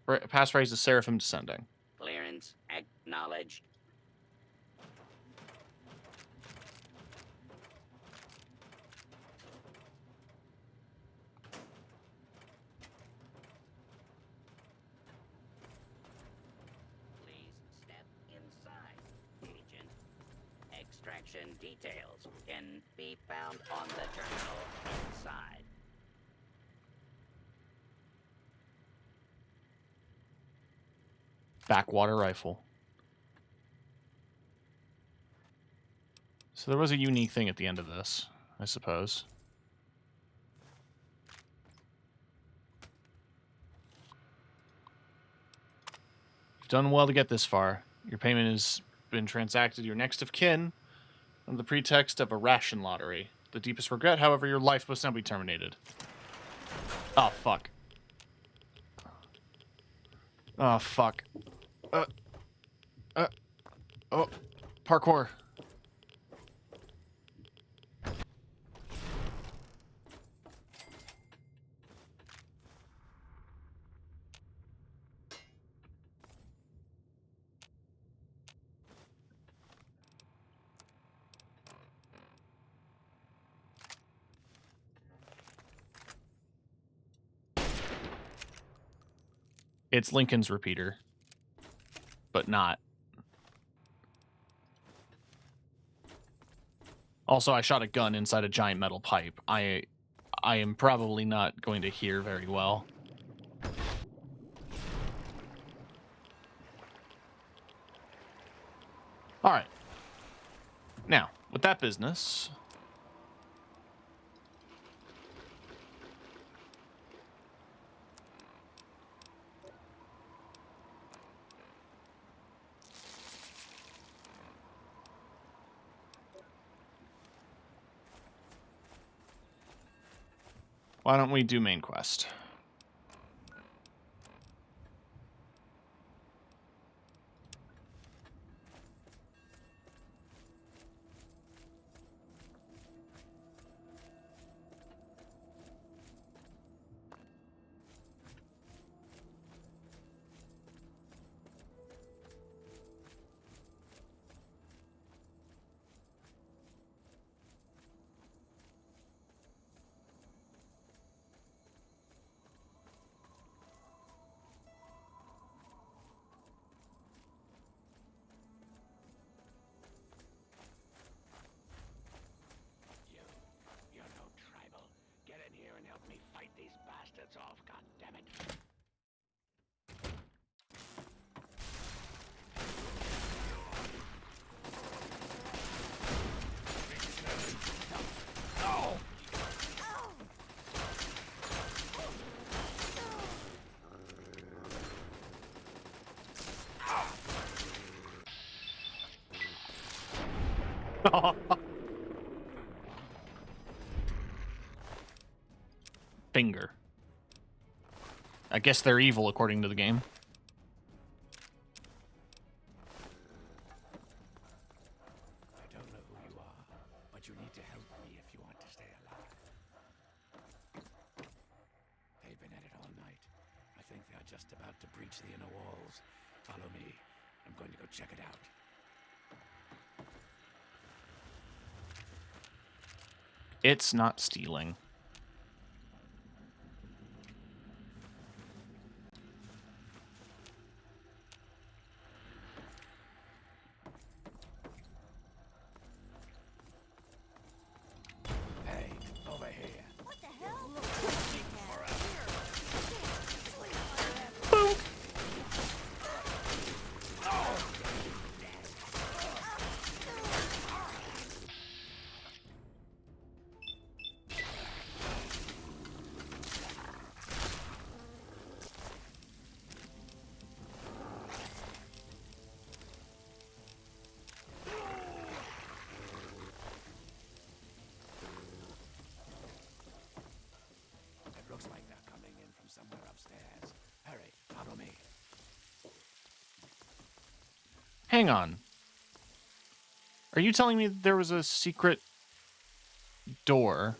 [SPEAKER 1] Passphrase is Seraphim Descending.
[SPEAKER 16] Clearance acknowledged. Please step inside, Agent. Extraction details can be found on the terminal inside.
[SPEAKER 1] Backwater rifle. So there was a unique thing at the end of this, I suppose. You've done well to get this far. Your payment has been transacted to your next of kin under the pretext of a ration lottery. the deepest regret. However, your life must now be terminated. Oh, fuck. Oh, fuck. Oh, parkour. It's Lincoln's repeater, but not. Also, I shot a gun inside a giant metal pipe. I am probably not going to hear very well. All right. Now, with that business, why don't we do main quest?
[SPEAKER 10] You're no tribal. Get in here and help me fight these bastards off, goddammit.
[SPEAKER 1] Finger. I guess they're evil according to the game.
[SPEAKER 10] I don't know who you are, but you need to help me if you want to stay alive. They've been at it all night. I think they're just about to breach the inner walls. Follow me. I'm going to go check it out.
[SPEAKER 1] It's not stealing.
[SPEAKER 10] Hey, over here.
[SPEAKER 5] What the hell?
[SPEAKER 10] It looks like they're coming in from somewhere upstairs. Hurry, follow me.
[SPEAKER 1] Hang on. Are you telling me that there was a secret door?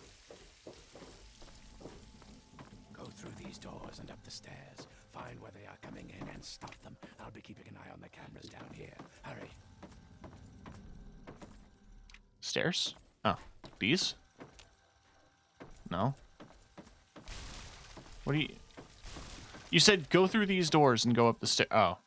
[SPEAKER 10] Go through these doors and up the stairs. Find where they are coming in and stop them. I'll be keeping an eye on the cameras down here. Hurry.
[SPEAKER 1] Stairs? Oh, these? No. What do you... You said go through these doors and go up the stair... Oh.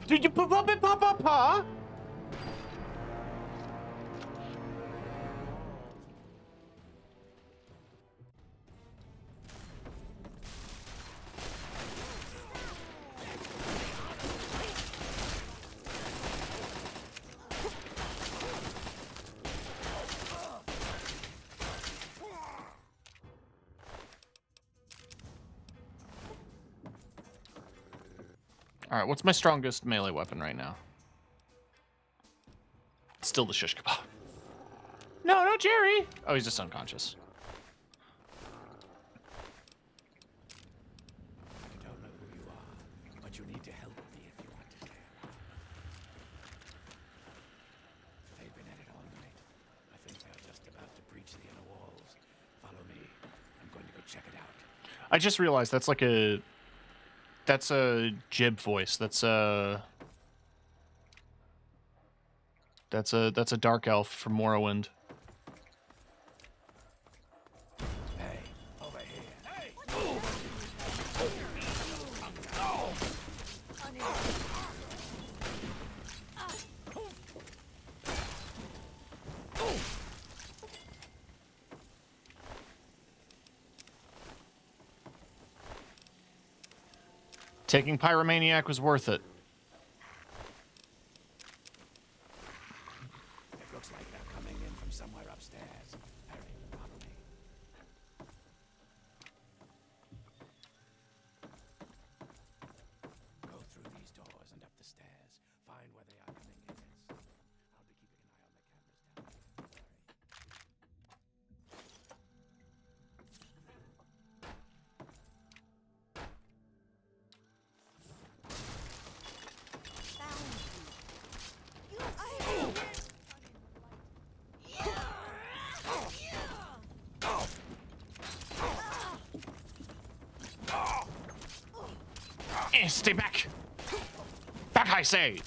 [SPEAKER 1] Did you pop it, pa? All right, what's my strongest melee weapon right now? Still the shish kebab. No, not Jerry. Oh, he's just unconscious.
[SPEAKER 10] I don't know who you are, but you need to help me if you want to stay alive. They've been at it all night. I think they're just about to breach the inner walls. Follow me. I'm going to go check it out.
[SPEAKER 1] I just realized that's like a... That's a Jib voice. That's a dark elf from Morrowind.
[SPEAKER 10] Hey, over here. Hey!
[SPEAKER 1] Taking Pyromaniac was worth it.
[SPEAKER 10] It looks like they're coming in from somewhere upstairs. Hurry, follow me. Go through these doors and up the stairs. Find where they are coming in and stop them. I'll be keeping an eye on the cameras down here.
[SPEAKER 1] Stay back! Back, I say!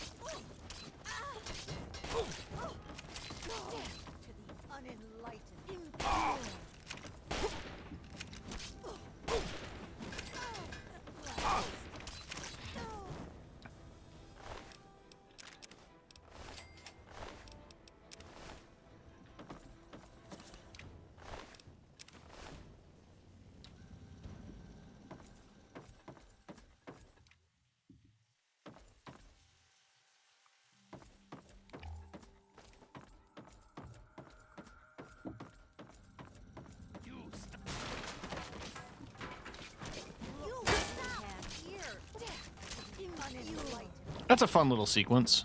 [SPEAKER 1] That's a fun little sequence.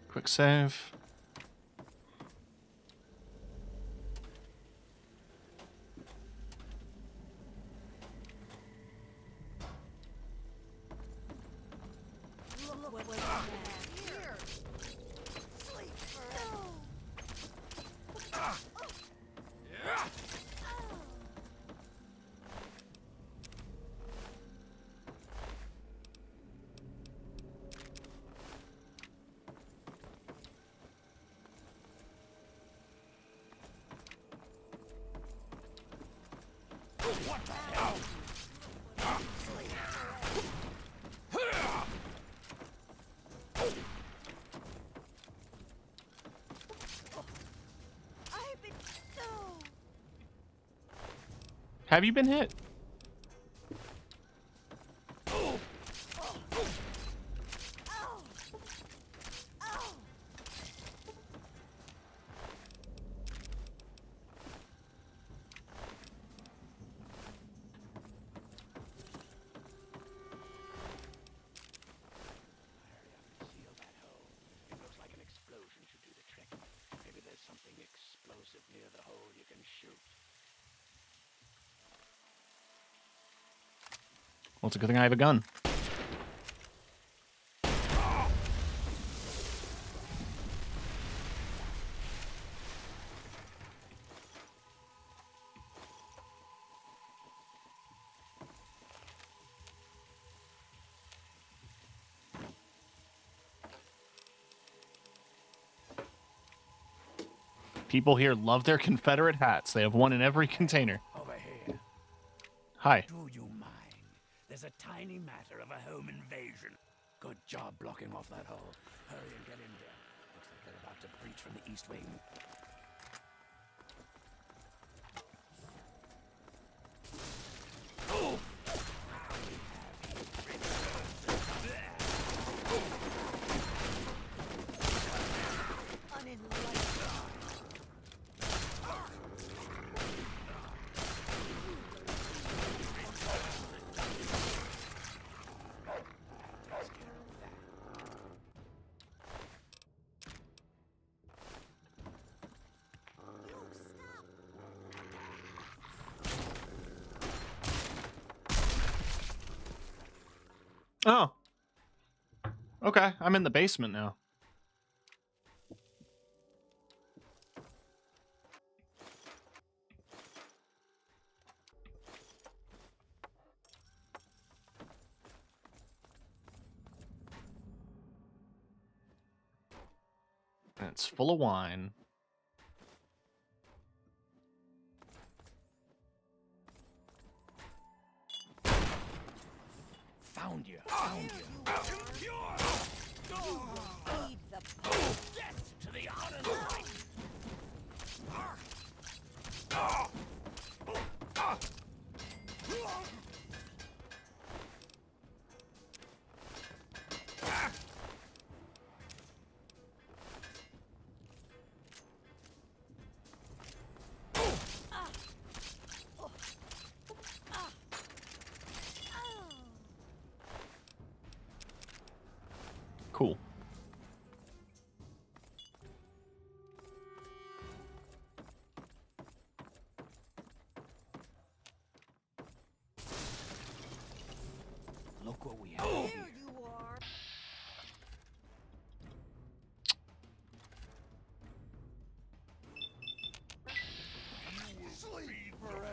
[SPEAKER 1] Quick save.
[SPEAKER 10] What the hell?
[SPEAKER 1] Have you been hit?
[SPEAKER 10] Near the hole you can shoot.
[SPEAKER 1] Well, it's a good thing I have a gun. People here love their Confederate hats. They have one in every container.
[SPEAKER 10] Over here.
[SPEAKER 1] Hi.
[SPEAKER 10] Do you mind? There's a tiny matter of a home invasion. Good job blocking off that hole. Hurry and get in here. Looks like they're about to breach from the east wing. Oh!
[SPEAKER 1] Oh. Okay, I'm in the basement now. And it's full of wine.
[SPEAKER 10] Found you. Found you.
[SPEAKER 17] Feed the
[SPEAKER 10] Death to the honest right.
[SPEAKER 1] Cool.
[SPEAKER 10] Look what we have
[SPEAKER 17] Here
[SPEAKER 10] here.
[SPEAKER 17] you are.
[SPEAKER 15] Sleep forever.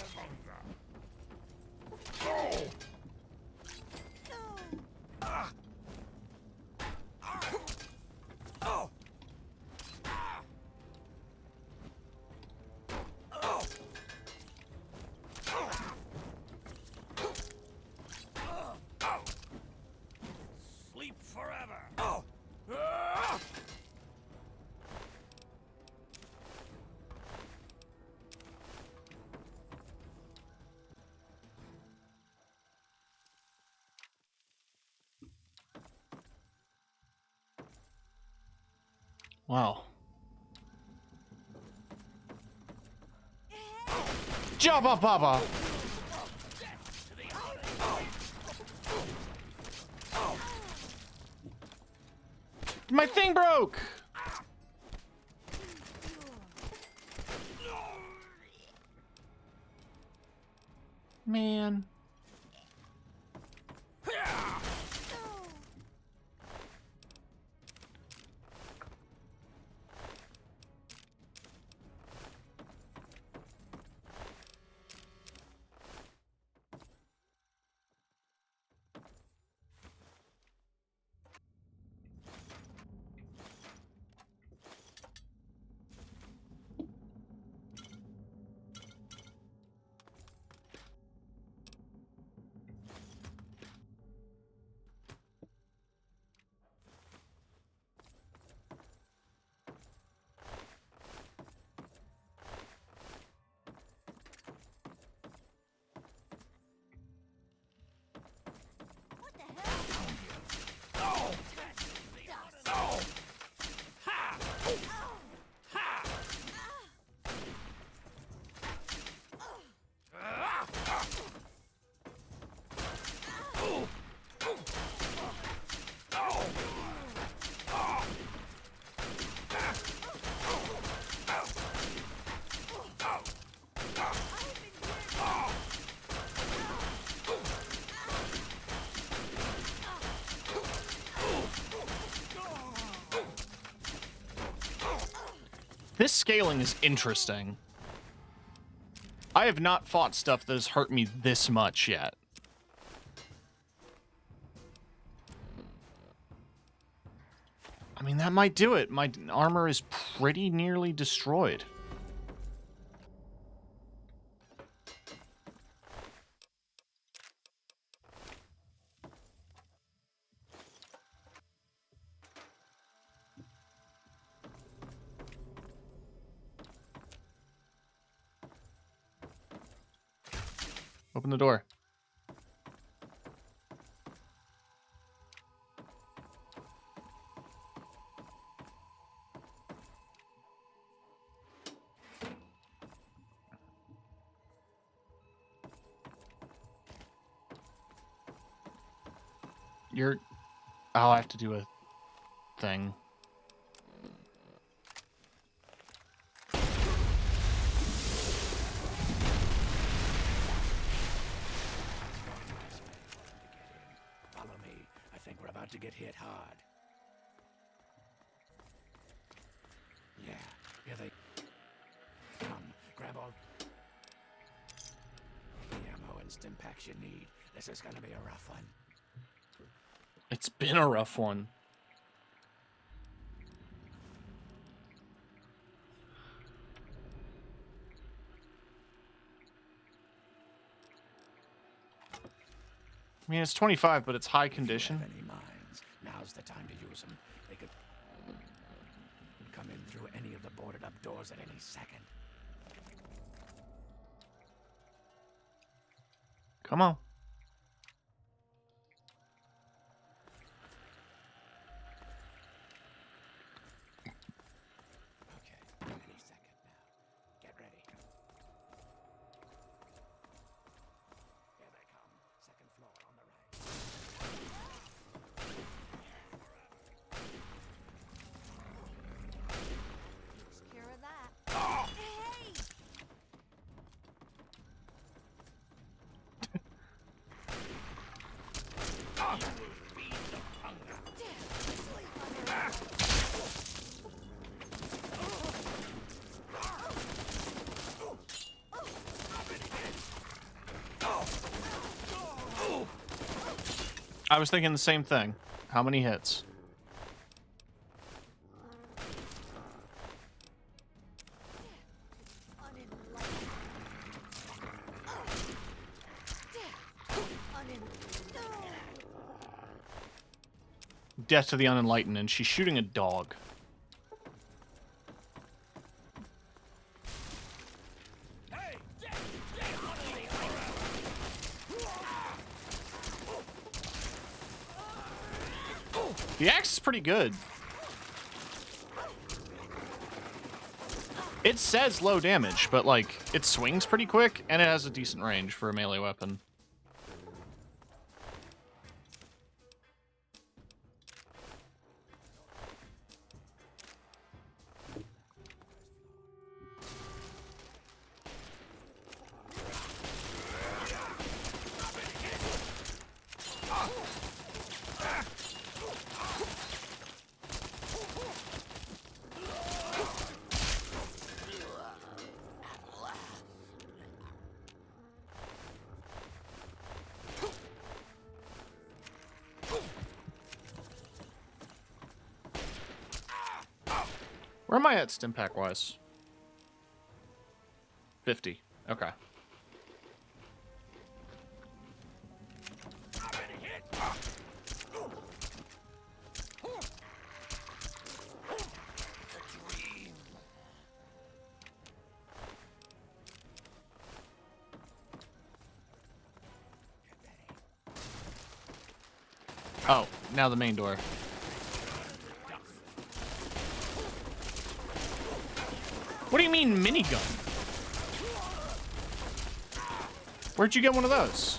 [SPEAKER 10] Sleep forever.
[SPEAKER 1] Wow. Jabba Baba! My thing broke! Man. This scaling is interesting. I have not fought stuff that has hurt me this much yet. I mean, that might do it. My armor is pretty nearly destroyed. Open the door. Oh, I have to do a thing.
[SPEAKER 10] Follow me. I think we're about to get hit hard. Yeah, here they come. Grab all the ammo and stim packs you need. This is gonna be a rough one.
[SPEAKER 1] It's been a rough one. I mean, it's 25, but it's high condition.
[SPEAKER 10] Any mines? Now's the time to use them. They could come in through any of the boarded up doors at any second.
[SPEAKER 1] Come on.
[SPEAKER 10] Any second now. Get ready. Here they come. Second floor on the right.
[SPEAKER 5] Takes care of that. Hey!
[SPEAKER 1] I was thinking the same thing. How many hits? Death to the unenlightened, and she's shooting a dog. The axe is pretty good. It says low damage, but like it swings pretty quick and it has a decent range for a melee weapon. Where am I at stim pack wise? 50. Okay. Oh, now the main door. What do you mean minigun? Where'd you get one of those?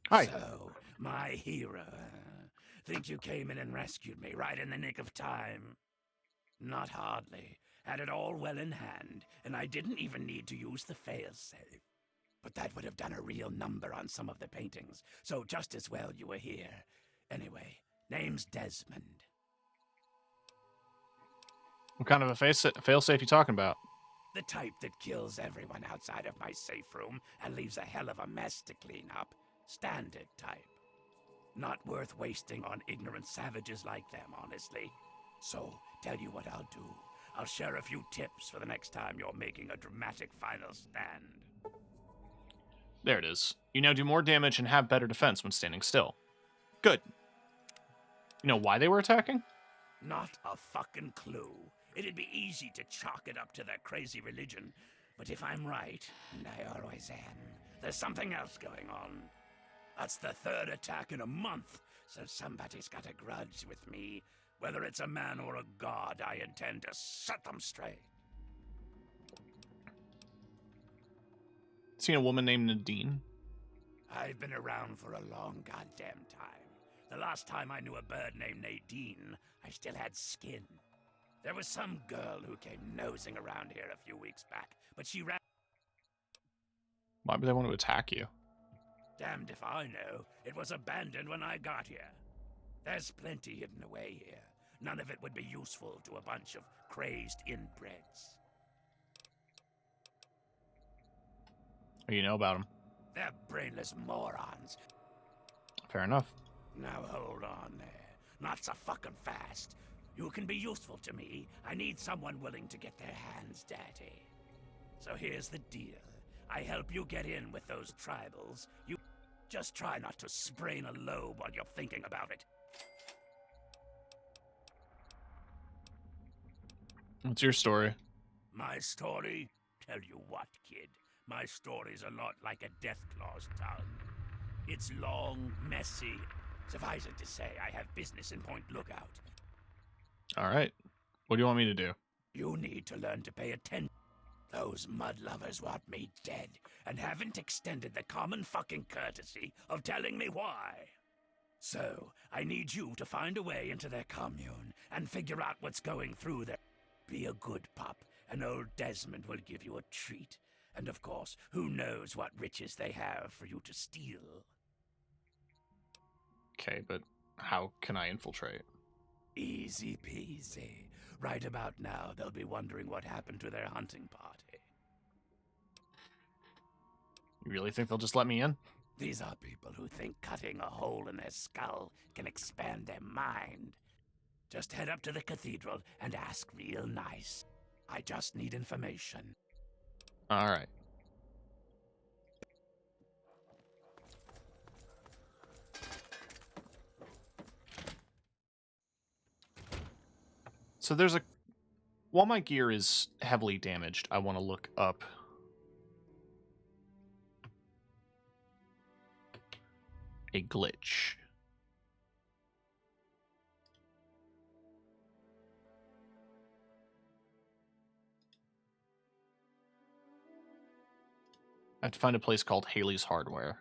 [SPEAKER 1] Hi.
[SPEAKER 10] So, my hero. Think you came in and rescued me right in the nick of time? Not hardly. Had it all well in hand, and I didn't even need to use the failsafe. But that would have done a real number on some of the paintings, so just as well you were here. Anyway, name's Desmond.
[SPEAKER 1] What kind of a failsafe you talking about?
[SPEAKER 10] The type that kills everyone outside of my safe room and leaves a hell of a mess to clean up. Standard type. Not worth wasting on ignorant savages like them, honestly. So, tell you what I'll do. I'll share a few tips for the next time you're making a dramatic final stand.
[SPEAKER 1] There it is. You now do more damage and have better defense when standing still. Good. You know why they were attacking?
[SPEAKER 10] Not a fucking clue. It'd be easy to chalk it up to their crazy religion, but if I'm right, and I always am, there's something else going on. That's the third attack in a month, so somebody's got a grudge with me. Whether it's a man or a god, I intend to set them straight.
[SPEAKER 1] Seen a woman named Nadine?
[SPEAKER 10] I've been around for a long goddamn time. The last time I knew a bird named Nadine, I still had skin. There was some girl who came nosing around here a few weeks back, but she ran.
[SPEAKER 1] Why would they want to attack you?
[SPEAKER 10] Damned if I know. It was abandoned when I got here. There's plenty hidden away here. None of it would be useful to a bunch of crazed inbreds.
[SPEAKER 1] What do you know about them?
[SPEAKER 10] They're brainless morons.
[SPEAKER 1] Fair enough.
[SPEAKER 10] Now hold on there. Not so fucking fast. You can be useful to me. I need someone willing to get their hands dirty. So here's the deal. I help you get in with those tribals. You just try not to sprain a lobe while you're thinking about it.
[SPEAKER 1] What's your story?
[SPEAKER 10] My story? Tell you what, kid. My story's a lot like a Deathclaw's tongue. It's long, messy. Suffice it to say, I have business in Point Lookout.
[SPEAKER 1] All right. What do you want me to do?
[SPEAKER 10] You need to learn to pay attention. Those mud lovers want me dead and haven't extended the common fucking courtesy of telling me why. So, I need you to find a way into their commune and figure out what's going through there. Be a good pup, and old Desmond will give you a treat. And of course, who knows what riches they have for you to steal.
[SPEAKER 1] Okay, but how can I infiltrate?
[SPEAKER 10] Easy peasy. Right about now, they'll be wondering what happened to their hunting party.
[SPEAKER 1] You really think they'll just let me in?
[SPEAKER 10] These are people who think cutting a hole in their skull can expand their mind. Just head up to the cathedral and ask real nice. I just need information.
[SPEAKER 1] All right. So there's a... While my gear is heavily damaged, I want to look up... a glitch. I have to find a place called Haley's Hardware.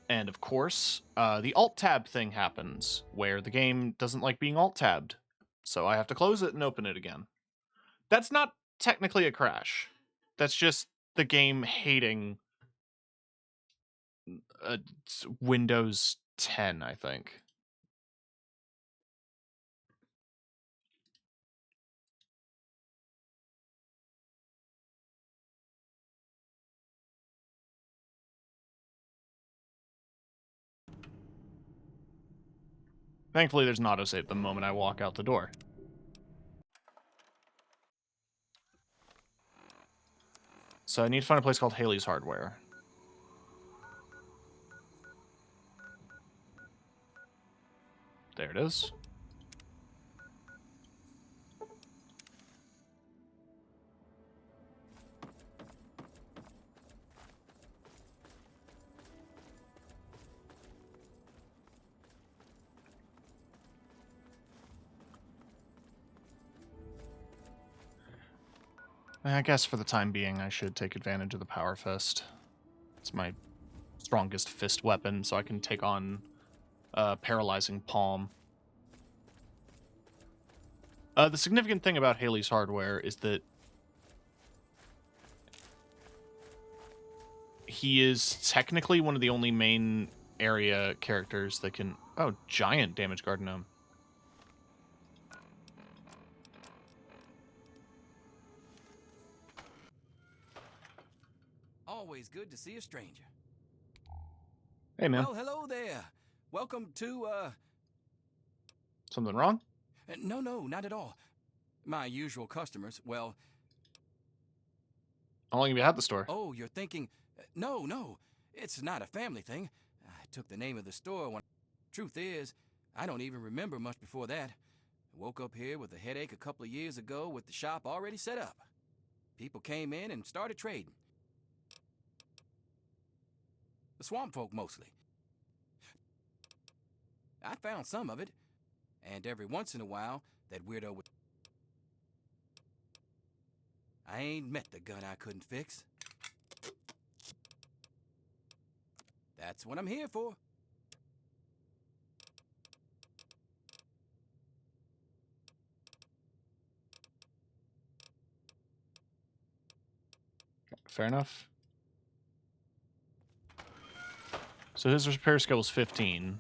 [SPEAKER 1] And of course, the Alt-Tab thing happens, where the game doesn't like being Alt-Tabbed. So I have to close it and open it again. That's not technically a crash. That's just the game hating Windows 10, I think. Thankfully, there's an autosave the moment I walk out the door. So I need to find a place called Haley's Hardware. There it is. I guess for the time being, I should take advantage of the Power Fist. It's my strongest fist weapon, so I can take on Paralyzing Palm. The significant thing about Haley's Hardware is that he is technically one of the only main area characters that can... Oh, giant damage guard gnome.
[SPEAKER 6] Always good to see a stranger.
[SPEAKER 1] Hey, man.
[SPEAKER 6] Well, hello there. Welcome to,
[SPEAKER 1] Something wrong?
[SPEAKER 6] No, not at all. My usual customers, well...
[SPEAKER 1] How long have you had the store?
[SPEAKER 6] Oh, you're thinking... No, it's not a family thing. I took the name of the store when... Truth is, I don't even remember much before that. I woke up here with a headache a couple of years ago with the shop already set up. People came in and started trading. The swamp folk mostly. I found some of it, and every once in a while, that weirdo would... I ain't met the gun I couldn't fix. That's what I'm here for.
[SPEAKER 1] Fair enough. So his repair skill is 15.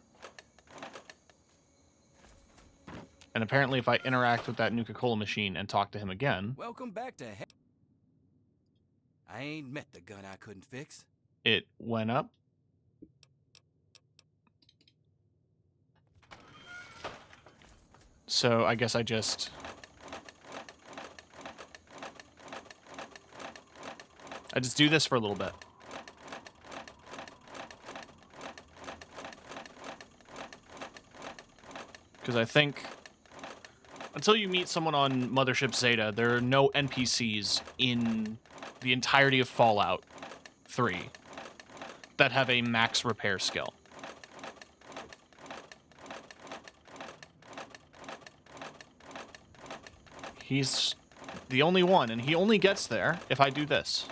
[SPEAKER 1] And apparently if I interact with that Nuka-Cola machine and talk to him again...
[SPEAKER 6] Welcome back to I ain't met the gun I couldn't fix.
[SPEAKER 1] It went up. So I guess I just... do this for a little bit. Because I think... Until you meet someone on Mothership Zeta, there are no NPCs in the entirety of Fallout 3 that have a max repair skill. He's the only one, and he only gets there if I do this.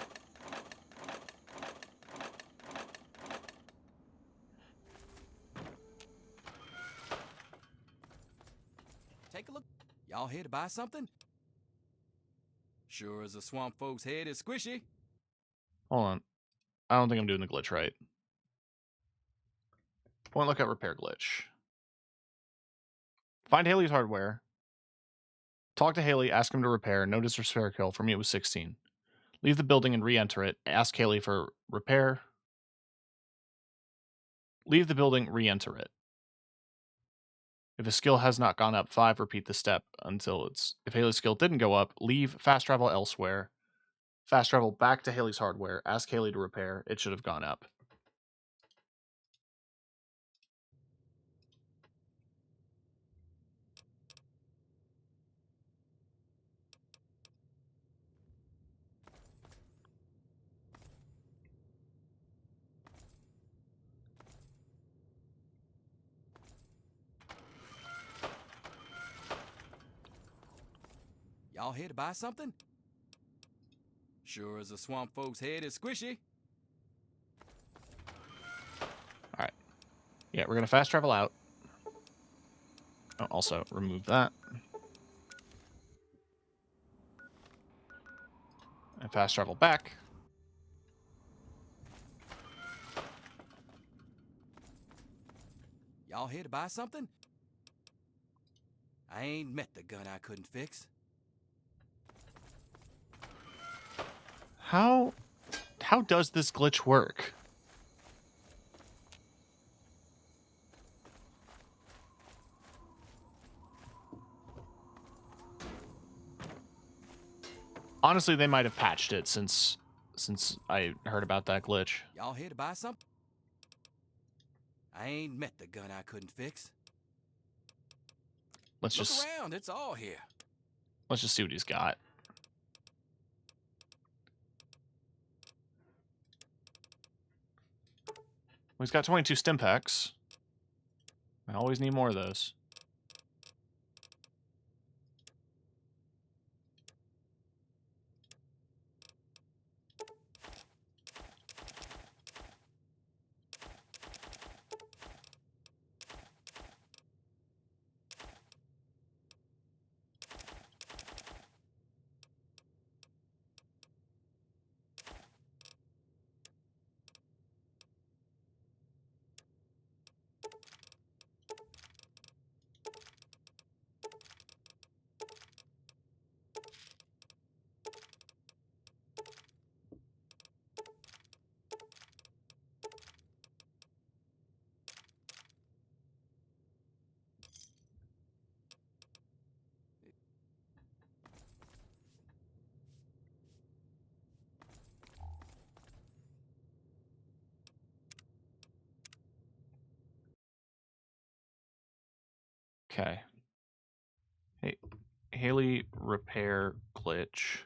[SPEAKER 6] Take a look. Y'all here to buy something? Sure as a swamp folk's head is squishy.
[SPEAKER 1] Hold on. I don't think I'm doing the glitch right. Point lookout repair glitch. Find Haley's hardware. Talk to Haley, ask him to repair. Notice repair kill. For me, it was 16. Leave the building and re-enter it. Ask Haley for repair. Leave the building, re-enter it. If a skill has not gone up 5, repeat the step until it's... If Haley's skill didn't go up, leave, fast travel elsewhere. Fast travel back to Haley's hardware. Ask Haley to repair. It should have gone up.
[SPEAKER 6] Y'all here to buy something? Sure as a swamp folk's head is squishy.
[SPEAKER 1] Alright. Yeah, we're going to fast travel out. Oh, also, remove that. And fast travel back.
[SPEAKER 6] Y'all here to buy something? I ain't met the gun I couldn't fix.
[SPEAKER 1] How does this glitch work? Honestly, they might have patched it since I heard about that glitch.
[SPEAKER 6] Y'all here to buy something? I ain't met the gun I couldn't fix.
[SPEAKER 1] Let's
[SPEAKER 6] Look
[SPEAKER 1] just
[SPEAKER 6] around, it's all here.
[SPEAKER 1] Let's just see what he's got. Well, he's got 22 stim packs. I always need more of those. Okay. Hey, Haley repair glitch.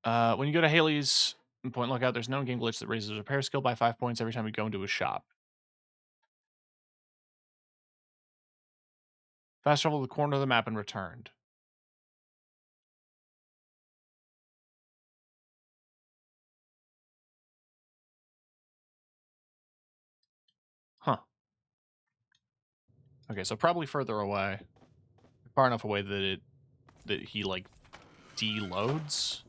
[SPEAKER 1] When you go to Haley's Point Lookout, there's no in-game glitch that raises repair skill by 5 points every time you go into a shop. Fast travel to the corner of the map and returned. Huh. Okay, so probably further away. Far enough away that he like deloads.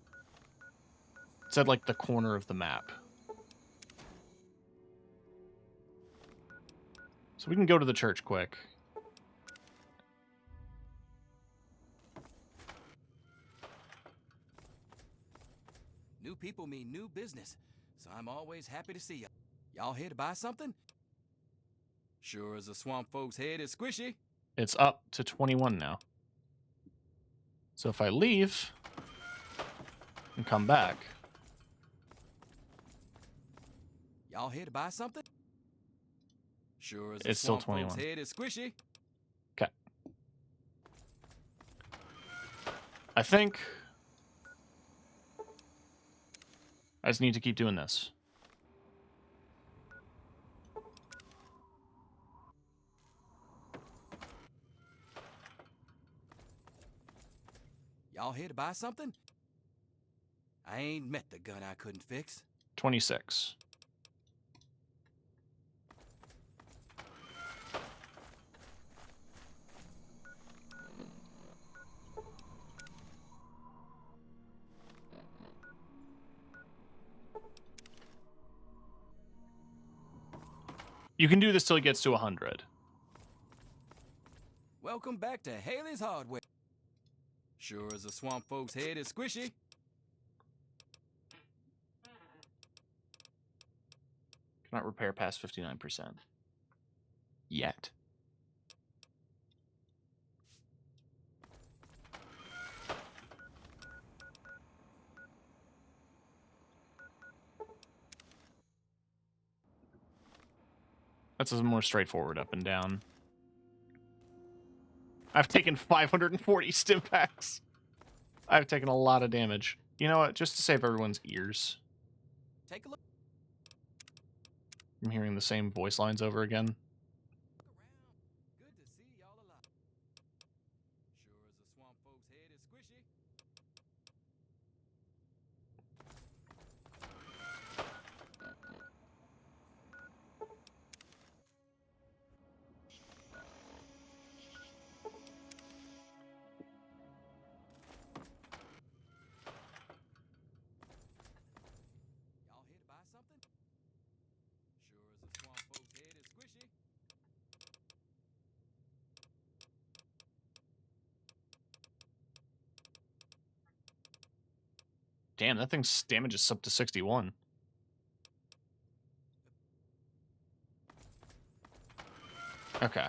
[SPEAKER 1] It said like the corner of the map. So we can go to the church quick.
[SPEAKER 6] New people mean new business, so I'm always happy to see y'all. Y'all here to buy something? Sure as a swamp folk's head is squishy.
[SPEAKER 1] It's up to 21 now. So if I leave and come back.
[SPEAKER 6] Y'all here to buy something? Sure as
[SPEAKER 1] It's
[SPEAKER 6] a
[SPEAKER 1] still
[SPEAKER 6] swamp folk's
[SPEAKER 1] 21.
[SPEAKER 6] head is squishy.
[SPEAKER 1] Okay. I think I just need to keep doing this.
[SPEAKER 6] Y'all here to buy something? I ain't met the gun I couldn't fix.
[SPEAKER 1] 26. You can do this till it gets to 100.
[SPEAKER 6] Welcome back to Haley's Hardware. Sure as a swamp folk's head is squishy.
[SPEAKER 1] Cannot repair past 59%. Yet. That's a more straightforward up and down. I've taken 540 stim packs. I've taken a lot of damage. You know what? Just to save everyone's ears.
[SPEAKER 6] Take a look.
[SPEAKER 1] I'm hearing the same voice lines over again.
[SPEAKER 6] Good to see y'all alive. Sure as a swamp folk's head is squishy. Y'all here to buy something? Sure as a swamp folk's head is squishy.
[SPEAKER 1] Damn, that thing's damage is up to 61. Okay.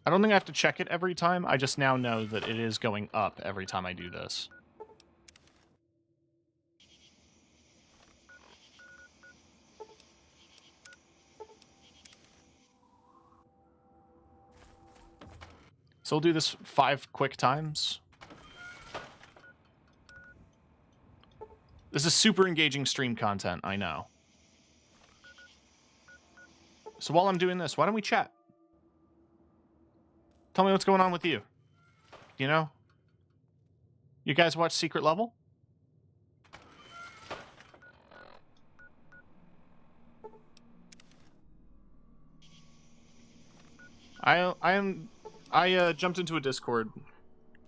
[SPEAKER 1] I don't think I have to check it every time. I just now know that it is going up every time I do this. So we'll do this 5 quick times. This is super engaging stream content, I know. So while I'm doing this, why don't we chat? Tell me what's going on with you. You know? You guys watch Secret Level? I jumped into a Discord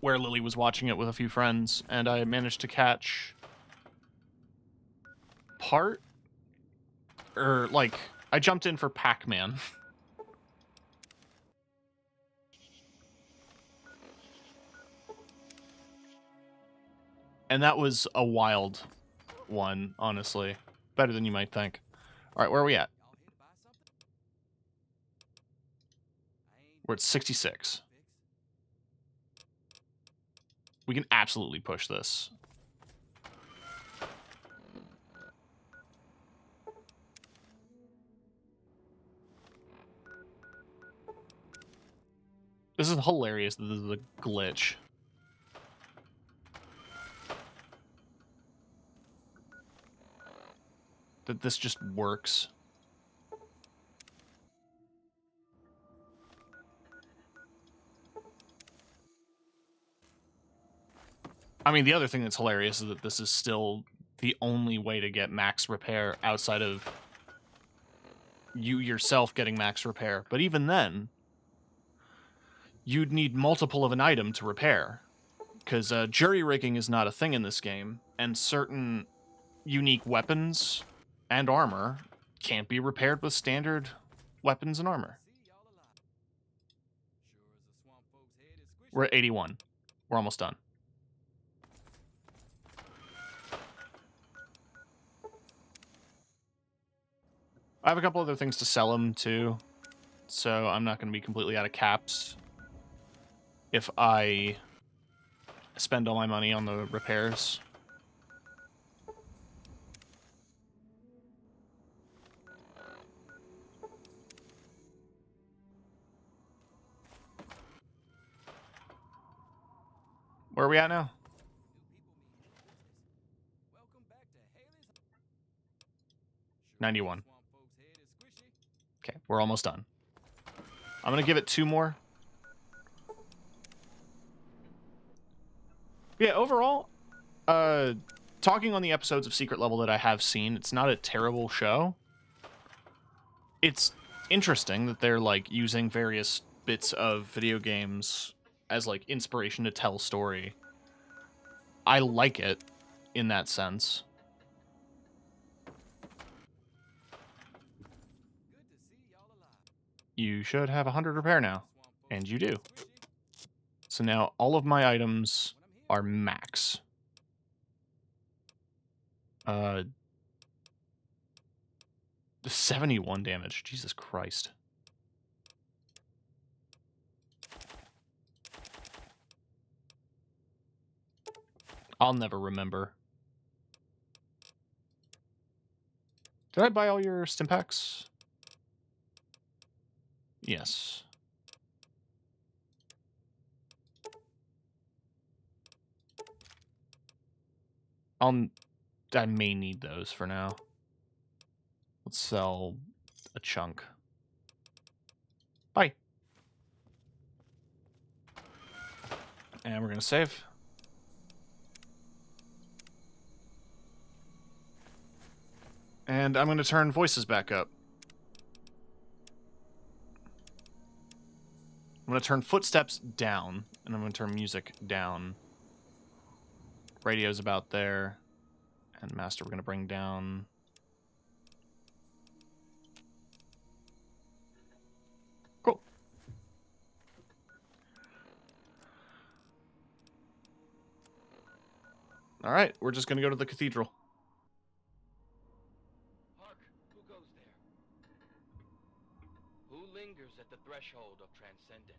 [SPEAKER 1] where Lily was watching it with a few friends, and I managed to catch part, or like I jumped in for Pac-Man. And that was a wild one, honestly. Better than you might think. All right, where are we at? We're at 66. We can absolutely push this. This is hilarious that this is a glitch. That this just works. I mean, the other thing that's hilarious is that this is still the only way to get max repair outside of you yourself getting max repair. But even then, you'd need multiple of an item to repair. Because jury rigging is not a thing in this game, and certain unique weapons and armor can't be repaired with standard weapons and armor. We're at 81. We're almost done. I have a couple other things to sell him too, so I'm not going to be completely out of caps if I spend all my money on the repairs. Where are we at now? $91. Okay, we're almost done. I'm going to give it 2 more. Yeah, overall, talking on the episodes of Secret Level that I have seen, it's not a terrible show. It's interesting that they're, like, using various bits of video games as, like, inspiration to tell story. I like it in that sense. You should have 100 repair now, and you do. So now all of my items are max. 71 damage. Jesus Christ. I'll never remember. Did I buy all your stim packs? Yes. I may need those for now. Let's sell a chunk. Bye. And we're going to save. And I'm going to turn voices back up. I'm going to turn footsteps down, and I'm going to turn music down. Radio's about there. And master we're going to bring down. Cool. All right, we're just going to go to the cathedral.
[SPEAKER 6] Hark! Who goes there? Who lingers at the threshold of transcendence?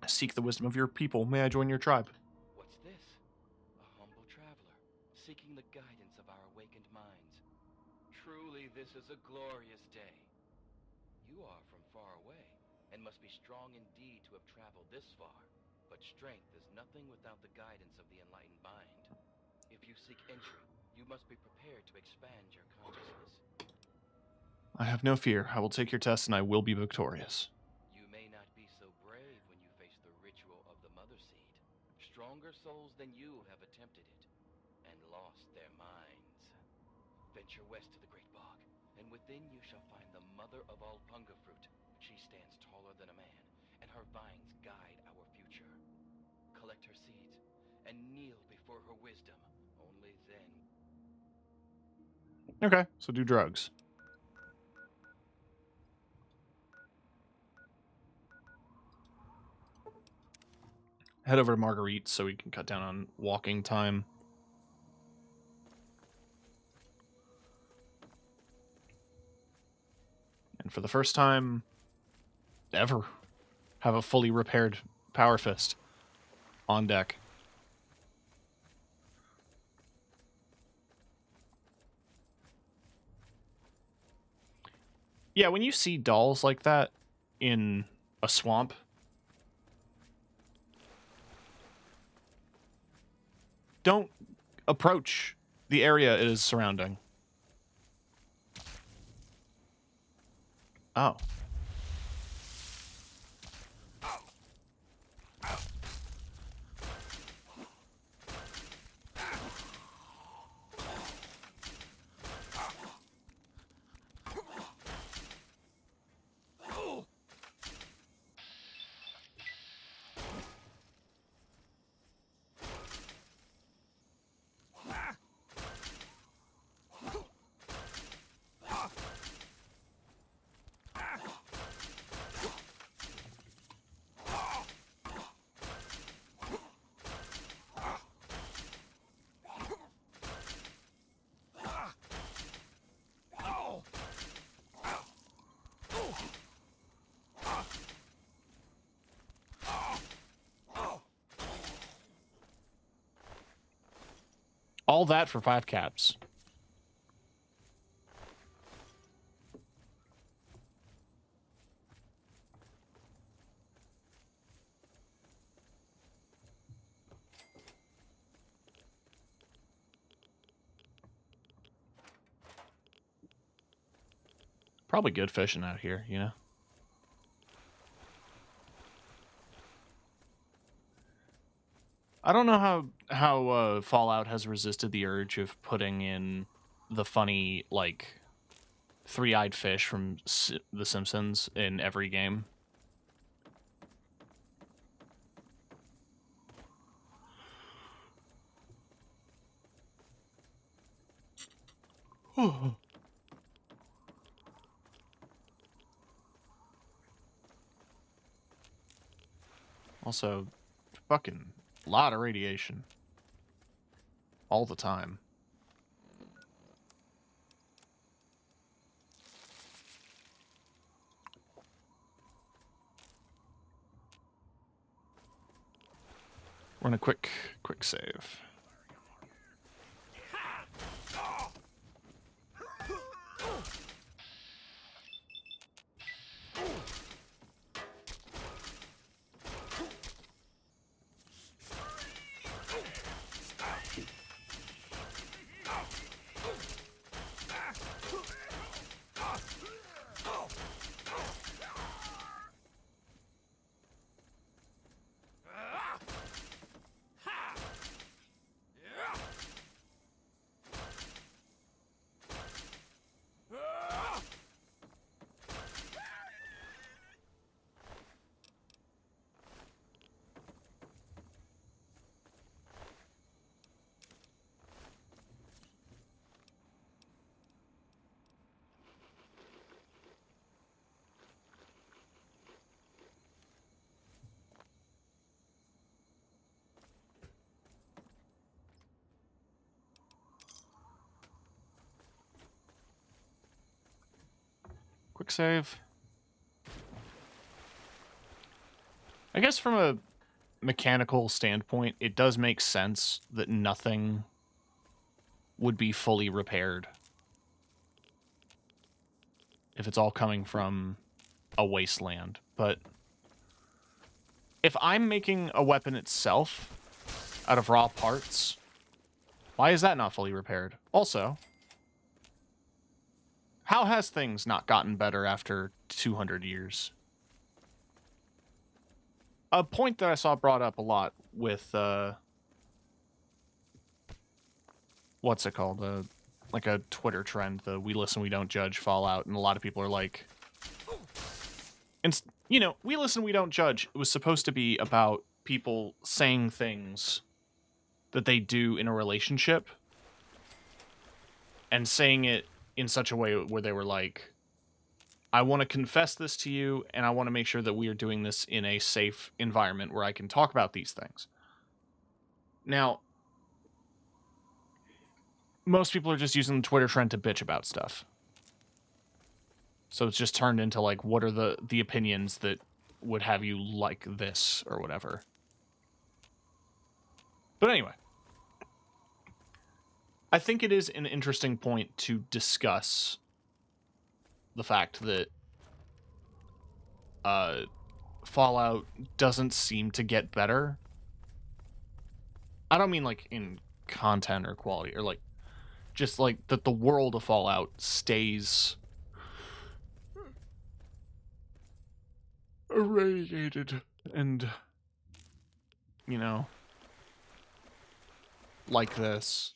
[SPEAKER 1] Seek the wisdom of your people. May I join your tribe?
[SPEAKER 6] What's this? A humble traveler, seeking the guidance of our awakened minds. Truly, this is a glorious day. You are from far away, and must be strong indeed to have traveled this far. But strength is nothing without the guidance of the enlightened mind. If you seek entry, you must be prepared to expand your consciousness.
[SPEAKER 1] I have no fear. I will take your test and I will be victorious.
[SPEAKER 6] You may not be so brave when you face the ritual of the Mother Seed. Stronger souls than you have attempted it, and lost their minds. Venture west to the Great Bog, and within you shall find the mother of all punga fruit. She stands taller than a man, and her vines guide our future. Collect her seeds, and kneel before her wisdom. Only then.
[SPEAKER 1] Okay, so do drugs. Head over to Marguerite so we can cut down on walking time. And and for the first time ever, have a fully repaired Power Fist on deck. Yeah, when you see dolls like that in a swamp, don't approach the area it is surrounding. Oh. All that for 5 caps. Probably good fishing out here, you know? I don't know how Fallout has resisted the urge of putting in the funny, like, three-eyed fish from The Simpsons in every game. Also, fucking lot of radiation. All the time. Run a quick save. Quick save. I guess from a mechanical standpoint, it does make sense that nothing would be fully repaired if it's all coming from a wasteland. But if I'm making a weapon itself out of raw parts, why is that not fully repaired? Also, how has things not gotten better after 200 years? A point that I saw brought up a lot with, what's it called? Like a Twitter trend, the We Listen, We Don't Judge Fallout, and a lot of people are like, and you know, We Listen, We Don't Judge, it was supposed to be about people saying things that they do in a relationship and saying it in such a way where they were like, I want to confess this to you, and I want to make sure that we are doing this in a safe environment where I can talk about these things. Now, most people are just using the Twitter trend to bitch about stuff. So it's just turned into like, what are the opinions that would have you like this or whatever. But anyway, I think it is an interesting point to discuss the fact that Fallout doesn't seem to get better. I don't mean like in content or quality, or like just like that the world of Fallout stays irradiated and, you know, like this.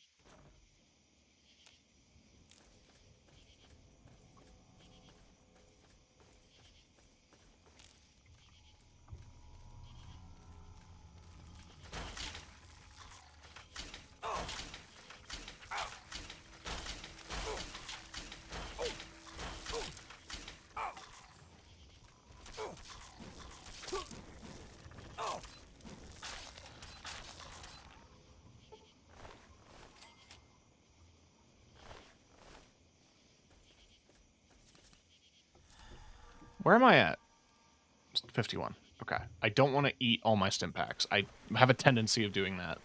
[SPEAKER 1] Where am I at? 51. Okay. I don't want to eat all my stim packs. I have a tendency of doing that.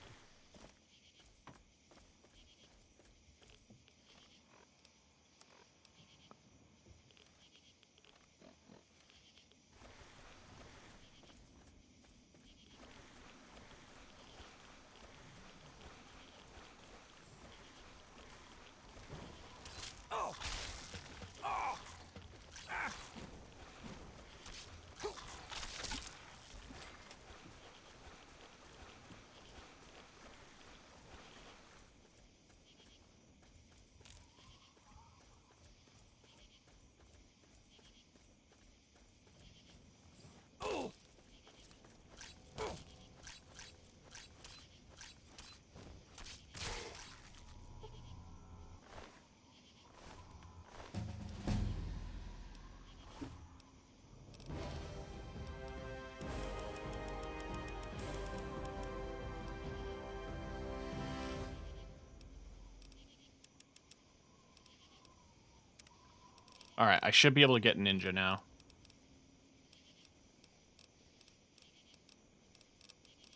[SPEAKER 1] Alright, I should be able to get Ninja now.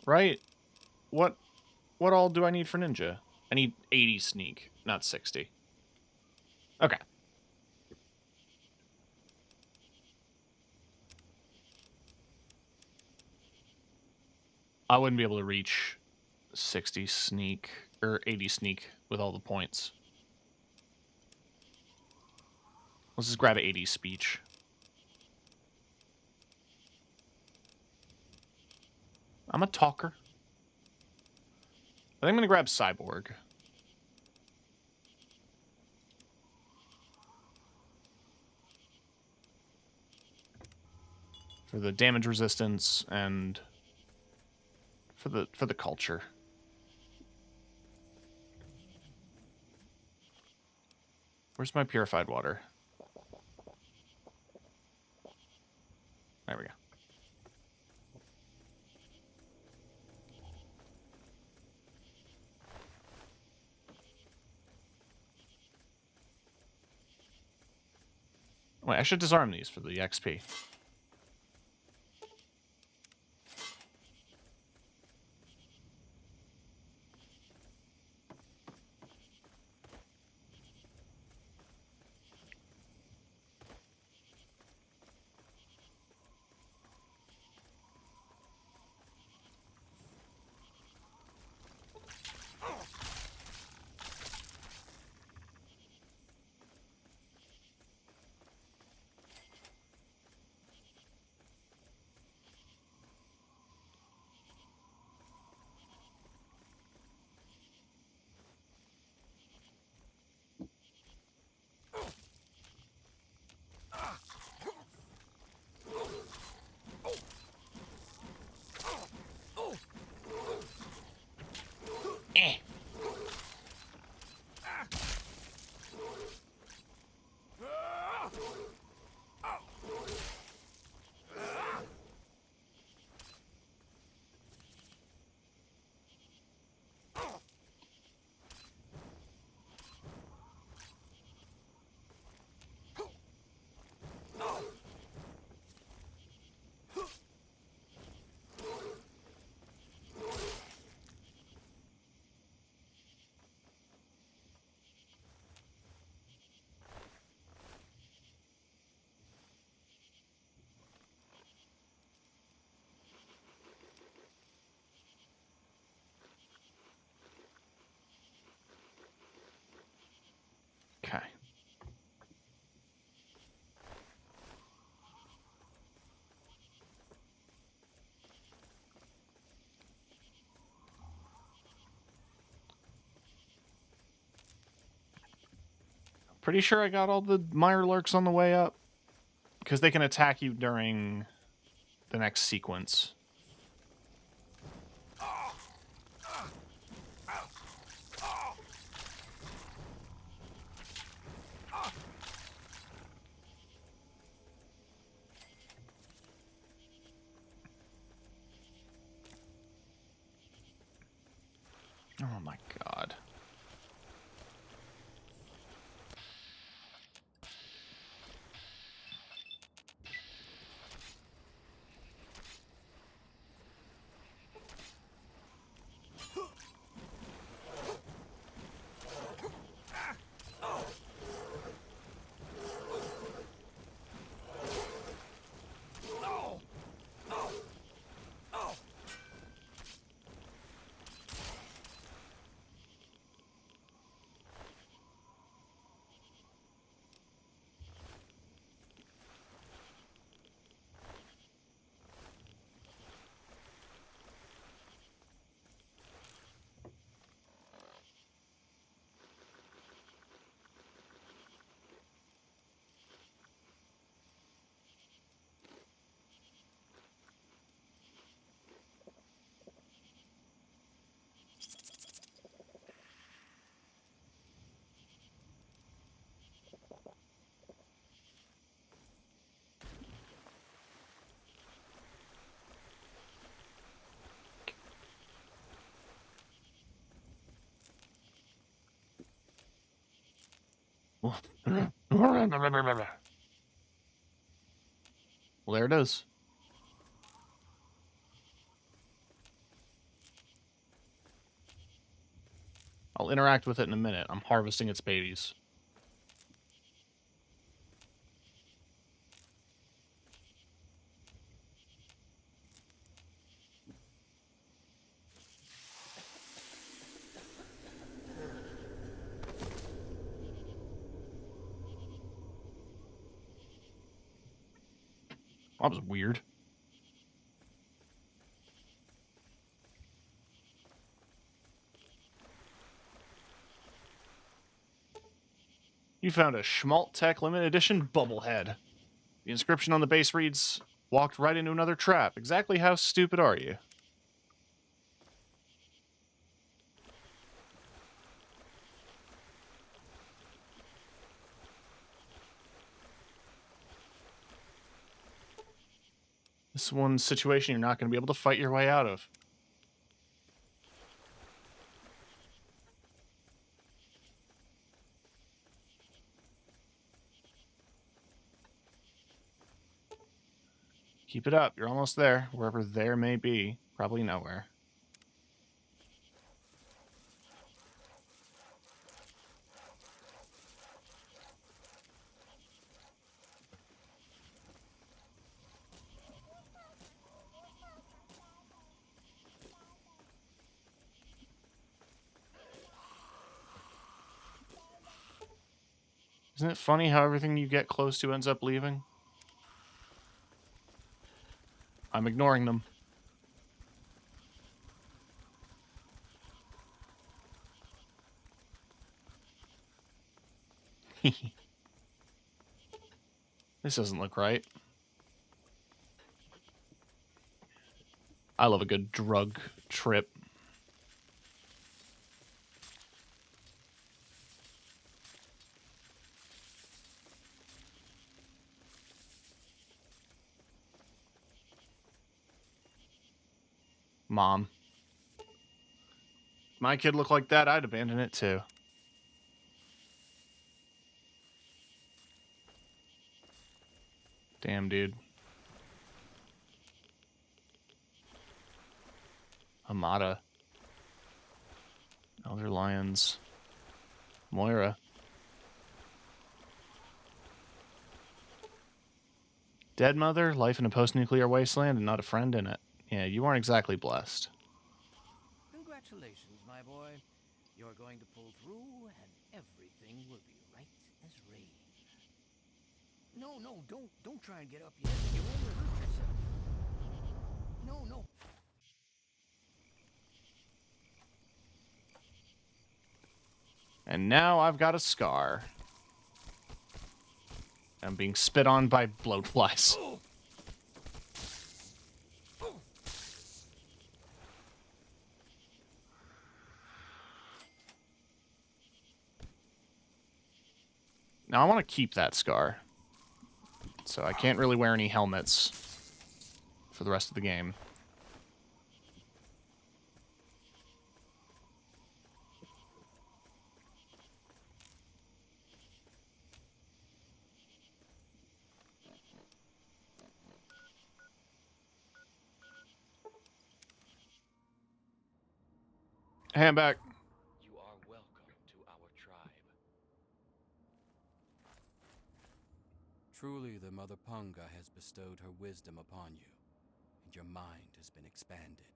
[SPEAKER 1] Right? What all do I need for Ninja? I need 80 sneak, not 60. Okay. I wouldn't be able to reach 60 sneak, or 80 sneak with all the points. Let's just grab 80 speech. I'm a talker. I think I'm going to grab Cyborg. For the damage resistance and for the culture. Where's my purified water? There we go. Wait, I should disarm these for the XP. Okay. Pretty sure I got all the Mirelurks on the way up. Because they can attack you during the next sequence. Oh my god. Well, there it is. I'll interact with it in a minute. I'm harvesting its babies. That was weird. You found a Schmaltech limited edition bubblehead. The inscription on the base reads, "Walked right into another trap. Exactly how stupid are you?" This one situation you're not going to be able to fight your way out of. Keep it up. You're almost there. Wherever there may be. Probably nowhere. Isn't it funny how everything you get close to ends up leaving? I'm ignoring them. This doesn't look right. I love a good drug trip. Mom. If my kid looked like that, I'd abandon it too. Damn, dude. Amada. Elder Lions. Moira. Dead mother, life in a post-nuclear wasteland, and not a friend in it. Yeah, you aren't exactly blessed.
[SPEAKER 13] Congratulations, my boy. You're going to pull through, and everything will be right as rain. No, don't try and get up yet. You'll only hurt yourself. No.
[SPEAKER 1] And now I've got a scar. I'm being spit on by bloat flies. Now I want to keep that scar. So I can't really wear any helmets for the rest of the game. Hey, I'm back.
[SPEAKER 15] You are welcome to our tribe.
[SPEAKER 6] Truly, the Mother Punga has bestowed her wisdom upon you, and your mind has been expanded.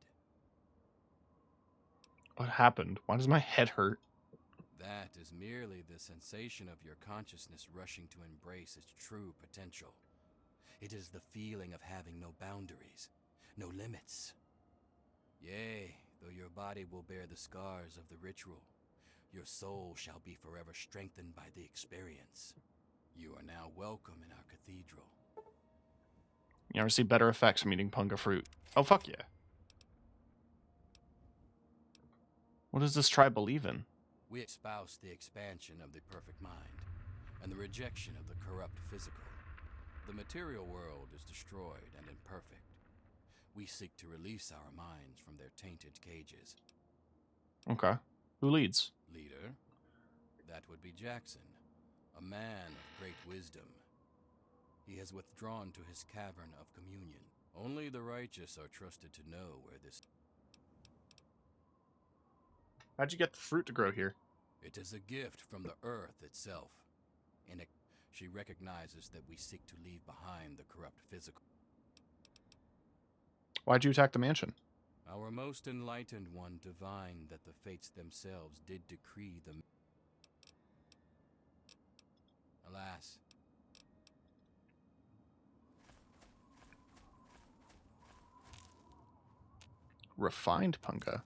[SPEAKER 1] What happened? Why does my head hurt?
[SPEAKER 6] That is merely the sensation of your consciousness rushing to embrace its true potential. It is the feeling of having no boundaries, no limits. Yea, though your body will bear the scars of the ritual, your soul shall be forever strengthened by the experience. You are now welcome in our cathedral.
[SPEAKER 1] You ever see better effects from eating punga fruit? Oh, fuck yeah. What does this tribe believe in?
[SPEAKER 6] We espouse the expansion of the perfect mind and the rejection of the corrupt physical. The material world is destroyed and imperfect. We seek to release our minds from their tainted cages.
[SPEAKER 1] Okay. Who leads?
[SPEAKER 6] Leader? That would be Jackson, a man of great wisdom. He has withdrawn to his cavern of communion. Only the righteous are trusted to know where this...
[SPEAKER 1] How'd you get the fruit to grow here?
[SPEAKER 6] It is a gift from the earth itself. In it, she recognizes that we seek to leave behind the corrupt physical.
[SPEAKER 1] Why'd you attack the mansion?
[SPEAKER 6] Our most enlightened one divined that the fates themselves did decree them. Alas.
[SPEAKER 1] Refined punga.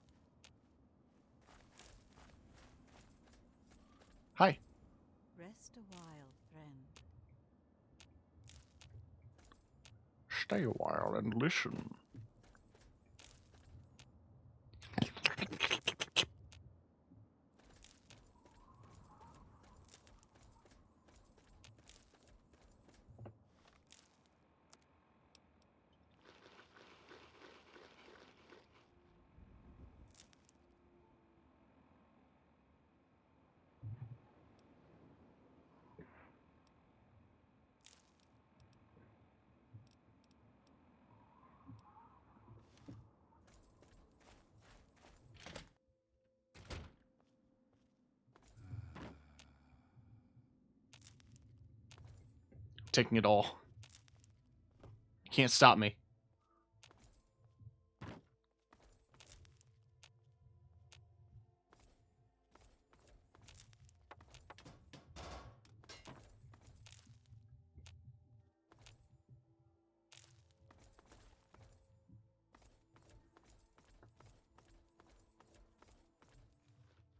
[SPEAKER 1] Hi.
[SPEAKER 17] Rest a while, friend.
[SPEAKER 1] Stay a while and listen. Taking it all. You can't stop me.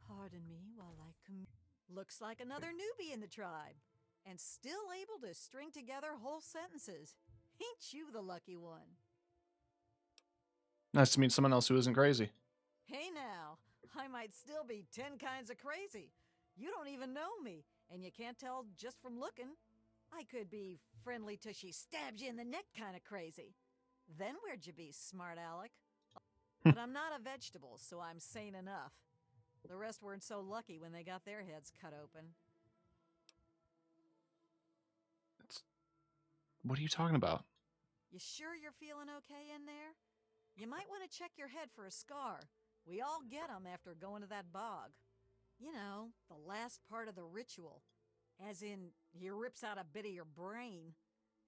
[SPEAKER 17] Pardon me while I Looks like another newbie in the tribe. And still able to string together whole sentences. Ain't you the lucky one?
[SPEAKER 1] Nice to meet someone else who isn't crazy.
[SPEAKER 17] Hey now, I might still be 10 kinds of crazy. You don't even know me, and you can't tell just from looking. I could be friendly till she stabs you in the neck kind of crazy. Then where'd you be, smart Alec? But I'm not a vegetable, so I'm sane enough. The rest weren't so lucky when they got their heads cut open.
[SPEAKER 1] What are you talking about?
[SPEAKER 17] You sure you're feeling okay in there? You might want to check your head for a scar. We all get 'em after going to that bog. You know, the last part of the ritual. As in, he rips out a bit of your brain.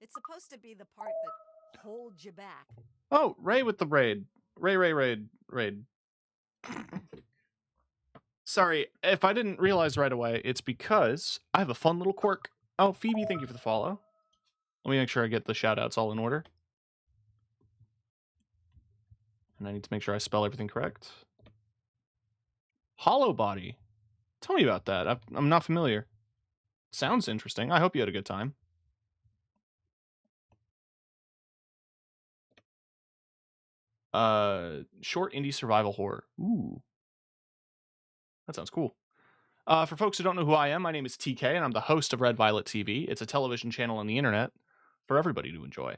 [SPEAKER 17] It's supposed to be the part that holds you back.
[SPEAKER 1] Oh, Ray with the raid. Raid. Sorry, if I didn't realize right away, it's because I have a fun little quirk. Oh, Phoebe, thank you for the follow. Let me make sure I get the shoutouts all in order. And I need to make sure I spell everything correct. Hollow Body. Tell me about that. I'm not familiar. Sounds interesting. I hope you had a good time. Short indie survival horror. Ooh. That sounds cool. For folks who don't know who I am, my name is TK, and I'm the host of Red Violet TV. It's a television channel on the internet for everybody to enjoy.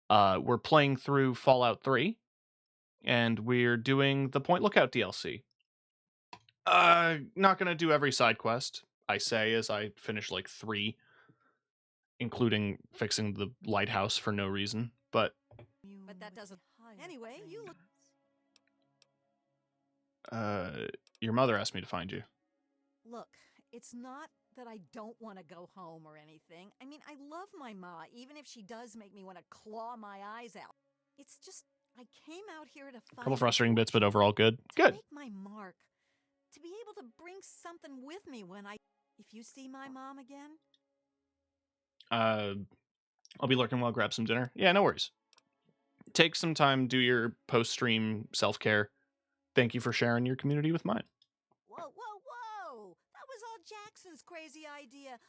[SPEAKER 1] We're playing through Fallout 3, and we're doing the Point Lookout DLC. Not gonna do every side quest, I say, as I finish like 3, including fixing the lighthouse for no reason, but
[SPEAKER 17] that doesn't. Anyway, you look.
[SPEAKER 1] your mother asked me to find you.
[SPEAKER 17] Look, it's not that I don't want to go home or anything. I mean, I love my ma, even if she does make me want to claw my eyes out. It's just, I came out here to find...
[SPEAKER 1] Couple frustrating bits, but overall good. Good.
[SPEAKER 17] Make my mark. To be able to bring something with me when I... If you see my mom again...
[SPEAKER 1] I'll be lurking while I grab some dinner. Yeah, no worries. Take some time, do your post-stream self-care. Thank you for sharing your community with mine.
[SPEAKER 17] Whoa, whoa, whoa! That was all Jackson's crazy idea.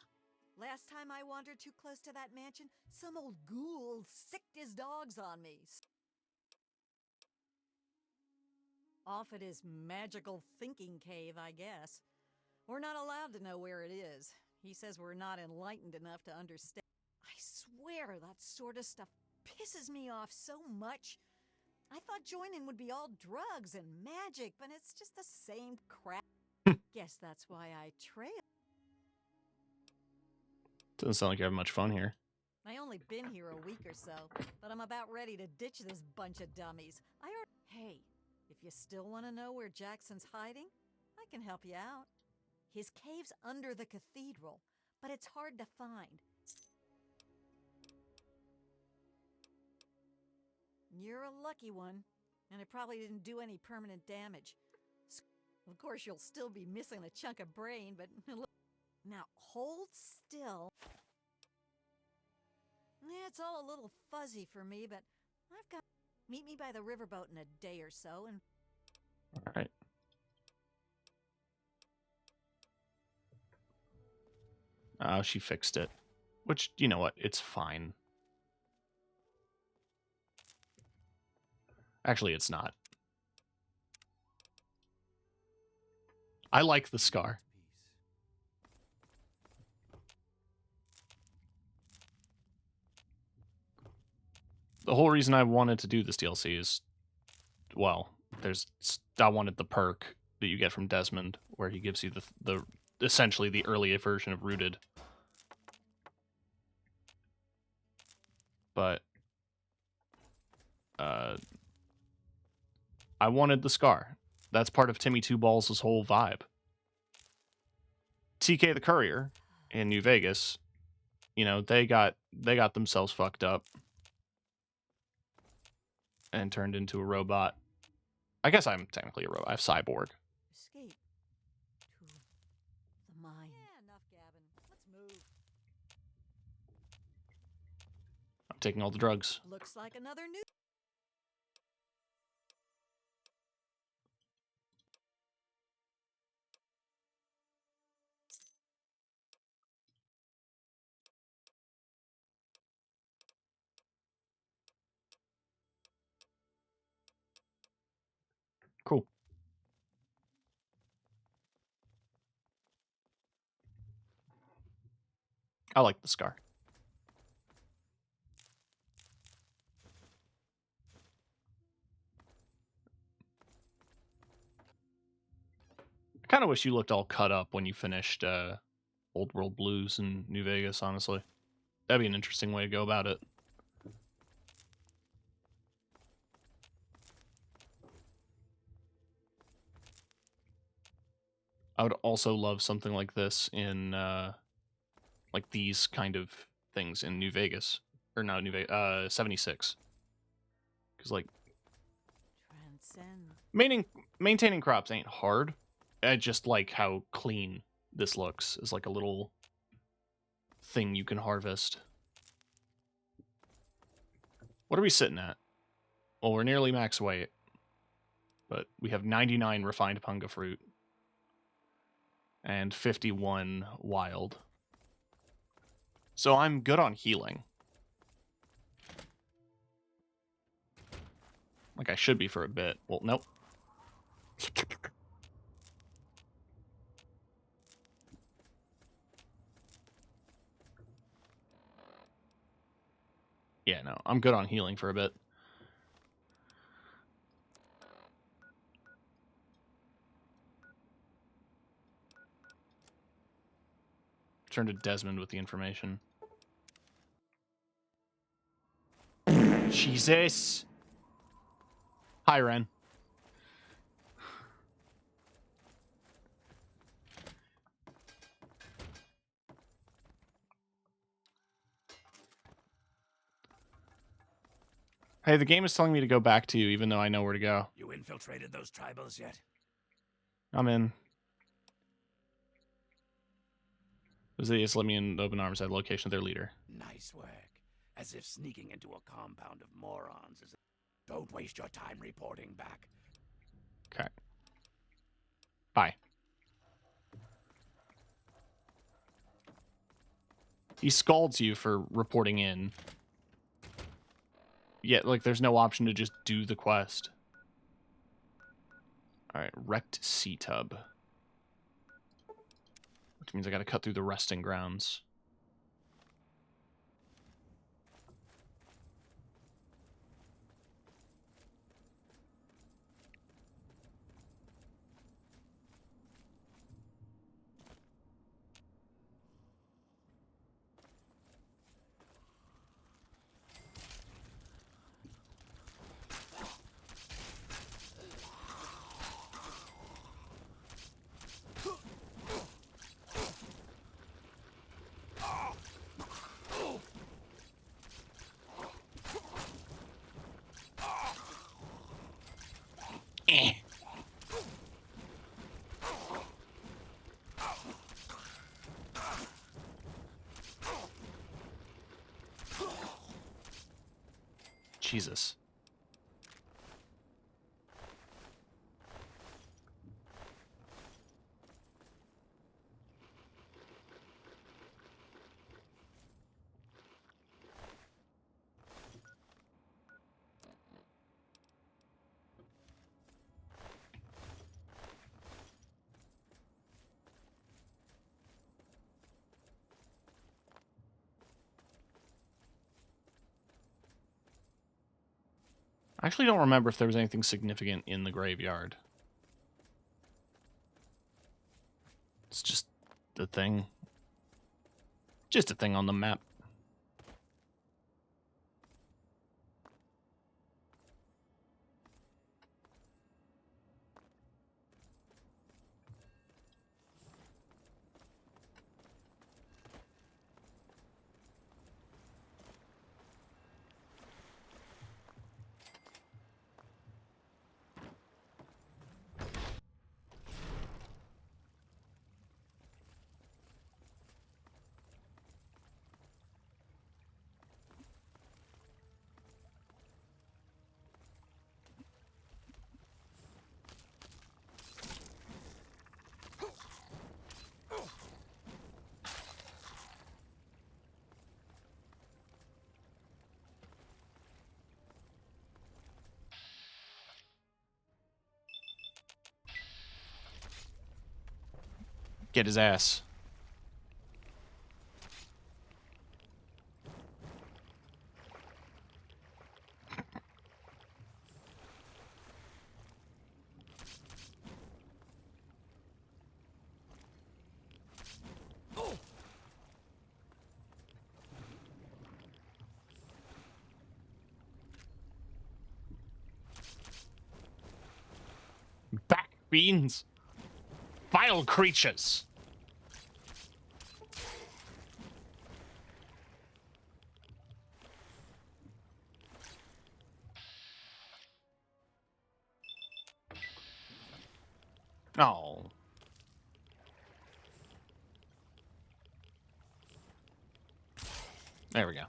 [SPEAKER 17] Last time I wandered too close to that mansion, some old ghoul sicked his dogs on me. Off at his magical thinking cave, I guess. We're not allowed to know where it is. He says we're not enlightened enough to understand. I swear that sort of stuff pisses me off so much. I thought joining would be all drugs and magic, but it's just the same crap. Guess that's why I trail.
[SPEAKER 1] Doesn't sound like you have much fun here.
[SPEAKER 17] I only been here a week or so, but I'm about ready to ditch this bunch of dummies. Hey, if you still want to know where Jackson's hiding, I can help you out. His cave's under the cathedral, but it's hard to find. You're a lucky one, and it probably didn't do any permanent damage. Of course, you'll still be missing a chunk of brain, but now hold still. Yeah, it's all a little fuzzy for me, but I've got... Meet me by the riverboat in a day or so, and...
[SPEAKER 1] All right. She fixed it. Which, you know what? It's fine. Actually, it's not. I like the scar. The whole reason I wanted to do this DLC is, well, I wanted the perk that you get from Desmond, where he gives you the essentially the early version of Rooted. But I wanted the scar. That's part of Timmy Two Balls' whole vibe. TK the Courier in New Vegas, you know, they got themselves fucked up and turned into a robot. I guess I'm technically a robot. I have cyborg.
[SPEAKER 17] Escape to the mine. Yeah, enough gabbing. Let's move.
[SPEAKER 1] I'm taking all the drugs.
[SPEAKER 17] Looks like another new...
[SPEAKER 1] Cool. I like the scar. I kind of wish you looked all cut up when you finished Old World Blues in New Vegas, honestly. That'd be an interesting way to go about it. I would also love something like this in, like these kind of things in New Vegas. Or not New Vegas, 76. Because, like,
[SPEAKER 17] Transcend.
[SPEAKER 1] maintaining crops ain't hard. I just like how clean this looks. It's like a little thing you can harvest. What are we sitting at? Well, we're nearly max weight, but we have 99 refined punga fruit and 51 wild. So I'm good on healing. Like I should be for a bit. Well, nope. Yeah, no, I'm good on healing for a bit. Turn to Desmond with the information. Jesus. Hi, Ren. Hey, the game is telling me to go back to you, even though I know where to go.
[SPEAKER 10] You infiltrated those tribals yet?
[SPEAKER 1] I'm in. Just let me in open arms at the location of their leader.
[SPEAKER 10] Nice work. As if sneaking into a compound of morons is... Don't waste your time reporting back.
[SPEAKER 1] Okay. Bye. He scalds you for reporting in. Yet, like, there's no option to just do the quest. Alright, wrecked sea tub. Which means I gotta cut through the resting grounds. Jesus. I actually don't remember if there was anything significant in the graveyard. It's just a thing. Just a thing on the map. Get his ass. Back beans. Vile creatures. Oh. There we go.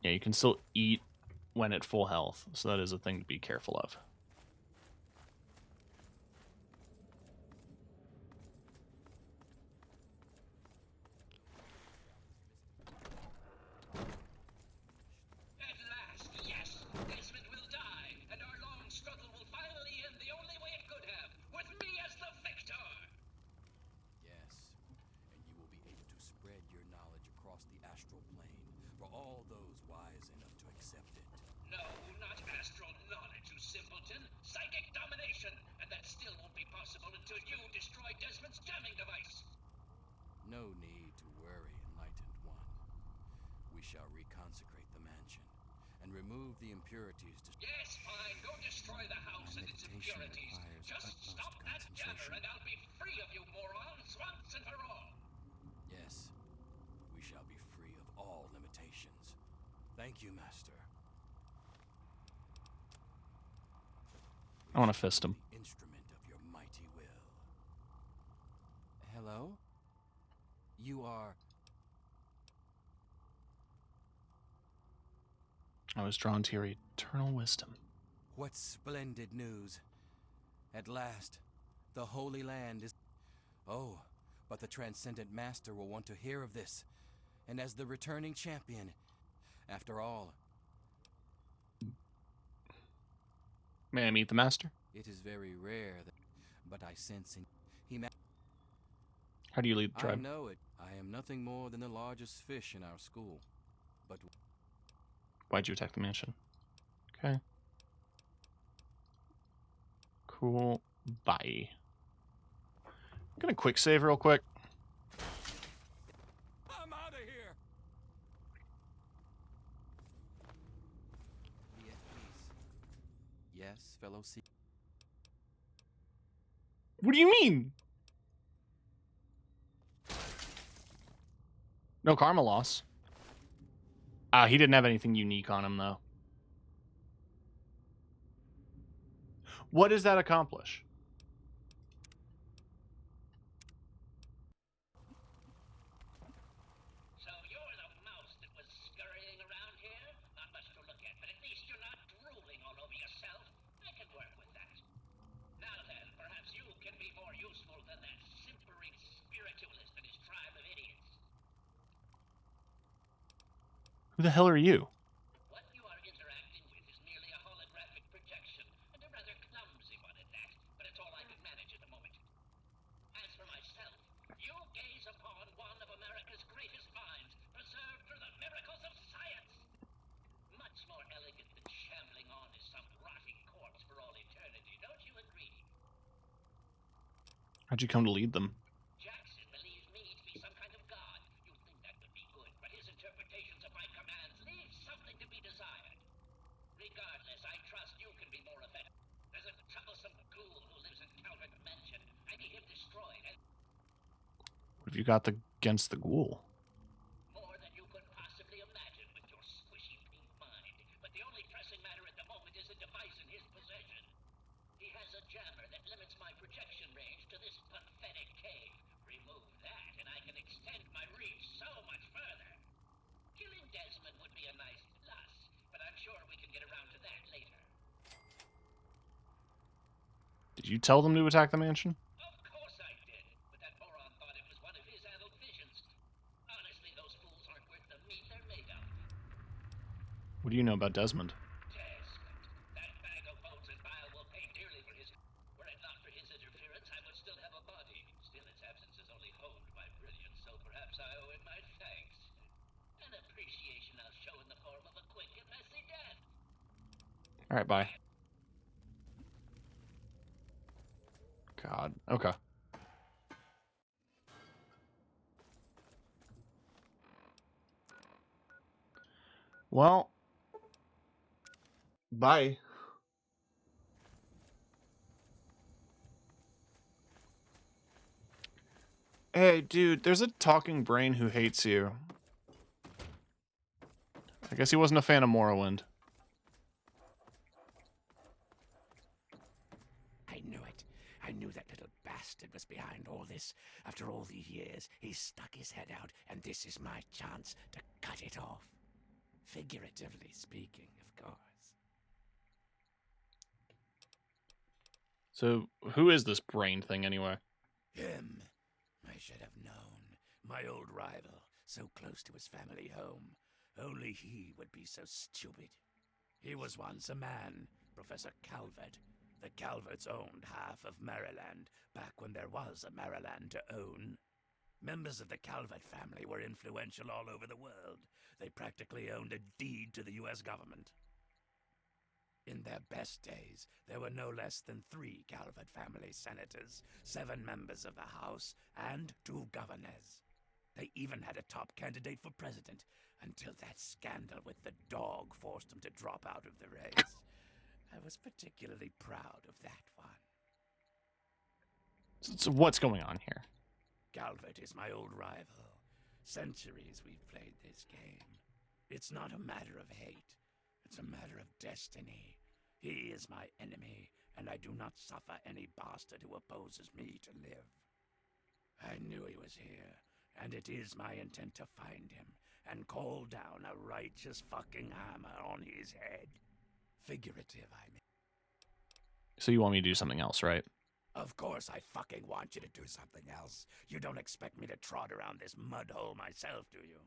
[SPEAKER 1] Yeah, you can still eat when at full health, so that is a thing to be careful of.
[SPEAKER 19] At last, yes, Desmond will die, and our long struggle will finally end the only way it could have, with me as the victor!
[SPEAKER 6] Yes, and you will be able to spread your knowledge across the astral plane for all those wise enough to accept it.
[SPEAKER 19] No, not astral knowledge, you simpleton. Psychic domination, and that still won't be possible until you destroy Desmond's jamming device.
[SPEAKER 6] No need to worry, Enlightened One. We shall reconsecrate the mansion and remove the impurities.
[SPEAKER 19] Yes, fine. Go destroy the house and its impurities. Just stop that jammer and I'll be free of you morons once and for all.
[SPEAKER 6] Yes, we shall be free of all limitations. Thank you, Master.
[SPEAKER 1] I want to fist him.
[SPEAKER 6] The instrument of your mighty will. Hello? You are...
[SPEAKER 1] I was drawn to your eternal wisdom.
[SPEAKER 6] What splendid news. At last, the Holy Land is... Oh, but the Transcendent Master will want to hear of this. And as the returning champion, after all...
[SPEAKER 1] May I meet the master?
[SPEAKER 6] It is very rare that... But I sense in...
[SPEAKER 1] How do you lead the tribe?
[SPEAKER 6] I know it. I am nothing more than the largest fish in our school. But...
[SPEAKER 1] Why'd you attack the mansion? Okay. Cool. Bye. I'm gonna quick save real quick.
[SPEAKER 6] I'm out of here! Yes, please. Yes, fellow sea...
[SPEAKER 1] What do you mean? No karma loss. He didn't have anything unique on him, though. What does that accomplish?
[SPEAKER 19] So you're the mouse that was scurrying around here? Not much to look at, but at least you're not drooling all over yourself. I can work with that. Now then, perhaps you can be more useful than that simpering spiritualist and his tribe of idiots.
[SPEAKER 1] Who the hell are you?
[SPEAKER 19] What you are interacting with is merely a holographic projection, and a rather clumsy one at that, but it's all I can manage at the moment. As for myself, you gaze upon one of America's greatest minds, preserved through the miracles of science. Much more elegant than shambling on as some rotting corpse for all eternity, don't you agree?
[SPEAKER 1] How'd you come to lead them?
[SPEAKER 19] Jackson believes me to be some kind of god. You'd think that would be good, but his interpretations of my commands leave something to be desired. Regardless, I trust you can be more effective. There's a troublesome ghoul who lives in Calvert Mansion. I need him destroyed, and
[SPEAKER 1] What have you got against the ghoul?
[SPEAKER 19] more than you could possibly imagine with your squishy pink mind. But the only pressing matter at the moment is a device in his possession. He has a jammer that limits my projection range to this pathetic cave. Remove that, and I can extend my reach so much further. Killing Desmond would be a nice plus, but I'm sure we can get around to that later.
[SPEAKER 1] Did you tell them to attack the mansion?
[SPEAKER 19] Of course I did, but that moron thought it was one of his adult visions. Honestly, those fools aren't worth the meat they're made of.
[SPEAKER 1] What do you know about Desmond?
[SPEAKER 19] Desmond, that bag of bones and bile will pay dearly for his... Were it not for his interference, I would still have a body. Still, its absence has only honed my brilliance, so perhaps I owe him my thanks. An appreciation I'll show in the form of a quick and messy death.
[SPEAKER 1] Alright, bye. God. Okay. Well, bye. Hey, dude, there's a talking brain who hates you. I guess he wasn't a fan of Morrowind.
[SPEAKER 10] I knew it. I knew that little bastard was behind all this. After all these years, he's stuck his head out, and this is my chance to cut it off. Figuratively speaking, of course.
[SPEAKER 1] So, who is this brain thing anyway?
[SPEAKER 10] Him. I should have known. My old rival, so close to his family home. Only he would be so stupid. He was once a man, Professor Calvert. The Calverts owned half of Maryland, back when there was a Maryland to own. Members of the Calvert family were influential all over the world. They practically owned a deed to the U.S. government. In their best days, there were no less than 3 Calvert family senators, 7 members of the House, and 2 governors. They even had a top candidate for president, until that scandal with the dog forced them to drop out of the race. I was particularly proud of that one.
[SPEAKER 1] So what's going on here?
[SPEAKER 10] Calvert is my old rival. Centuries we've played this game. It's not a matter of hate. It's a matter of destiny. He is my enemy, and I do not suffer any bastard who opposes me to live. I knew he was here, and it is my intent to find him and call down a righteous fucking hammer on his head. Figurative, I mean.
[SPEAKER 1] So you want me to do something else, right?
[SPEAKER 10] Of course I fucking want you to do something else. You don't expect me to trot around this mud hole myself, do you?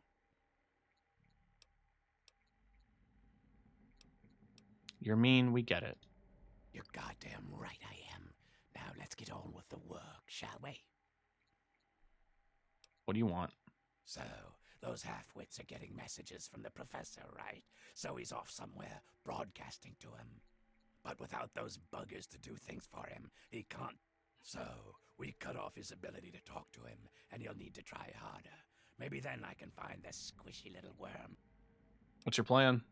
[SPEAKER 1] You're mean, we get it.
[SPEAKER 10] You're goddamn right I am. Now let's get on with the work, shall we?
[SPEAKER 1] What do you want?
[SPEAKER 10] So, those half-wits are getting messages from the professor, right? So he's off somewhere, broadcasting to him. But without those buggers to do things for him, he can't. So, we cut off his ability to talk to him, and he'll need to try harder. Maybe then I can find this squishy little worm.
[SPEAKER 1] What's your plan?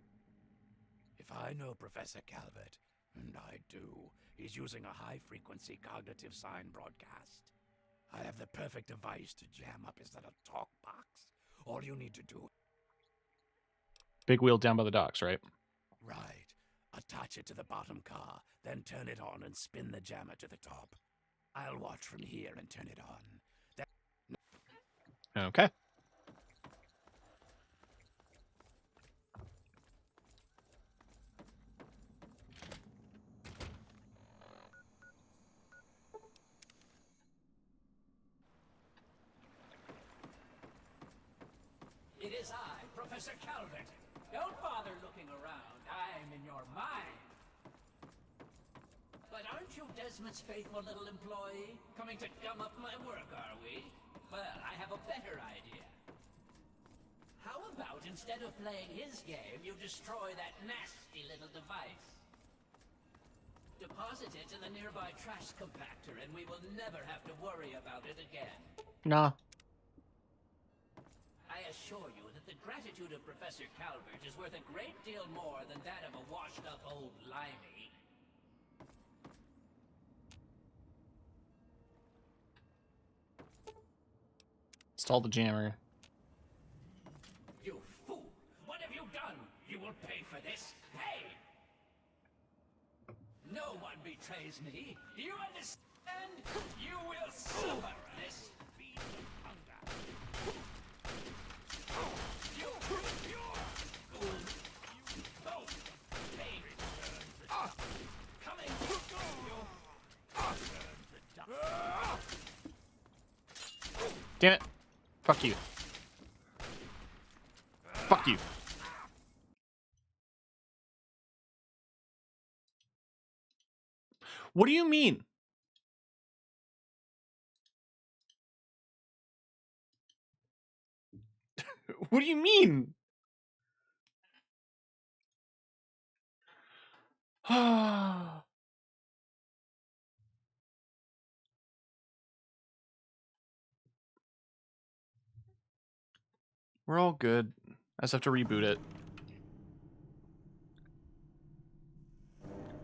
[SPEAKER 10] If I know Professor Calvert, and I do, he's using a high-frequency cognitive sign broadcast. I have the perfect device to jam up his little talk box. All you need to do...
[SPEAKER 1] Big wheel down by the docks, right?
[SPEAKER 10] Right. Attach it to the bottom car, then turn it on and spin the jammer to the top. I'll watch from here and turn it on.
[SPEAKER 1] Okay.
[SPEAKER 20] It is I, Professor Calvert. Don't bother looking around. I'm in your mind. But aren't you Desmond's faithful little employee? Coming to gum up my work, are we? Well, I have a better idea. How about instead of playing his game, you destroy that nasty little device? Deposit it in the nearby trash compactor, and we will never have to worry about it again.
[SPEAKER 1] Nah.
[SPEAKER 20] I assure you that the gratitude of Professor Calvert is worth a great deal more than that of a washed-up old limey.
[SPEAKER 1] Install the jammer.
[SPEAKER 20] You fool! What have you done? You will pay for this. Hey! No one betrays me. Do you understand? You will suffer this speed of hunger. You both may return the duck. Coming to you. Return the duck.
[SPEAKER 1] Damn it. Fuck you. Fuck you. What do you mean? What do you mean? We're all good. I just have to reboot it.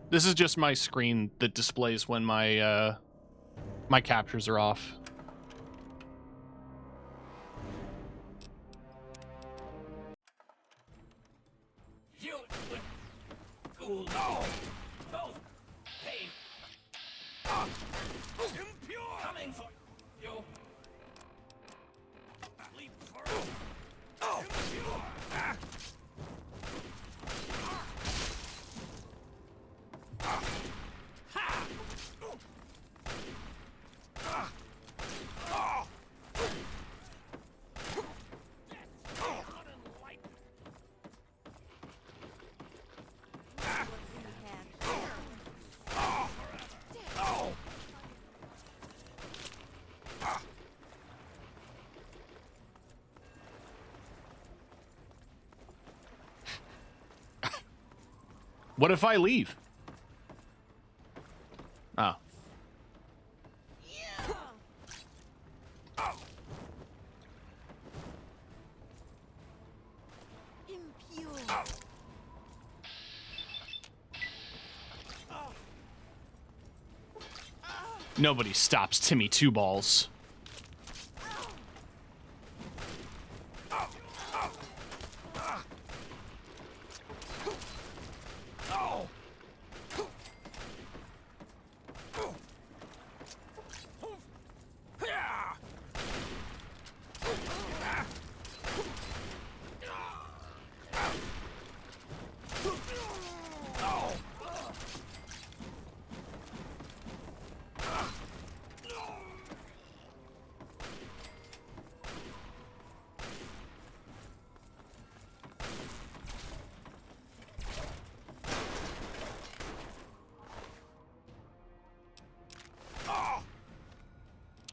[SPEAKER 1] This is just my screen that displays when my my captures are off.
[SPEAKER 20] You cool. No! No! Hey! Impure! Coming for you! Leap first! Oh! Impure!
[SPEAKER 1] What if I leave? Oh. Nobody stops Timmy Two Balls.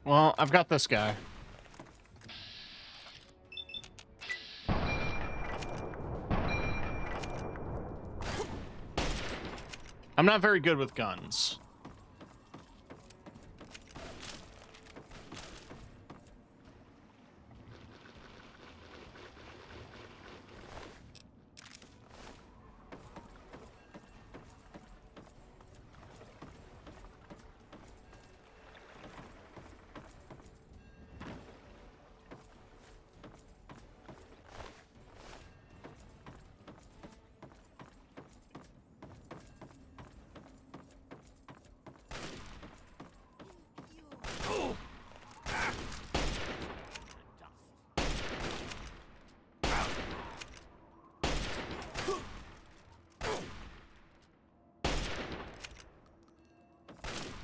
[SPEAKER 1] Well, I've got this guy. I'm not very good with guns.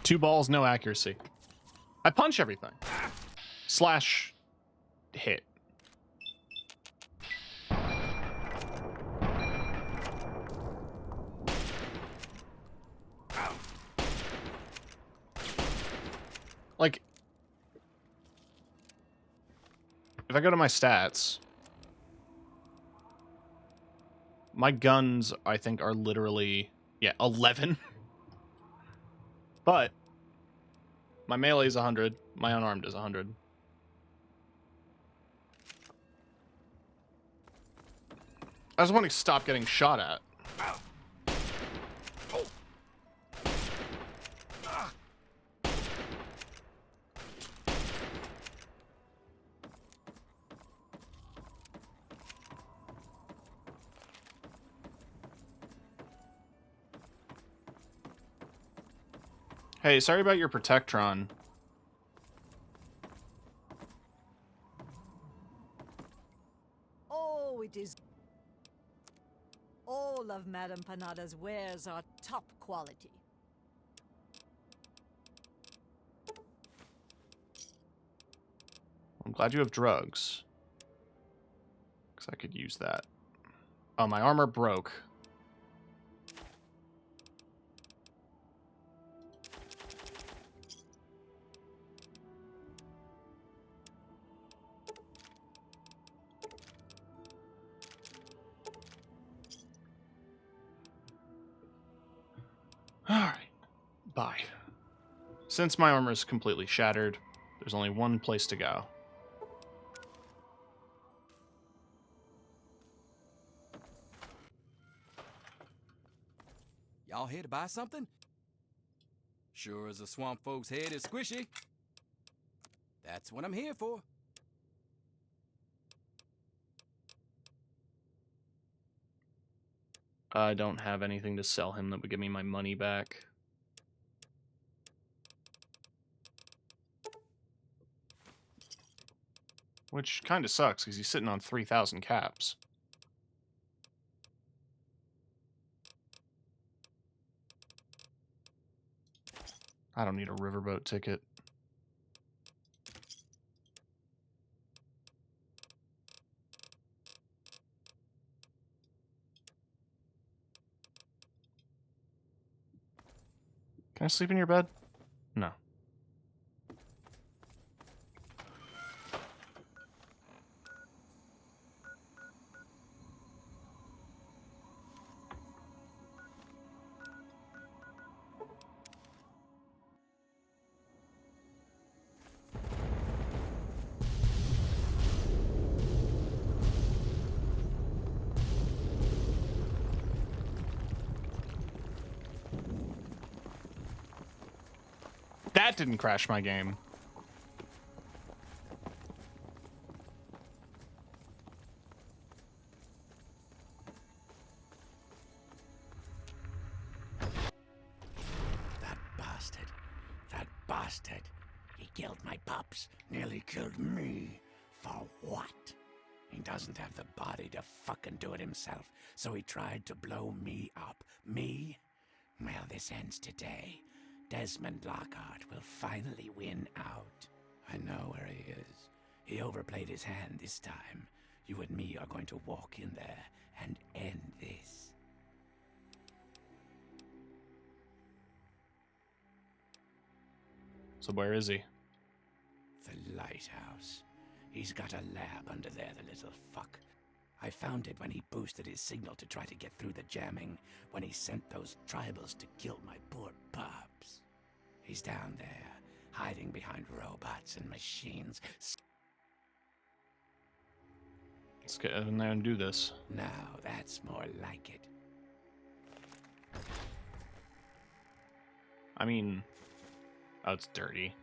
[SPEAKER 1] Two balls, no accuracy. I punch everything. Slash hit. Like, if I go to my stats, my guns, I think, are literally, yeah, 11. But my melee is 100. My unarmed is 100. I just want to stop getting shot at. Hey, sorry about your Protectron.
[SPEAKER 17] Oh, it is. All of Madame Panada's wares are top quality.
[SPEAKER 1] I'm glad you have drugs. Because I could use that. Oh, my armor broke. Alright. Bye. Since my armor is completely shattered, there's only one place to go.
[SPEAKER 6] Y'all here to buy something? Sure as a swamp folk's head is squishy. That's what I'm here for.
[SPEAKER 1] I don't have anything to sell him that would give me my money back. Which kind of sucks, because he's sitting on 3,000 caps. I don't need a riverboat ticket. Can I sleep in your bed? No. That didn't crash my game.
[SPEAKER 10] That bastard. That bastard. He killed my pups. Nearly killed me. For what? He doesn't have the body to fucking do it himself, so he tried to blow me up. Me? Well, this ends today. Desmond Lockhart will finally win out. I know where he is. He overplayed his hand this time. You and me are going to walk in there and end this.
[SPEAKER 1] So where is he?
[SPEAKER 10] The lighthouse. He's got a lab under there, the little fuck. I found it when he boosted his signal to try to get through the jamming, when he sent those tribals to kill my poor pups. He's down there, hiding behind robots and machines.
[SPEAKER 1] Let's get in there and do this.
[SPEAKER 10] Now that's more like it.
[SPEAKER 1] I mean, oh, it's dirty.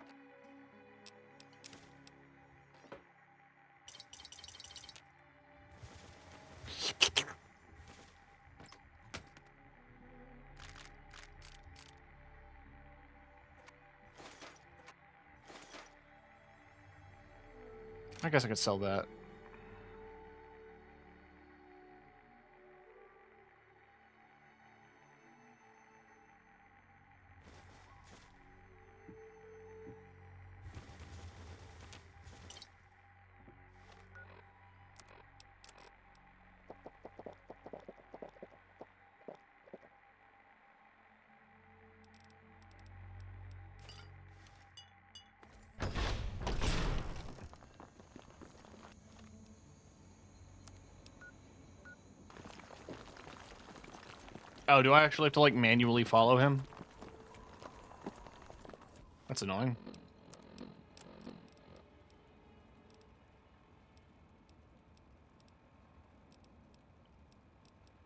[SPEAKER 1] I guess I could sell that. Oh, do I actually have to, like, manually follow him? That's annoying.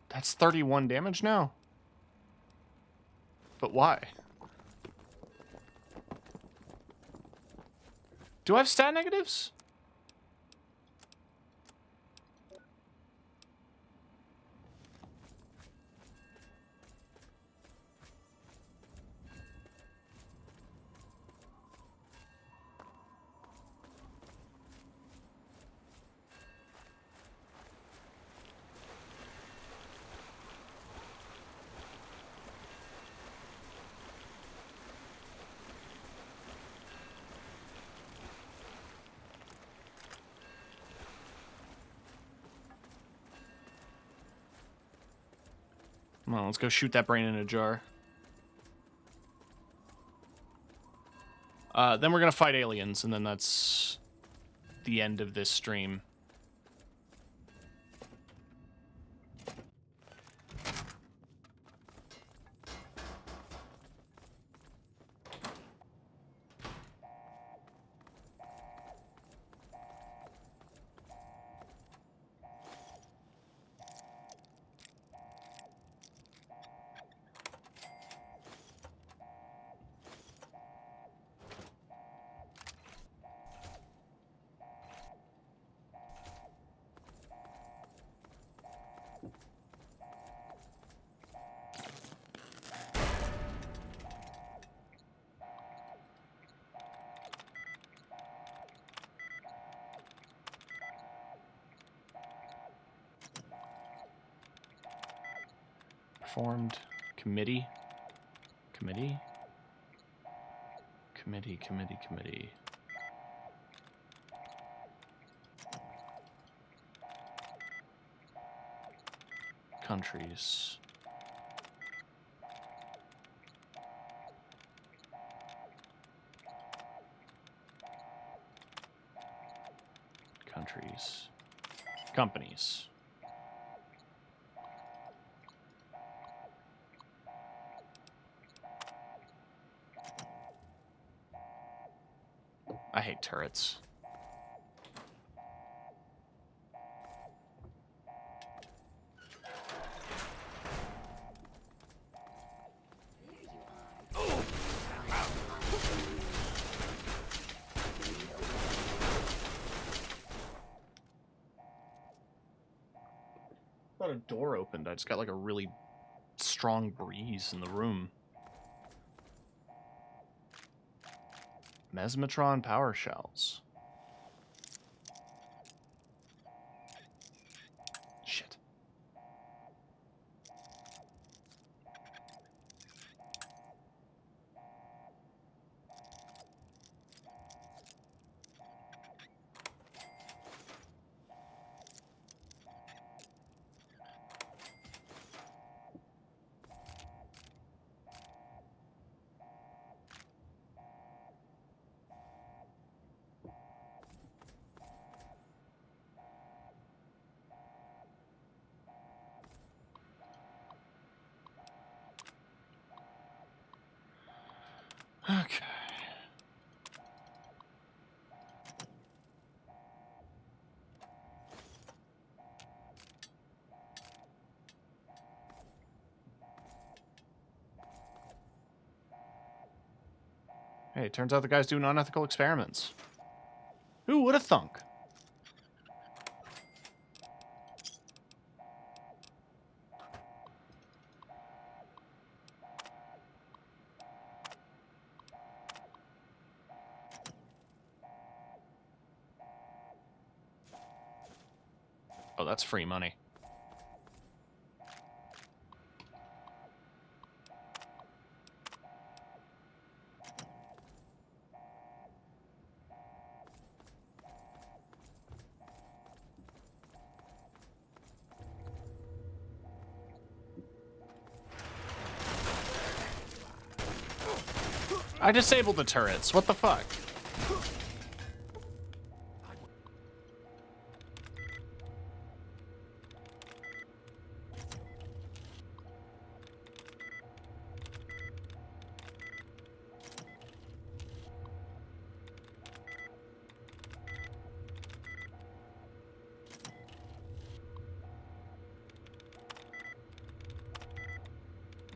[SPEAKER 1] That's 31 damage now? But why? Do I have stat negatives? Come on, let's go shoot that brain in a jar. Then we're gonna fight aliens, and then that's the end of this stream. formed. Committee. Committee. Committee. Committee. Committee. Countries. Countries. Companies. I hate turrets. I thought a door opened. I just got like a really strong breeze in the room. Mesmetron power shells. Shit. Okay. Hey, it turns out the guy's doing unethical experiments. Who would have thunk? Oh, that's free money. I disabled the turrets. What the fuck?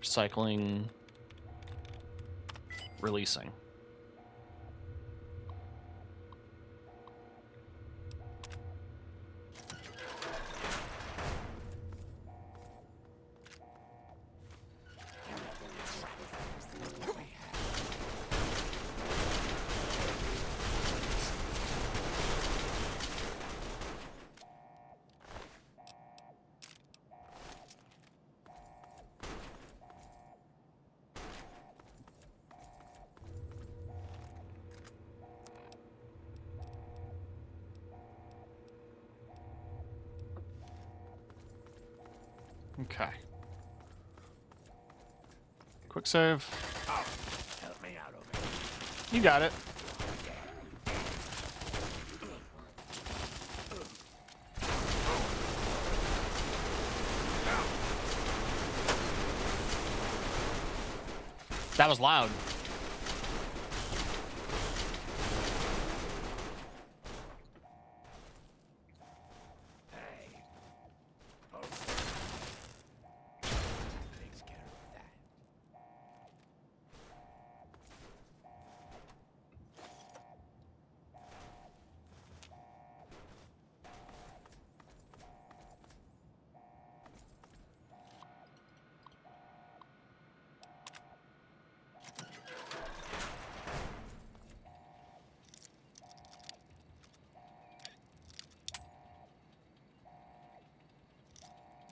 [SPEAKER 1] Recycling. Releasing. Okay. Quick save.
[SPEAKER 10] Help me out over here.
[SPEAKER 1] You got it. That was loud.
[SPEAKER 10] Takes care of that.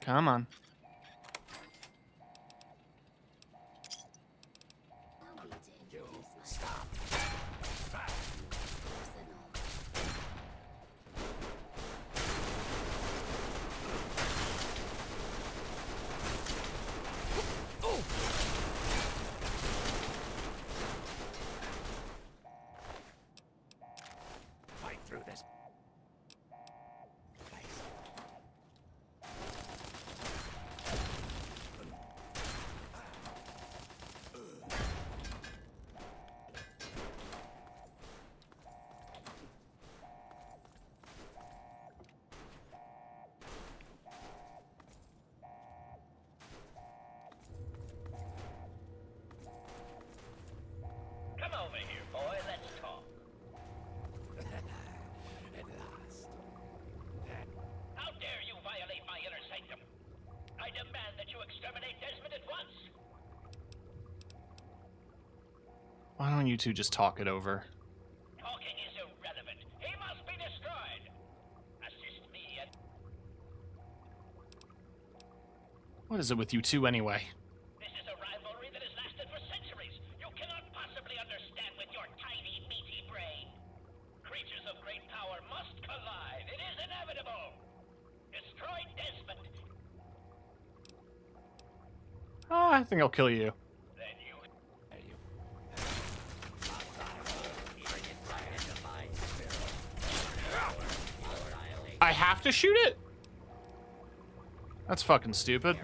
[SPEAKER 1] Come on.
[SPEAKER 20] exterminate Desmond at once.
[SPEAKER 1] Why don't you two just talk it over?
[SPEAKER 20] Talking is irrelevant. He must be destroyed. Assist me at...
[SPEAKER 1] What is it with you two anyway?
[SPEAKER 20] This is a rivalry that has lasted for centuries. You cannot possibly understand with your tiny, meaty brain. Creatures of great power must collide. It is inevitable. Destroy Desmond.
[SPEAKER 1] I think I'll kill you.
[SPEAKER 20] Then you...
[SPEAKER 1] I have to shoot it? That's fucking stupid.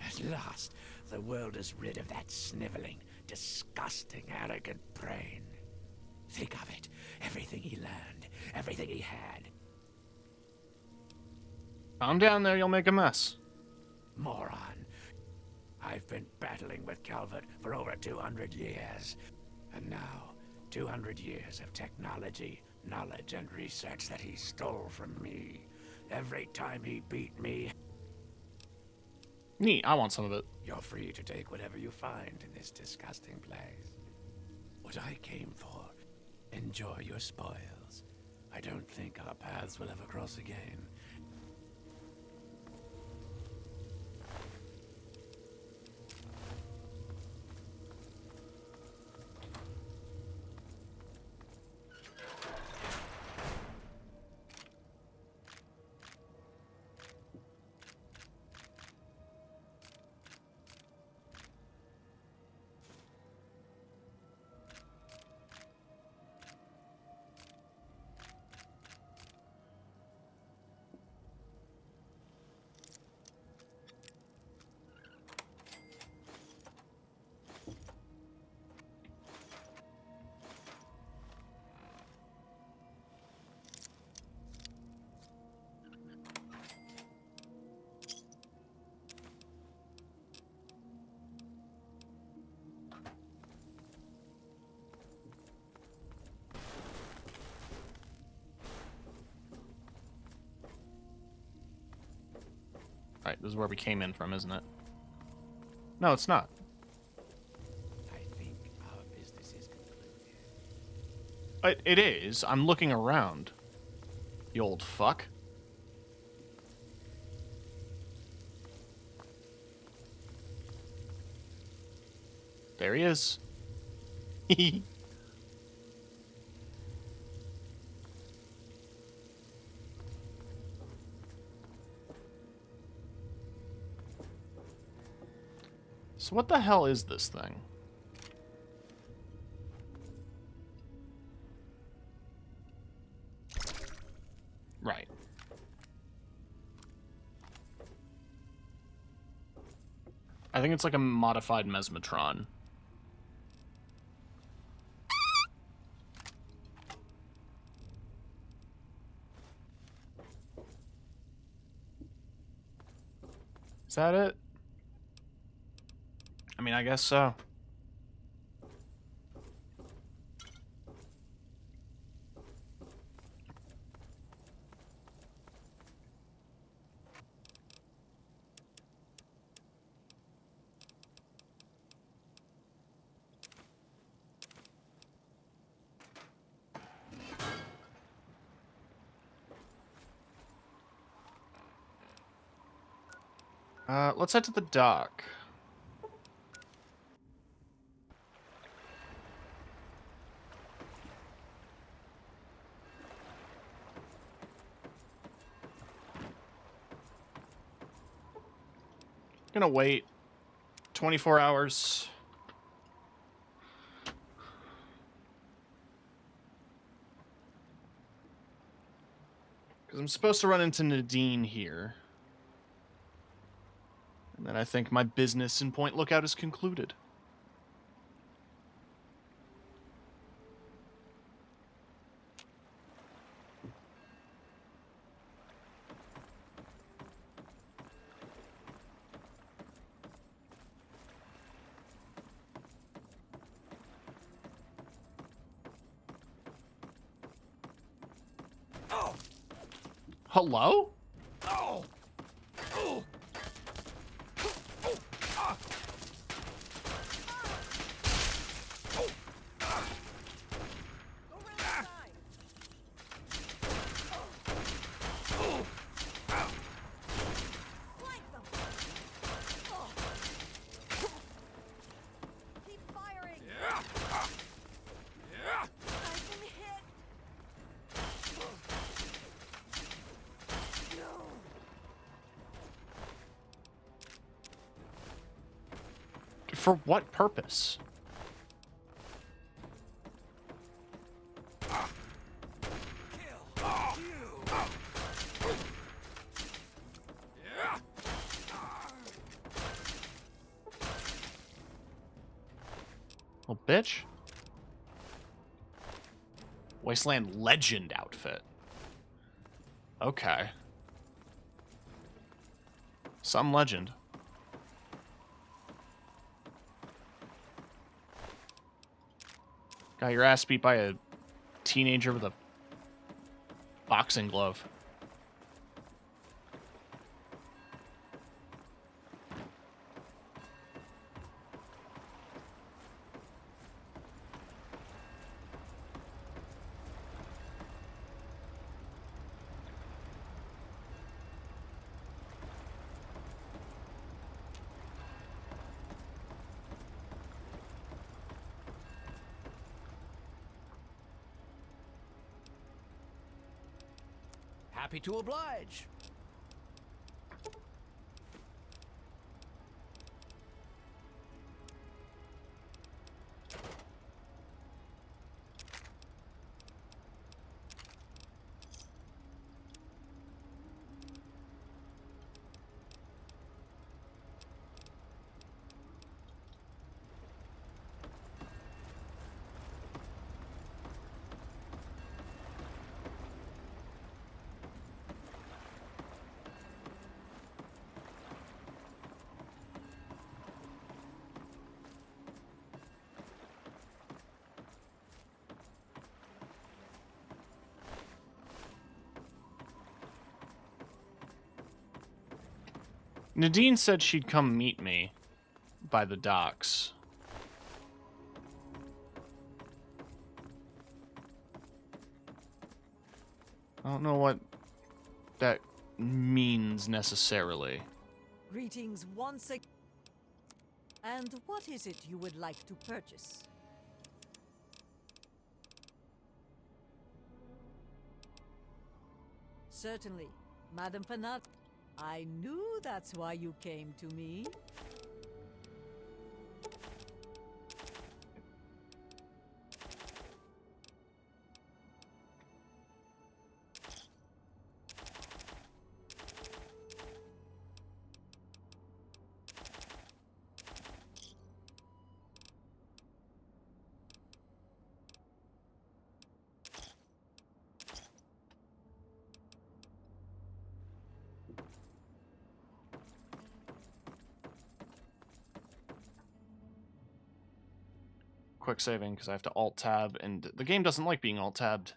[SPEAKER 10] At last, the world is rid of that sniveling, disgusting, arrogant brain. Think of it. Everything he learned, everything he had.
[SPEAKER 1] Calm down there, you'll make a mess.
[SPEAKER 10] Moron. I've been battling with Calvert for over 200 years. And now, 200 years of technology, knowledge, and research that he stole from me. Every time he beat me...
[SPEAKER 1] Neat, I want some of it.
[SPEAKER 10] You're free to take whatever you find in this disgusting place. What I came for. Enjoy your spoils. I don't think our paths will ever cross again.
[SPEAKER 1] Alright, this is where we came in from, isn't it? No, it's not.
[SPEAKER 10] I think our business is concluded.
[SPEAKER 1] It is. I'm looking around. You old fuck. There he is. So what the hell is this thing? Right. I think it's like a modified mesmetron. Is that it? I mean, I guess so. Let's head to the dock. Gonna wait 24 hours. Because I'm supposed to run into Nadine here. And then I think my business in Point Lookout is concluded. Hello?
[SPEAKER 10] Oh! Oh!
[SPEAKER 1] For what purpose? Well, bitch. Wasteland Legend outfit. Okay. Some legend. Got your ass beat by a teenager with a boxing glove.
[SPEAKER 13] Happy to oblige.
[SPEAKER 1] Nadine said she'd come meet me by the docks. I don't know what that means necessarily.
[SPEAKER 17] Greetings once again. And what is it you would like to purchase? Certainly, Madame Panat. I knew that's why you came to me.
[SPEAKER 1] Quick saving because I have to alt-tab, and the game doesn't like being alt-tabbed.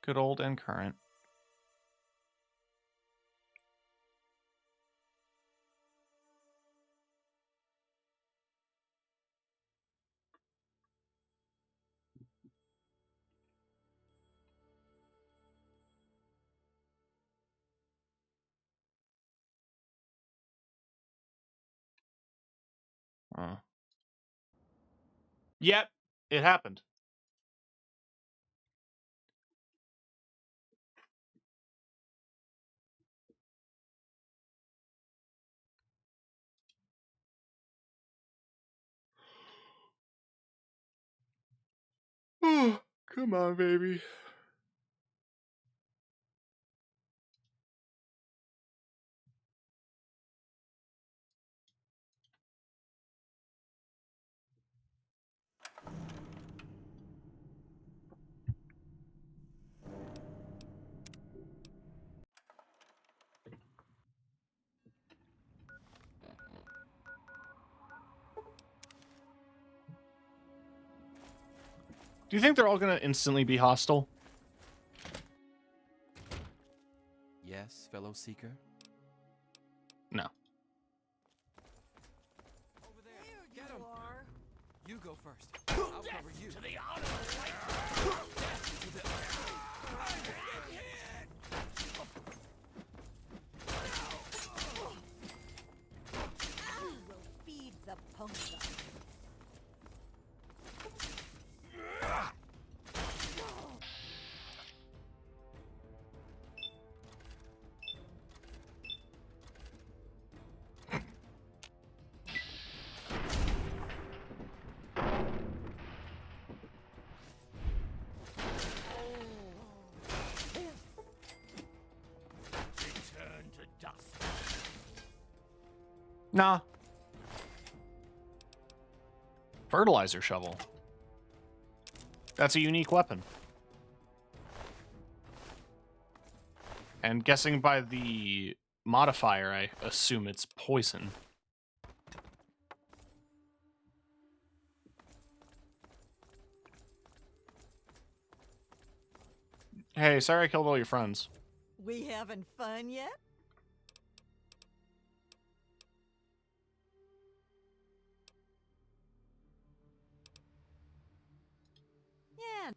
[SPEAKER 1] Good old and current. Yep, it happened. Come on, baby. Do you think they're all gonna instantly be hostile?
[SPEAKER 6] Yes, fellow seeker?
[SPEAKER 1] No.
[SPEAKER 6] Over there. Get him. You go first. I'll cover you. To the honor. To the
[SPEAKER 17] You will feed the punk.
[SPEAKER 10] Return to dust.
[SPEAKER 1] Nah. Fertilizer shovel. That's a unique weapon. And guessing by the modifier, I assume it's poison. Hey, sorry I killed all your friends.
[SPEAKER 17] We having fun yet? Yeah.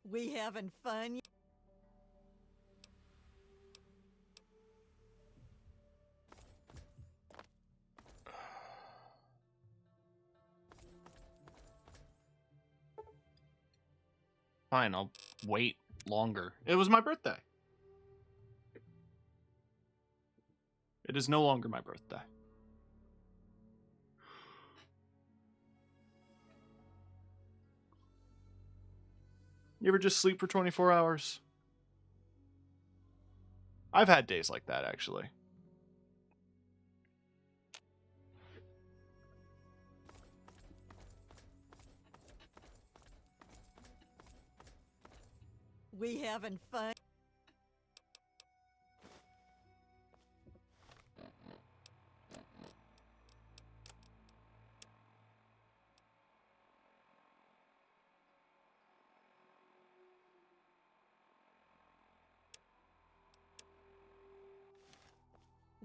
[SPEAKER 17] We having fun yet?
[SPEAKER 1] Fine, I'll wait longer. It was my birthday. It is no longer my birthday. You ever just sleep for 24 hours? I've had days like that, actually.
[SPEAKER 17] We having fun?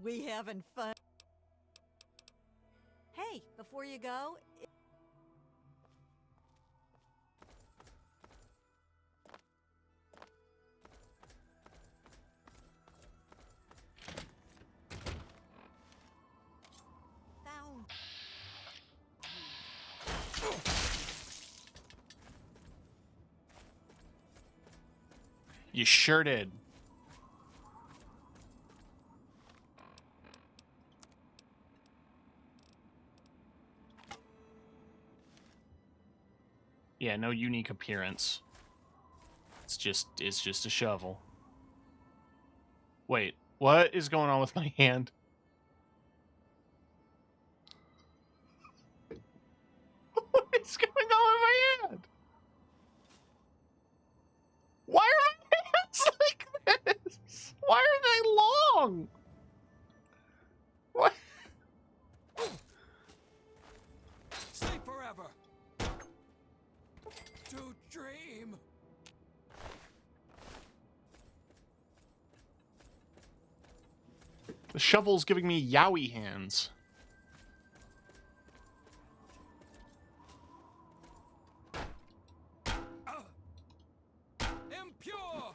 [SPEAKER 17] We having fun? Hey, before you go, down.
[SPEAKER 1] You sure did. Yeah, no unique appearance. It's just a shovel. Wait, what is going on with my hand? What is going on with my hand? Why are my hands like this? Why are they long? What?
[SPEAKER 6] Sleep forever. To dream.
[SPEAKER 1] The shovel's giving me yowie hands.
[SPEAKER 6] Impure!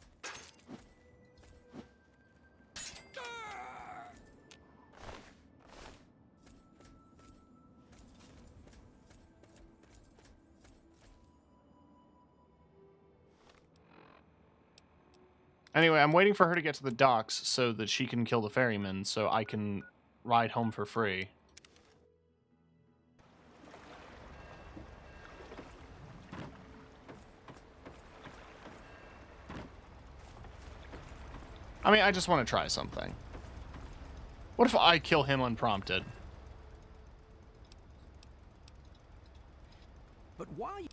[SPEAKER 1] Anyway, I'm waiting for her to get to the docks so that she can kill the ferryman so I can ride home for free. I mean, I just want to try something. What if I kill him unprompted?
[SPEAKER 13] But why?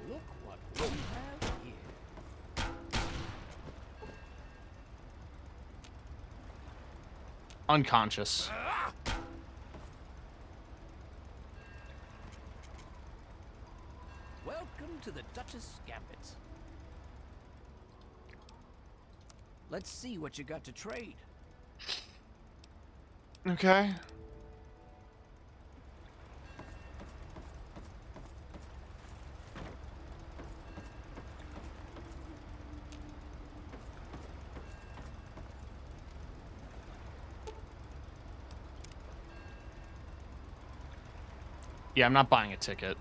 [SPEAKER 13] Look what we have here.
[SPEAKER 1] Unconscious.
[SPEAKER 13] Welcome to the Duchess Gambit. Let's see what you got to trade.
[SPEAKER 1] Okay. Yeah, I'm not buying a ticket.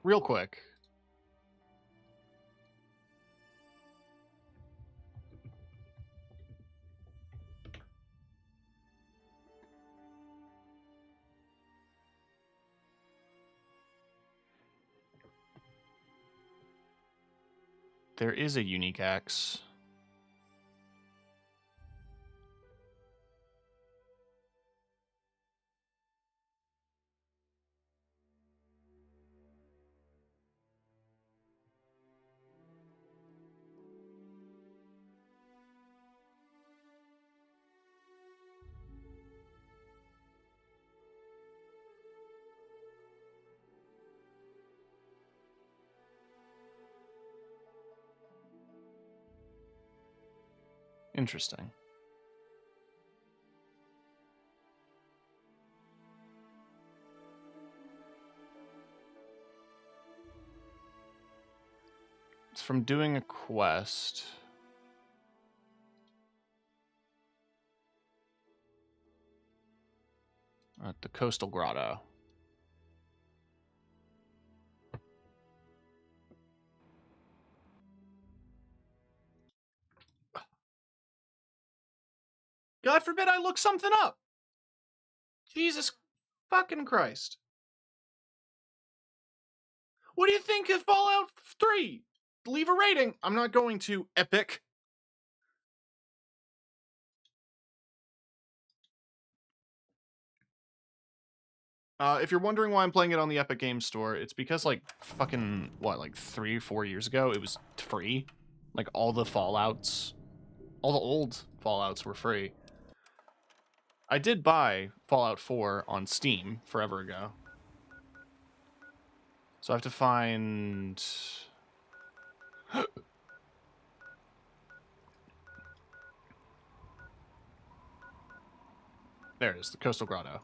[SPEAKER 1] Real quick. There is a unique axe. Interesting. It's from doing a quest. At the Coastal Grotto. God forbid I look something up. Jesus fucking Christ. What do you think of Fallout 3? Leave a rating. I'm not going to. Epic. If you're wondering why I'm playing it on the Epic Games Store, it's because, like, fucking, what, like 3 or 4 years ago, it was free. Like, all the Fallouts, all the old Fallouts were free. I did buy Fallout 4 on Steam forever ago. So I have to find... There it is, the Coastal Grotto.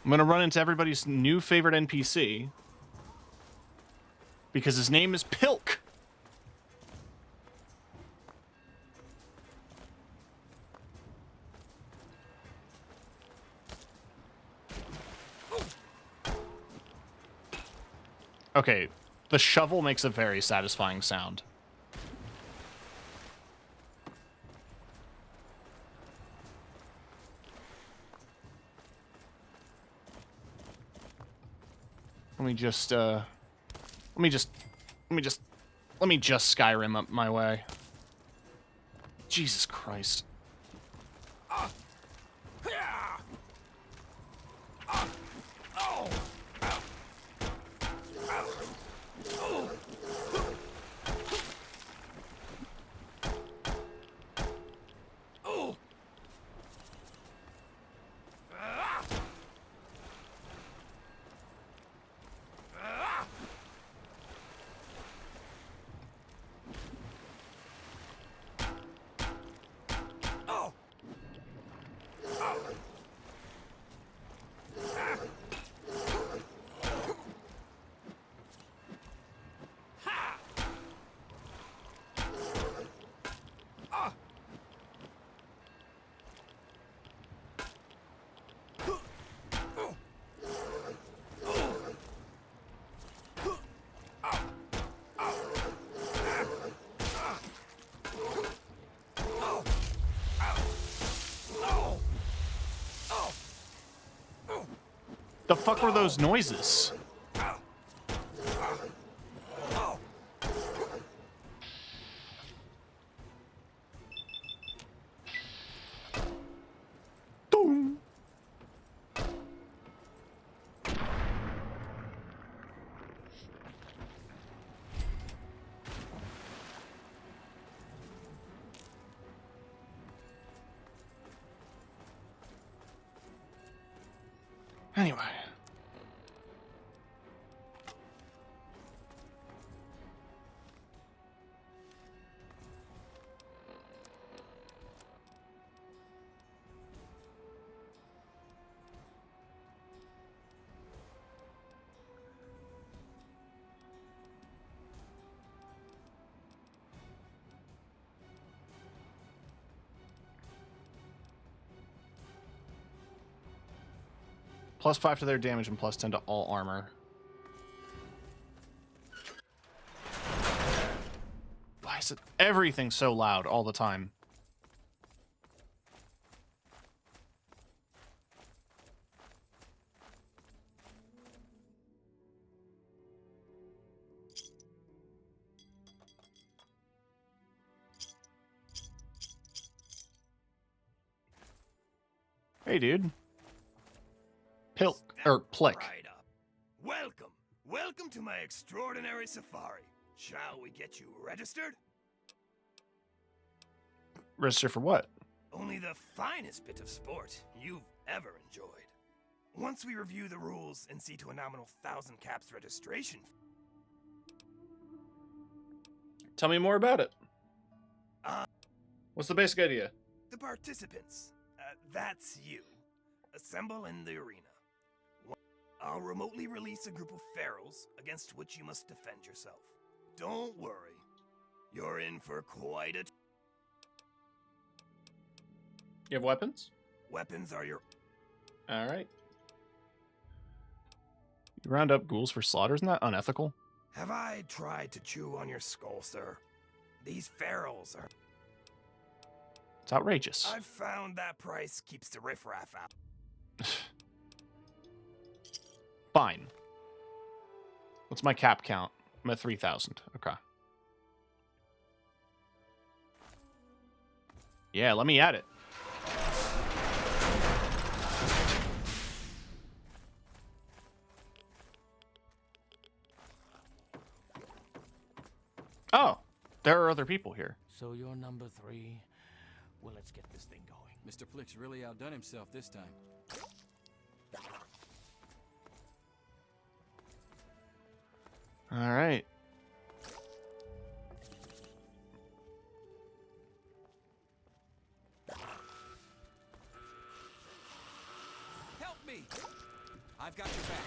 [SPEAKER 1] I'm gonna run into everybody's new favorite NPC because his name is Pilk. Okay, the shovel makes a very satisfying sound. Let me just Skyrim up my way. Jesus Christ. The fuck were those noises? Boom. Anyway. +5 to their damage and +10 to all armor. Why is it everything so loud all the time? Hey, dude. Pilk, or Plick.
[SPEAKER 4] Right up. Welcome. Welcome to my extraordinary safari. Shall we get you registered?
[SPEAKER 1] Register for what?
[SPEAKER 4] Only the finest bit of sport you've ever enjoyed. Once we review the rules and see to a nominal 1,000 caps registration.
[SPEAKER 1] Tell me more about it. What's the basic idea?
[SPEAKER 4] The participants, that's you, assemble in the arena. I'll remotely release a group of ferals against which you must defend yourself. Don't worry, you're in for quite a...
[SPEAKER 1] You have weapons?
[SPEAKER 4] Weapons are your...
[SPEAKER 1] Alright. You round up ghouls for slaughter, isn't that unethical?
[SPEAKER 4] Have I tried to chew on your skull, sir? These ferals are...
[SPEAKER 1] It's outrageous.
[SPEAKER 4] I've found that price keeps the riffraff out.
[SPEAKER 1] Fine. What's my cap count? I'm at 3,000. Okay. Yeah, let me at it. Oh, there are other people here.
[SPEAKER 13] So you're number 3. Well, let's get this thing going.
[SPEAKER 6] Mr. Plick's really outdone himself this time.
[SPEAKER 1] All right.
[SPEAKER 6] I've got your back.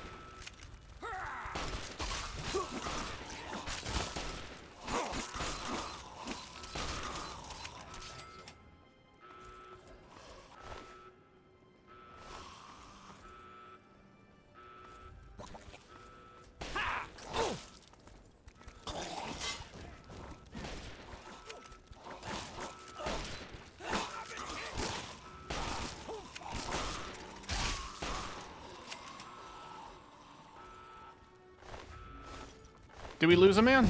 [SPEAKER 1] Did we lose a man?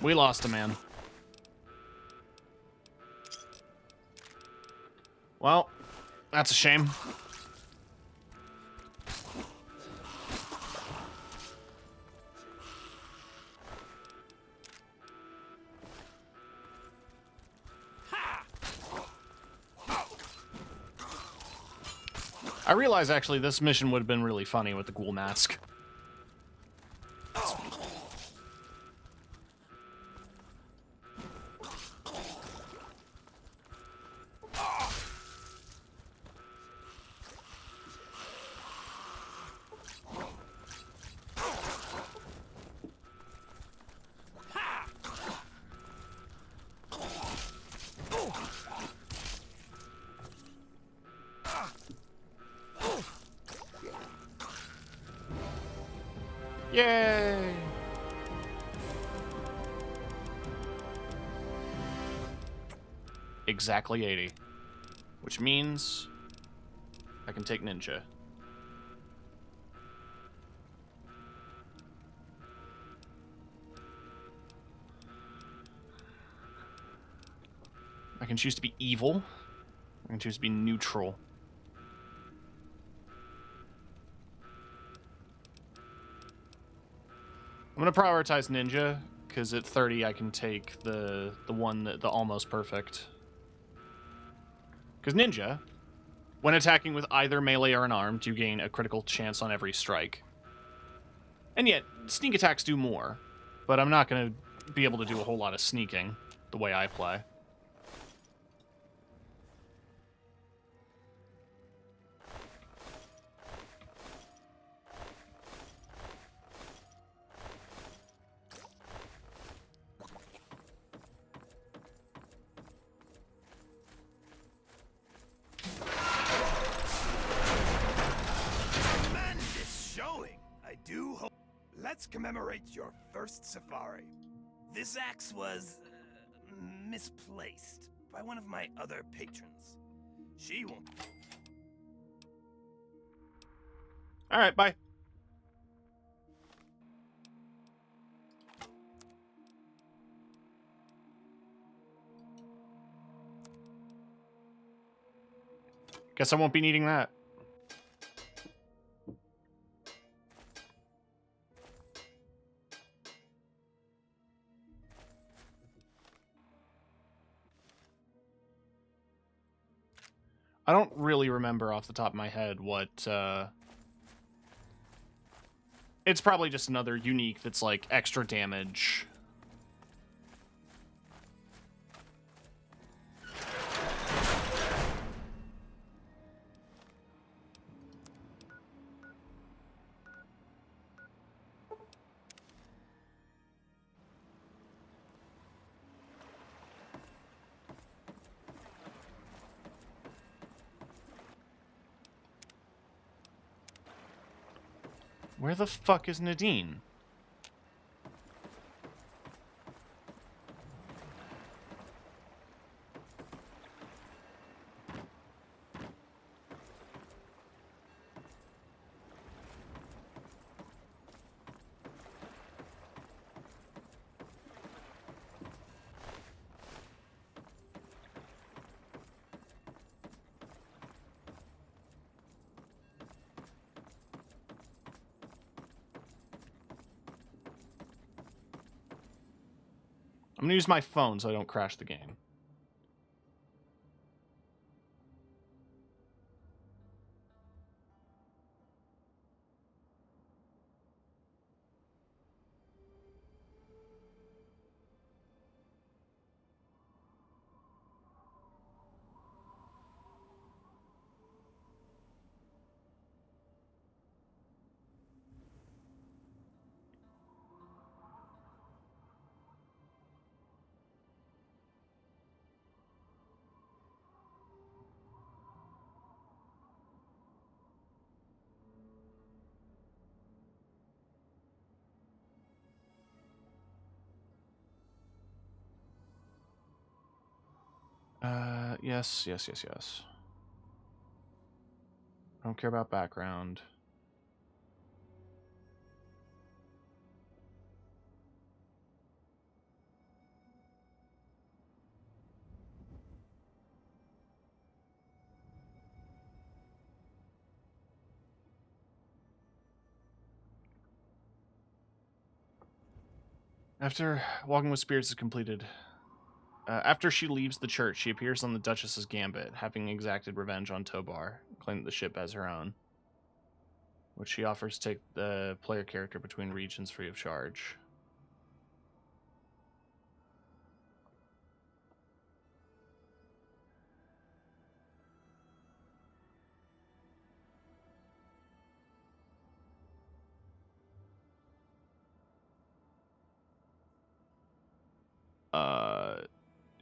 [SPEAKER 1] We lost a man. Well, that's a shame. I realize, actually, this mission would have been really funny with the ghoul mask. Yay! Exactly 80. Which means I can take ninja. I can choose to be evil. I can choose to be neutral. I'm gonna prioritize ninja because at 30 I can take the almost perfect. Because ninja, when attacking with either melee or unarmed, you gain a critical chance on every strike. And yet, sneak attacks do more, but I'm not gonna be able to do a whole lot of sneaking the way I play.
[SPEAKER 4] Tremendous showing! I do hope. Let's commemorate your first safari. This axe was misplaced by one of my other patrons. She won't.
[SPEAKER 1] All right, bye. Guess I won't be needing that. I don't really remember off the top of my head what, It's probably just another unique that's like extra damage. Where the fuck is Nadine? I'm gonna use my phone so I don't crash the game. Yes. I don't care about background. After Walking with Spirits is completed, after she leaves the church, she appears on the Duchess's Gambit, having exacted revenge on Tobar, claiming the ship as her own, which she offers to take the player character between regions free of charge.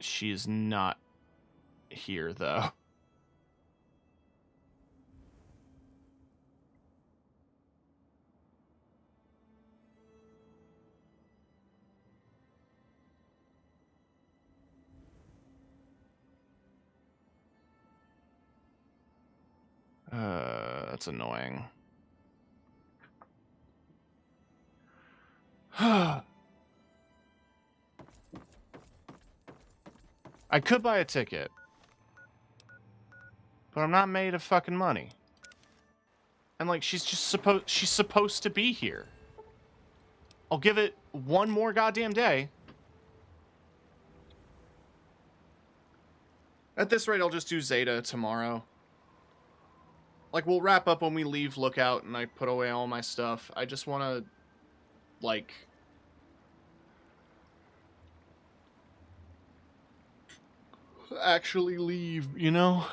[SPEAKER 1] She is not here, though. That's annoying. I could buy a ticket, but I'm not made of fucking money. And like, she's supposed to be here. I'll give it one more goddamn day. At this rate, I'll just do Zeta tomorrow. Like, we'll wrap up when we leave Lookout and I put away all my stuff. I just want to, like, actually leave, you know?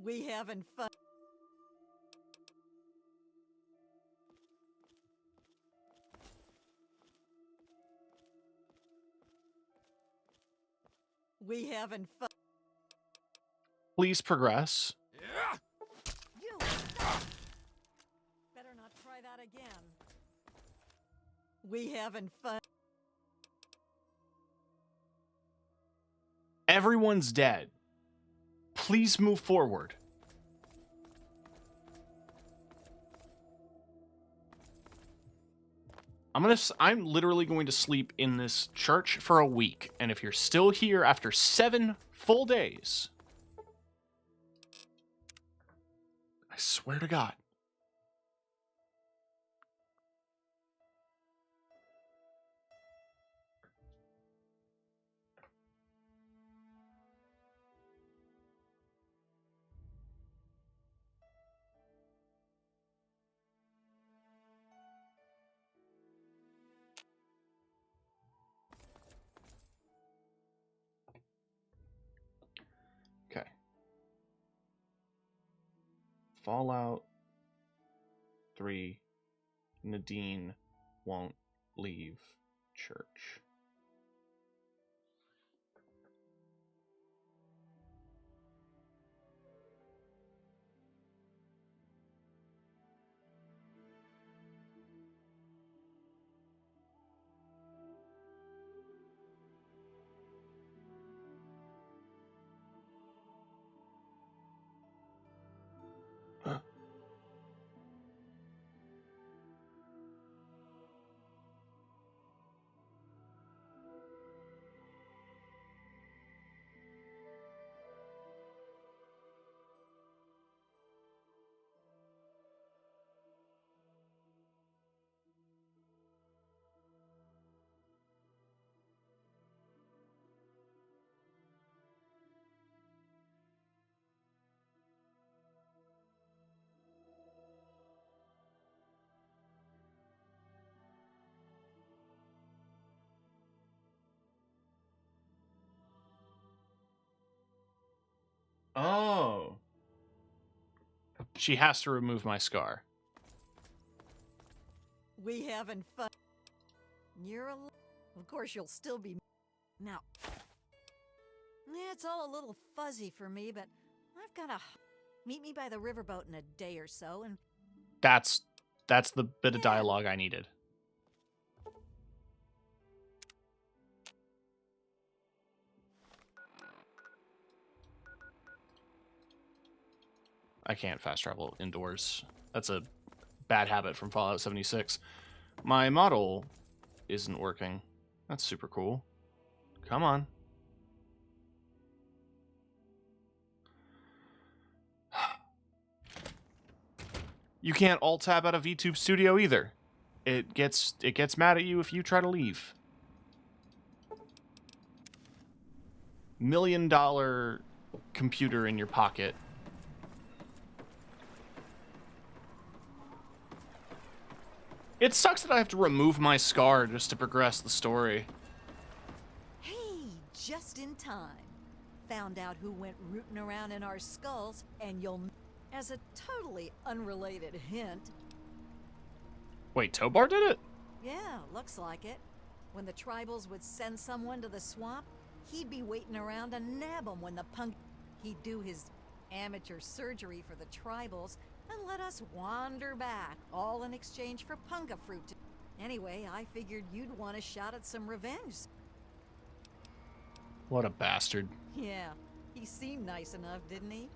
[SPEAKER 17] We having fun. We having fun.
[SPEAKER 1] Please progress.
[SPEAKER 17] You stop. Better not try that again. We having fun.
[SPEAKER 1] Everyone's dead. Please move forward. I'm literally going to sleep in this church for a week, and if you're still here after 7 full days, I swear to God. Okay. Fallout 3. Nadine won't leave church. Oh. She has to remove my scar.
[SPEAKER 17] We having fun. You're a... Of course, you'll still be... Now... Yeah, it's all a little fuzzy for me, but I've got to... Meet me by the riverboat in a day or so, and...
[SPEAKER 1] That's the bit of dialogue I needed. I can't fast travel indoors. That's a bad habit from Fallout 76. My model isn't working. That's super cool. Come on. You can't alt-tab out of VTube Studio either. It gets mad at you if you try to leave. $1 million computer in your pocket. It sucks that I have to remove my scar just to progress the story.
[SPEAKER 17] Hey, just in time. Found out who went rooting around in our skulls, and you'll... As a totally unrelated hint...
[SPEAKER 1] Wait, Tobar did it?
[SPEAKER 17] Yeah, looks like it. When the tribals would send someone to the swamp, he'd be waiting around to nab them when the punk... He'd do his amateur surgery for the tribals and let us wander back, all in exchange for punga fruit. Anyway, I figured you'd want a shot at some revenge.
[SPEAKER 1] What a bastard.
[SPEAKER 17] Yeah, he seemed nice enough, didn't he?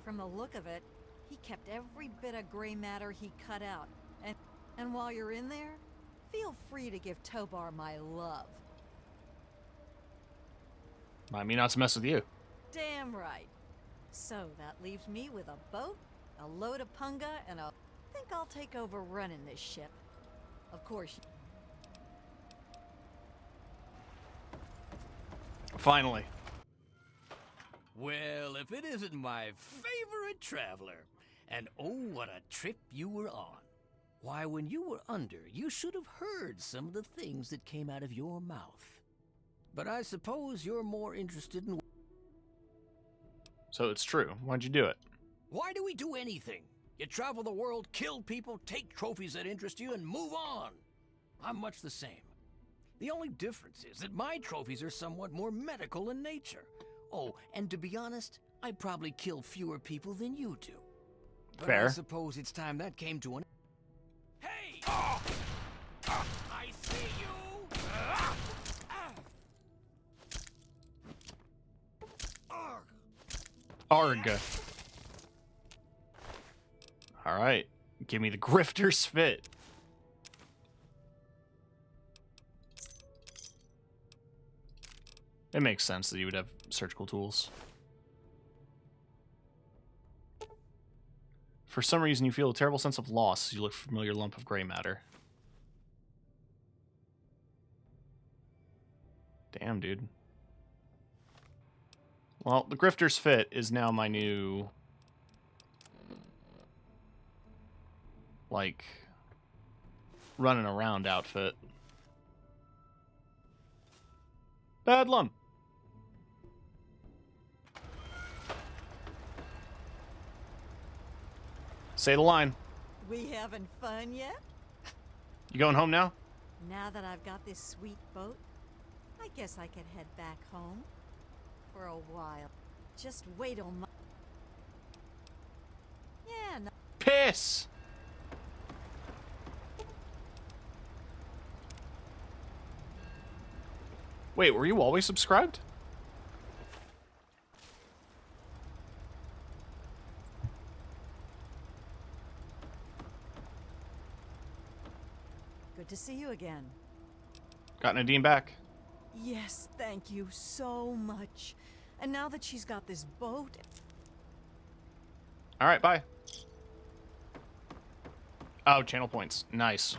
[SPEAKER 17] From the look of it, he kept every bit of gray matter he cut out. And while you're in there, feel free to give Tobar my love.
[SPEAKER 1] I mean, not to mess with you.
[SPEAKER 17] Damn right. So that leaves me with a boat, a load of punga, and I think I'll take over running this ship. Of course.
[SPEAKER 1] Finally.
[SPEAKER 13] Well, if it isn't my favorite traveler. And oh, what a trip you were on. Why, when you were under, you should have heard some of the things that came out of your mouth. But I suppose you're more interested in...
[SPEAKER 1] So it's true. Why'd you do it?
[SPEAKER 13] Why do we do anything? You travel the world, kill people, take trophies that interest you, and move on. I'm much the same. The only difference is that my trophies are somewhat more medical in nature. Oh, and to be honest, I probably kill fewer people than you do. But
[SPEAKER 1] Fair.
[SPEAKER 13] I suppose it's time that came to an... Hey! Oh! I see you!
[SPEAKER 1] Arg. Alright. Give me the grifter's fit. It makes sense that you would have surgical tools. For some reason, you feel a terrible sense of loss as you look for a familiar lump of gray matter. Damn, dude. Well, the grifter's fit is now my new... like... running around outfit. Bedlam! Say the line.
[SPEAKER 17] We having fun yet?
[SPEAKER 1] You going home now?
[SPEAKER 17] Now that I've got this sweet boat, I guess I could head back home. For a while. Just wait till my... Yeah, no...
[SPEAKER 1] Piss! Wait, were you always subscribed?
[SPEAKER 17] Good to see you again.
[SPEAKER 1] Got Nadine back.
[SPEAKER 17] Yes, thank you so much. And now that she's got this boat...
[SPEAKER 1] Alright, bye. Oh, channel points. Nice.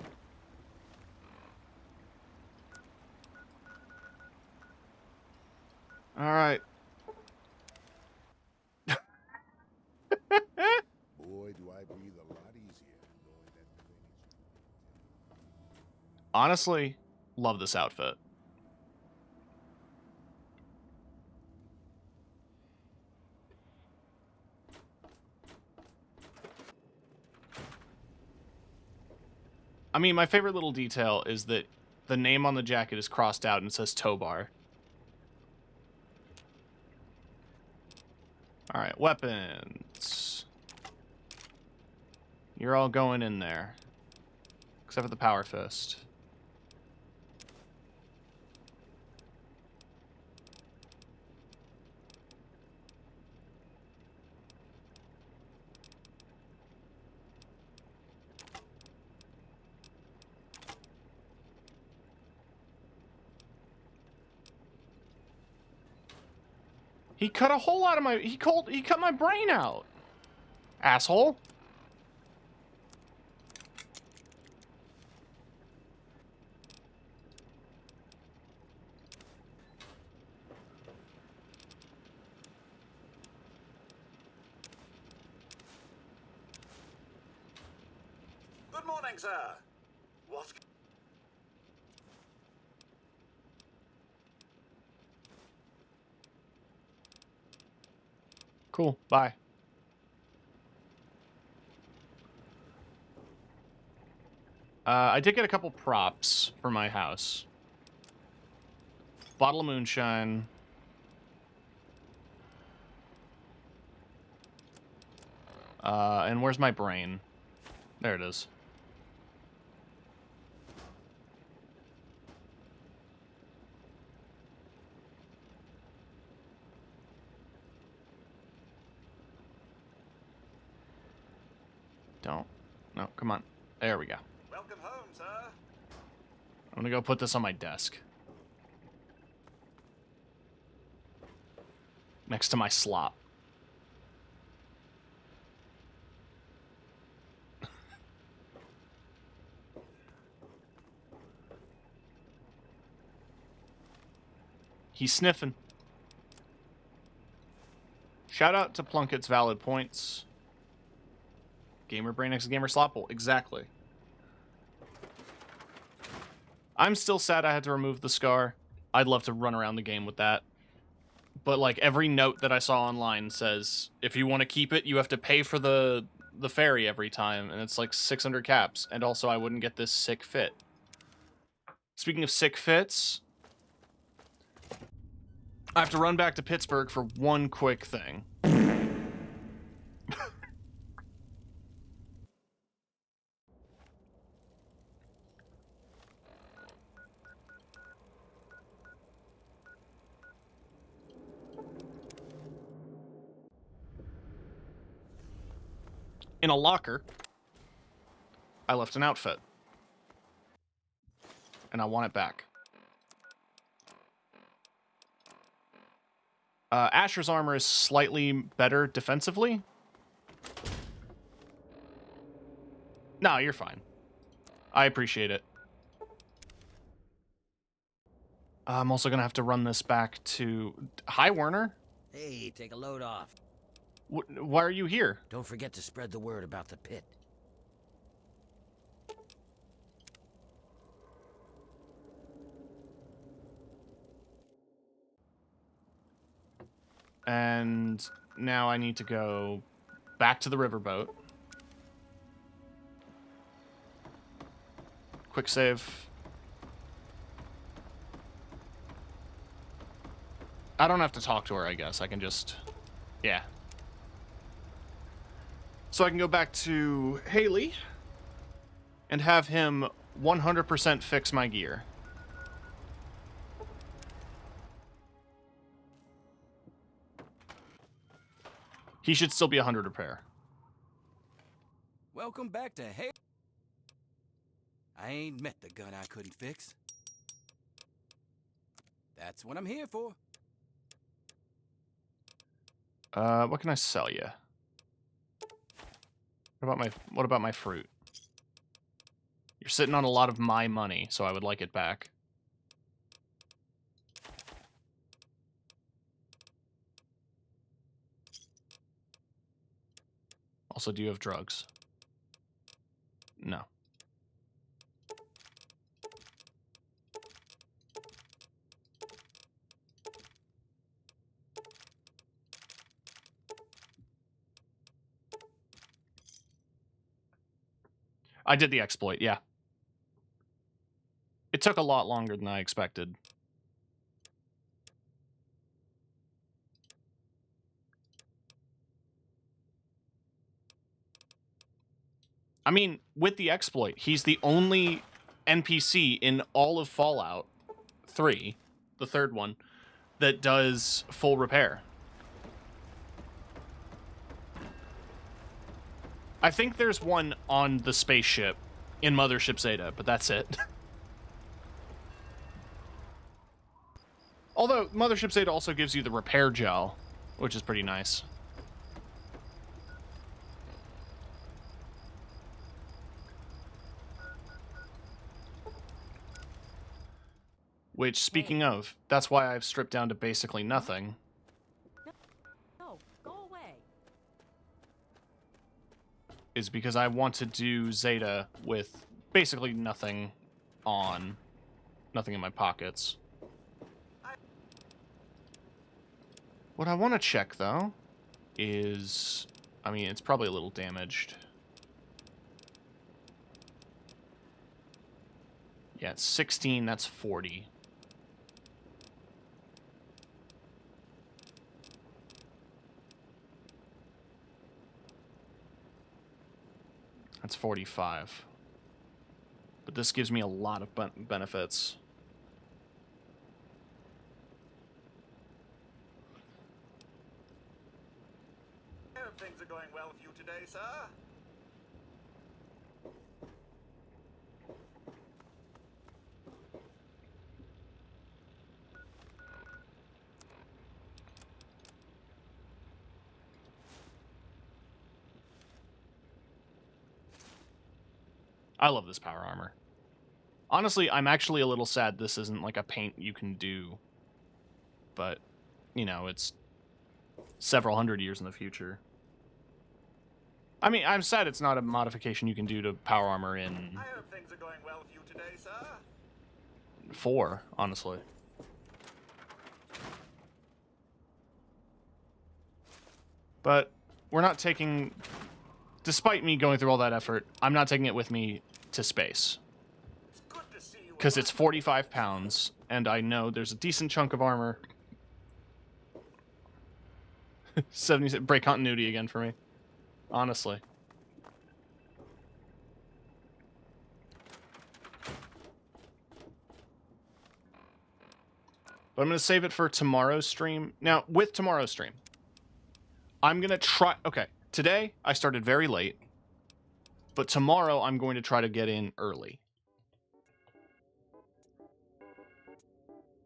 [SPEAKER 1] Alright.
[SPEAKER 15] Boy, do I breathe a lot easier knowing that the thing is...
[SPEAKER 1] Honestly, love this outfit. I mean, my favorite little detail is that the name on the jacket is crossed out and it says tow bar. Alright, weapons. You're all going in there. Except for the power fist. He cut a hole out of my... He cut my brain out. Asshole.
[SPEAKER 2] Good morning, sir. What?
[SPEAKER 1] Cool. Bye. I did get a couple props for my house. Bottle of moonshine. And where's my brain? There it is. Don't. No, come on. There we go.
[SPEAKER 2] Welcome home, sir.
[SPEAKER 1] I'm gonna go put this on my desk. Next to my slop. He's sniffing. Shout out to Plunkett's valid points. Gamer brain next to gamer slopple. Exactly. I'm still sad I had to remove the scar. I'd love to run around the game with that. But like every note that I saw online says, if you want to keep it, you have to pay for the ferry every time, and it's like 600 caps. And also I wouldn't get this sick fit. Speaking of sick fits, I have to run back to Pittsburgh for one quick thing. In a locker, I left an outfit. And I want it back. Asher's armor is slightly better defensively. No, you're fine. I appreciate it. I'm also gonna have to run this back to... Hi, Werner.
[SPEAKER 9] Hey, take a load off.
[SPEAKER 1] Why are you here?
[SPEAKER 9] Don't forget to spread the word about the pit.
[SPEAKER 1] And now I need to go back to the riverboat. Quick save. I don't have to talk to her, I guess. I can just... Yeah. So I can go back to Haley and have him 100% fix my gear. He should still be 100 repair.
[SPEAKER 6] Welcome back to Hey. I ain't met the gun I couldn't fix. That's what I'm here for.
[SPEAKER 1] What can I sell you? What about my fruit? You're sitting on a lot of my money, so I would like it back. Also, do you have drugs? No. I did the exploit, yeah. It took a lot longer than I expected. I mean, with the exploit, he's the only NPC in all of Fallout 3, the third one, that does full repair. I think there's one on the spaceship in Mothership Zeta, but that's it. Although, Mothership Zeta also gives you the repair gel, which is pretty nice. Which, speaking of, that's why I've stripped down to basically nothing.
[SPEAKER 17] No, go away.
[SPEAKER 1] Is because I want to do Zeta with basically nothing on, nothing in my pockets. What I want to check, though, is, I mean, it's probably a little damaged. Yeah, it's 16, that's 40. That's 45. But this gives me a lot of benefits.
[SPEAKER 2] I hope things are going well for you today, sir.
[SPEAKER 1] I love this power armor. Honestly, I'm actually a little sad this isn't like a paint you can do. But, you know, it's several hundred years in the future. I mean, I'm sad it's not a modification you can do to power armor in
[SPEAKER 2] I hope things are going well for you today, sir.
[SPEAKER 1] 4, honestly. But we're not taking... Despite me going through all that effort, I'm not taking it with me to space. Because it's 45 pounds, and I know there's a decent chunk of armor. 70, break continuity again for me. Honestly. But I'm going to save it for tomorrow's stream. Now, with tomorrow's stream, I'm going to try... Okay, today I started very late. But tomorrow I'm going to try to get in early.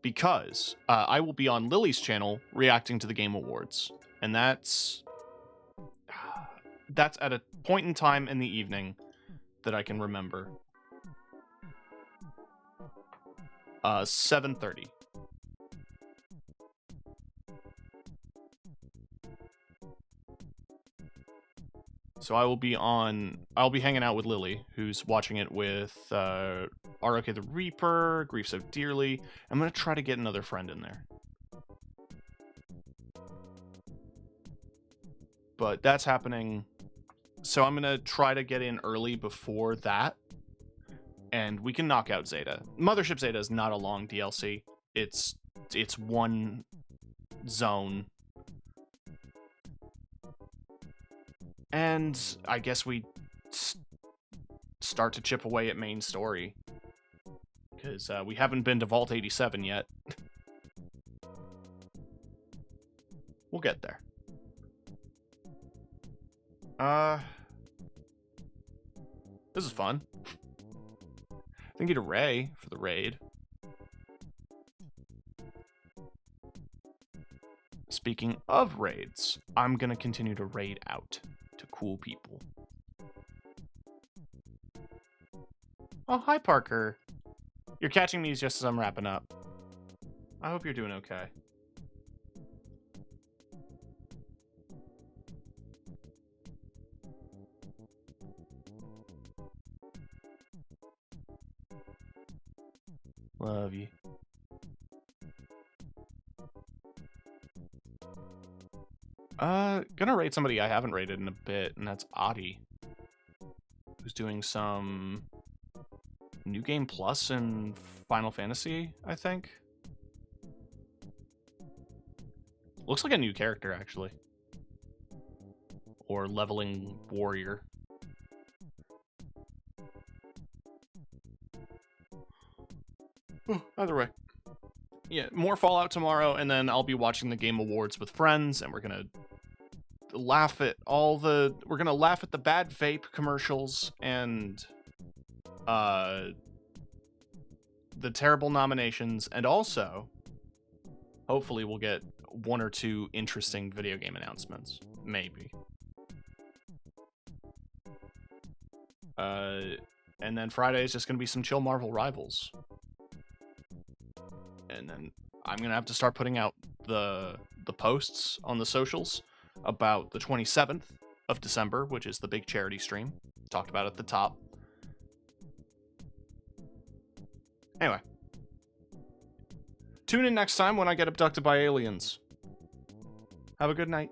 [SPEAKER 1] Because I will be on Lily's channel reacting to the Game Awards. And that's at a point in time in the evening that I can remember. 7:30. So I'll be hanging out with Lily, who's watching it with ROK the Reaper, Grief So Dearly. I'm going to try to get another friend in there. But that's happening. So I'm going to try to get in early before that. And we can knock out Zeta. Mothership Zeta is not a long DLC. It's one zone. And I guess we start to chip away at main story. Because we haven't been to Vault 87 yet. We'll get there. This is fun. Thank you to Ray for the raid. Speaking of raids, I'm gonna continue to raid out to cool people. Oh, hi, Parker. You're catching me just as I'm wrapping up. I hope you're doing okay. Love you. Gonna raid somebody I haven't raided in a bit, and that's Adi. Who's doing some New Game Plus in Final Fantasy, I think. Looks like a new character, actually. Or leveling warrior. Either way. Yeah, more Fallout tomorrow, and then I'll be watching the Game Awards with friends, and we're gonna laugh at the bad vape commercials and the terrible nominations, and also hopefully we'll get one or two interesting video game announcements. Maybe. And then Friday is just gonna be some chill Marvel Rivals. And then I'm gonna have to start putting out the posts on the socials about the 27th of December, which is the big charity stream. Talked about at the top. Anyway. Tune in next time when I get abducted by aliens. Have a good night.